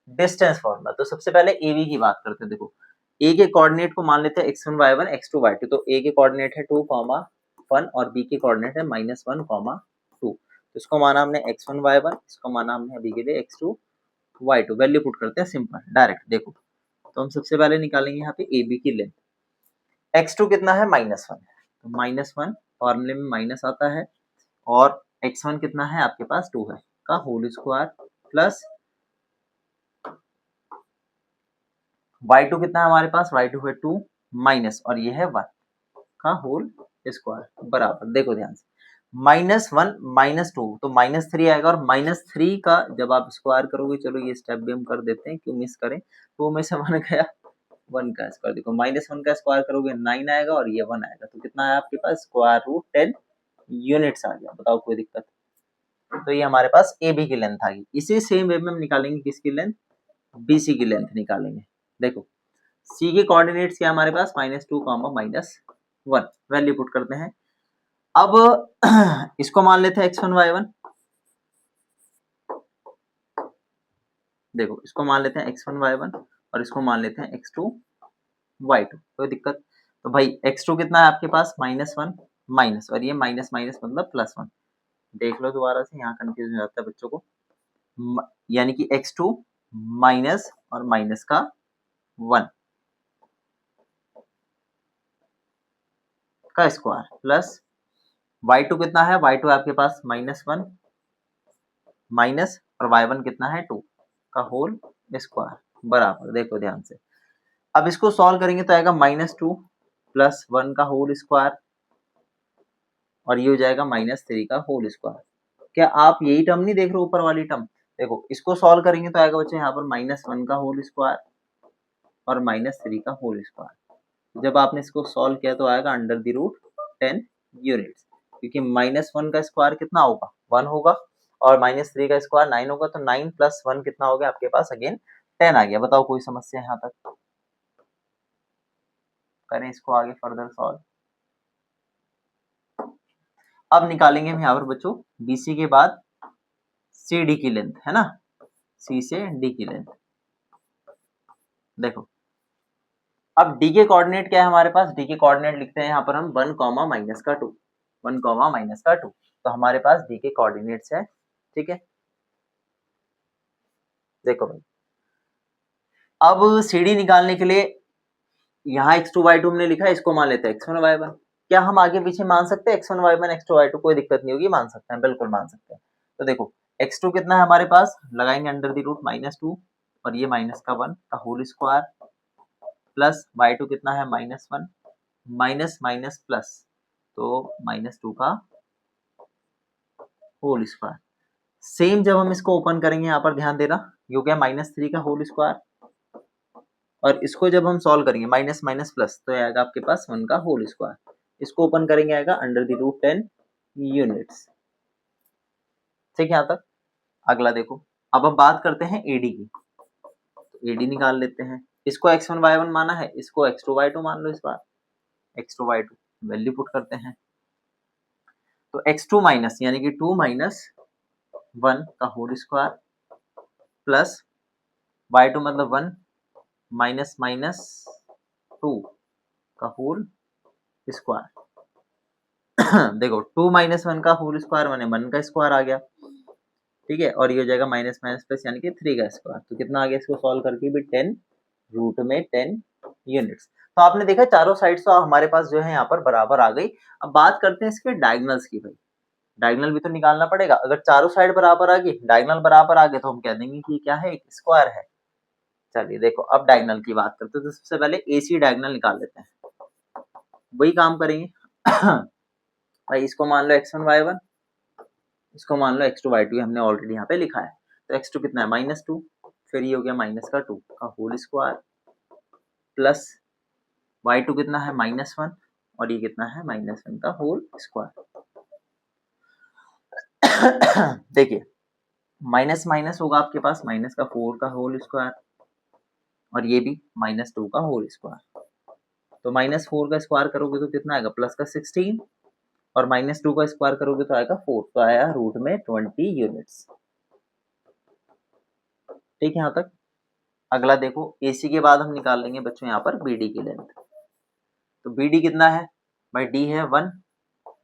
डिस्टेंस फॉर्मूला। तो सबसे पहले AB की बात करते हैं। देखो A के कोऑर्डिनेट को मान लेते हैं x1 y1 x2 y2। तो A के कोऑर्डिनेट है 2, 1 और B के कोऑर्डिनेट है -1, 2। तो इसको माना हमने x1 y1, इसको माना हमने अभी के लिए x2 y2। वैल्यू पुट करते हैं सिंपल डायरेक्ट। देखो तो हम सबसे पहले निकालेंगे यहाँ पे AB की लेंथ। x2 कितना है, -1, तो -1 फॉर्मूले में माइनस आता है और x1 कितना है आपके पास 2 है का होल स्क्वायर प्लस y2 कितना है हमारे पास, y2 है 2 माइनस और ये है 1 का होल स्क्वायर बराबर। देखो ध्यान से -1 -2 तो -3 आएगा और -3 का जब आप स्क्वायर करोगे, चलो ये स्टेप भी हम कर देते हैं, क्यों मिस करें। 2 में से 1 गया, 1 का स्क्वायर। देखो -1 का स्क्वायर करोगे 9 आएगा और ये 1 आएगा, तो कितना है आपके पास स्क्वायर रूट 10 यूनिट्स आ गया। बताओ कोई दिक्कत? तो ये हमारे पास AB की लेंथ आ गई। इसी सेम वे में हम निकालेंगे किसकी लेंथ, BC की लेंथ निकालेंगे। देखो C के कोऑर्डिनेट्स क्या हमारे पास, -2, -1 वैल्यू पुट करते हैं। अब इसको मान लेते हैं x1 y1। देखो इसको मान लेते हैं x1 y1 और इसको मान लेते हैं x2 y2। कोई दिक्कत? तो भाई x2 कितना है आपके पास, -1 माइनस और ये माइनस माइनस मतलब +1। देख लो दोबारा से, यहाँ कंफ्यूज हो जाता है बच्चों को। यानी कि x2 माइनस और माइनस का 1 का स्क्वायर प्लस y2 कितना है, y2 आपके पास -1 माइनस और y1 कितना है 2 का होल स्क्वायर बराबर। देखो ध्यान से, अब इसको सॉल्व करेंगे तो आएगा -2 प्लस 1 का होल स्क्वायर और ये हो जाएगा -3 का होल स्क्वायर। क्या आप यही टर्म नहीं देख रहे हो, ऊपर वाली टर्म? देखो इसको सॉल्व करेंगे तो आएगा बच्चे यहाँ पर -1 का होल स्क्वायर और -3 का होल स्क्वायर। जब आपने इसको सॉल्व किया तो आएगा √10 यूनिट्स, क्योंकि -1 का स्क्वायर कितना होगा, 1 होगा और -3 का स्क्वायर 9 होगा, तो 9 + 1 कितना हो गया आपके पास, अगेन 10 आ गया। बताओ कोई समस्या यहाँ तक? करें इसको आगे फर्दर सॉल्व। अब निकालेंगे हम यहाँ पर बच्चों BC के बाद CD की लेंथ, है ना, C से D की लेंथ। देखो अब D के कोऑर्डिनेट क्या है हमारे पास, D के कोऑर्डिनेट लिखते हैं यहाँ पर हम 1, -2 1, -2। तो हमारे पास D के कोऑर्डिनेट्स है, ठीक है। देखो भाई अब CD निकालने के लिए यहाँ x2 y2 हमने लिखा है, इसको मान लेते हैं x1 y1। क्या हम आगे पीछे मान सकते हैं x1 y1 x2 y2? कोई दिक्कत नहीं होगी, मान सकते हैं, बिल्कुल मान सकते हैं। तो देखो x2 कितना है हमारे पास, लगाएंगे √-2 और ये माइनस का 1 का होल स्क्वायर प्लस y2 कितना है -1 माइनस माइनस प्लस, तो -2 का होल स्क्वायर। सेम जब हम इसको ओपन करेंगे, यहाँ पर ध्यान देना, ये हो गया -3 का होल स्क्वायर और इसको जब हम सॉल्व करेंगे माइनस माइनस प्लस, तो आएगा आपके पास 1 का होल स्क्वायर। इसको ओपन करेंगे आएगा √10 यूनिट्स। ठीक है यहाँ तक? अगला देखो, अब हम बात करते हैं एडी की, तो एडी निकाल लेते हैं। इसको x1 y1 माना है, इसको x2 y2 मान लो। इस बार x2 y2 वैल्यू पुट करते हैं, तो x2 माइनस यानी कि 2 माइनस 1 का होल स्क्वायर प्लस y2 मतलब 1 माइनस माइनस 2 का होल स्क्वायर। देखो 2 माइनस 1 का होल स्क्वायर माने 1 का स्क्वायर आ गया, ठीक है, और ये हो जाएगा माइनस माइनस प्लस यानी कि 3 का स्क्वायर। तो कितना आ गया इसको सॉल्व करके भी 10 रूट में 10 यूनिट्स। तो आपने देखा चारों साइड तो हमारे पास जो है यहाँ पर बराबर आ गई। अब बात करते हैं इसके डायगोनल्स की। भाई डायगोनल भी तो निकालना पड़ेगा। अगर चारों साइड बराबर आ गई, डायगोनल बराबर आ गए, तो हम कह देंगे कि क्या है, एक स्क्वायर है। चलिए देखो, अब डायगोनल की बात करते हैं, तो सबसे पहले AC डायगोनल निकाल लेते हैं। वही काम करेंगे। भाई इसको मान लो x1 y1, इसको मान लो x2 y2, हमने ऑलरेडी यहाँ पे लिखा है। तो x2 कितना है -2, फिर ये हो गया माइनस का 2 का होल स्क्वायर प्लस y2 कितना है -1 और ये कितना है -1 का होल स्क्वायर। देखिए माइनस माइनस होगा आपके पास, माइनस का 4 का होल स्क्वायर और ये भी -2 का होल स्क्वायर। तो -4 का स्क्वायर करोगे तो कितना आएगा प्लस का 16 और -2 का स्क्वायर करोगे तो आएगा 4, तो आया रूट में 20 यूनिट्स। ठीक है यहाँ तक। अगला देखो AC के बाद हम निकाल लेंगे बच्चों यहाँ पर BD की लेंथ। तो BD कितना है भाई, D है 1,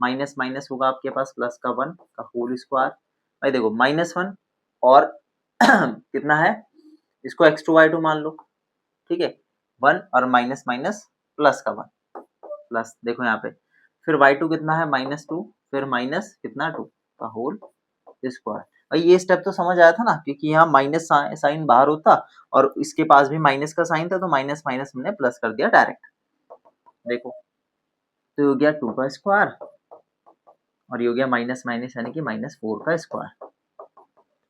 माइनस माइनस होगा आपके पास प्लस का 1 का होल स्क्वायर। भाई देखो -1 और कितना है, इसको x2 y2 मान लो, ठीक है, 1 और माइनस माइनस प्लस का 1 प्लस, देखो यहाँ पे फिर y2 कितना है -2 फिर माइनस कितना 2 का होल स्क्वायर। भाई ये स्टेप तो समझ आया था ना, क्योंकि यहाँ माइनस साइन बाहर होता और इसके पास भी माइनस का साइन था, तो माइनस माइनस हमने प्लस कर दिया डायरेक्ट। देखो तो हो गया 2 का स्क्वायर और ये हो गया माइनस माइनस यानी कि -4 का स्क्वायर।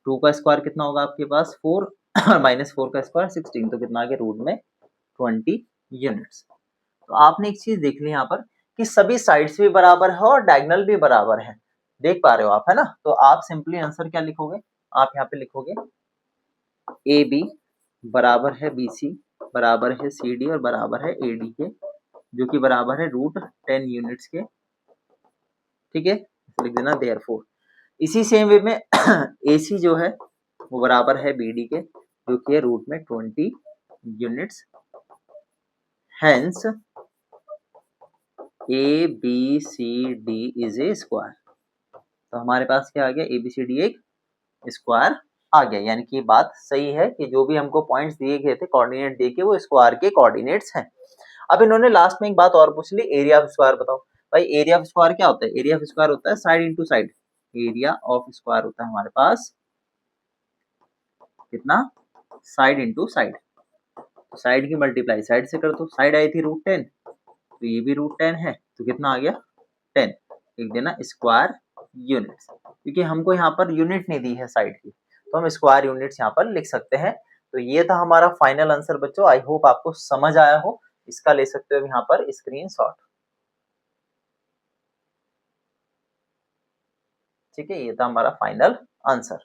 2 का स्क्वायर कितना होगा आपके पास 4 -4 का स्क्वायर 16, तो कितना आ गया रूट में 20 यूनिट्स। तो आपने एक चीज देख ली यहाँ पर कि सभी साइड्स भी बराबर है और डायगोनल भी बराबर है। देख पा रहे हो आप, है ना। तो आप सिंपली आंसर क्या लिखोगे, आप यहाँ पे लिखोगे AB बराबर है BC बराबर है CD और बराबर है AD के, जो कि बराबर है रूट 10 यूनिट्स के। ठीक है, लिख देना देयरफॉर। इसी सेम वे में AC जो है वो बराबर है BD के, जो कि है रूट में 20 units. Hence ABCD is a square. तो हमारे पास क्या आ गया, ABCD एक स्क्वायर आ गया। यानी कि बात सही है कि जो भी हमको पॉइंट्स दिए गए थे, कोऑर्डिनेट दिए गए, वो स्क्वायर के कोऑर्डिनेट्स हैं। अब इन्होंने लास्ट में एक बात और पूछ ली, एरिया ऑफ स्क्वायर बताओ। भाई एरिया ऑफ स्क्वायर क्या होता है, एरिया ऑफ स्क्वायर होता है side into side. Area of square होता है हमारे पास कितना, साइड इंटू साइड। तो साइड की मल्टीप्लाई साइड से कर दो, साइड आई थी √10, तो ये भी √10 है, तो कितना आ गया 10। लिख देना स्क्वायर यूनिट्स, क्योंकि हमको यहाँ पर यूनिट नहीं दी है साइड की, तो हम स्क्वायर यूनिट्स यहाँ पर लिख सकते हैं। तो ये था हमारा फाइनल आंसर बच्चों। आई होप आपको समझ आया हो। इसका ले सकते हो यहाँ पर स्क्रीनशॉट। ठीक है, ये था हमारा फाइनल आंसर।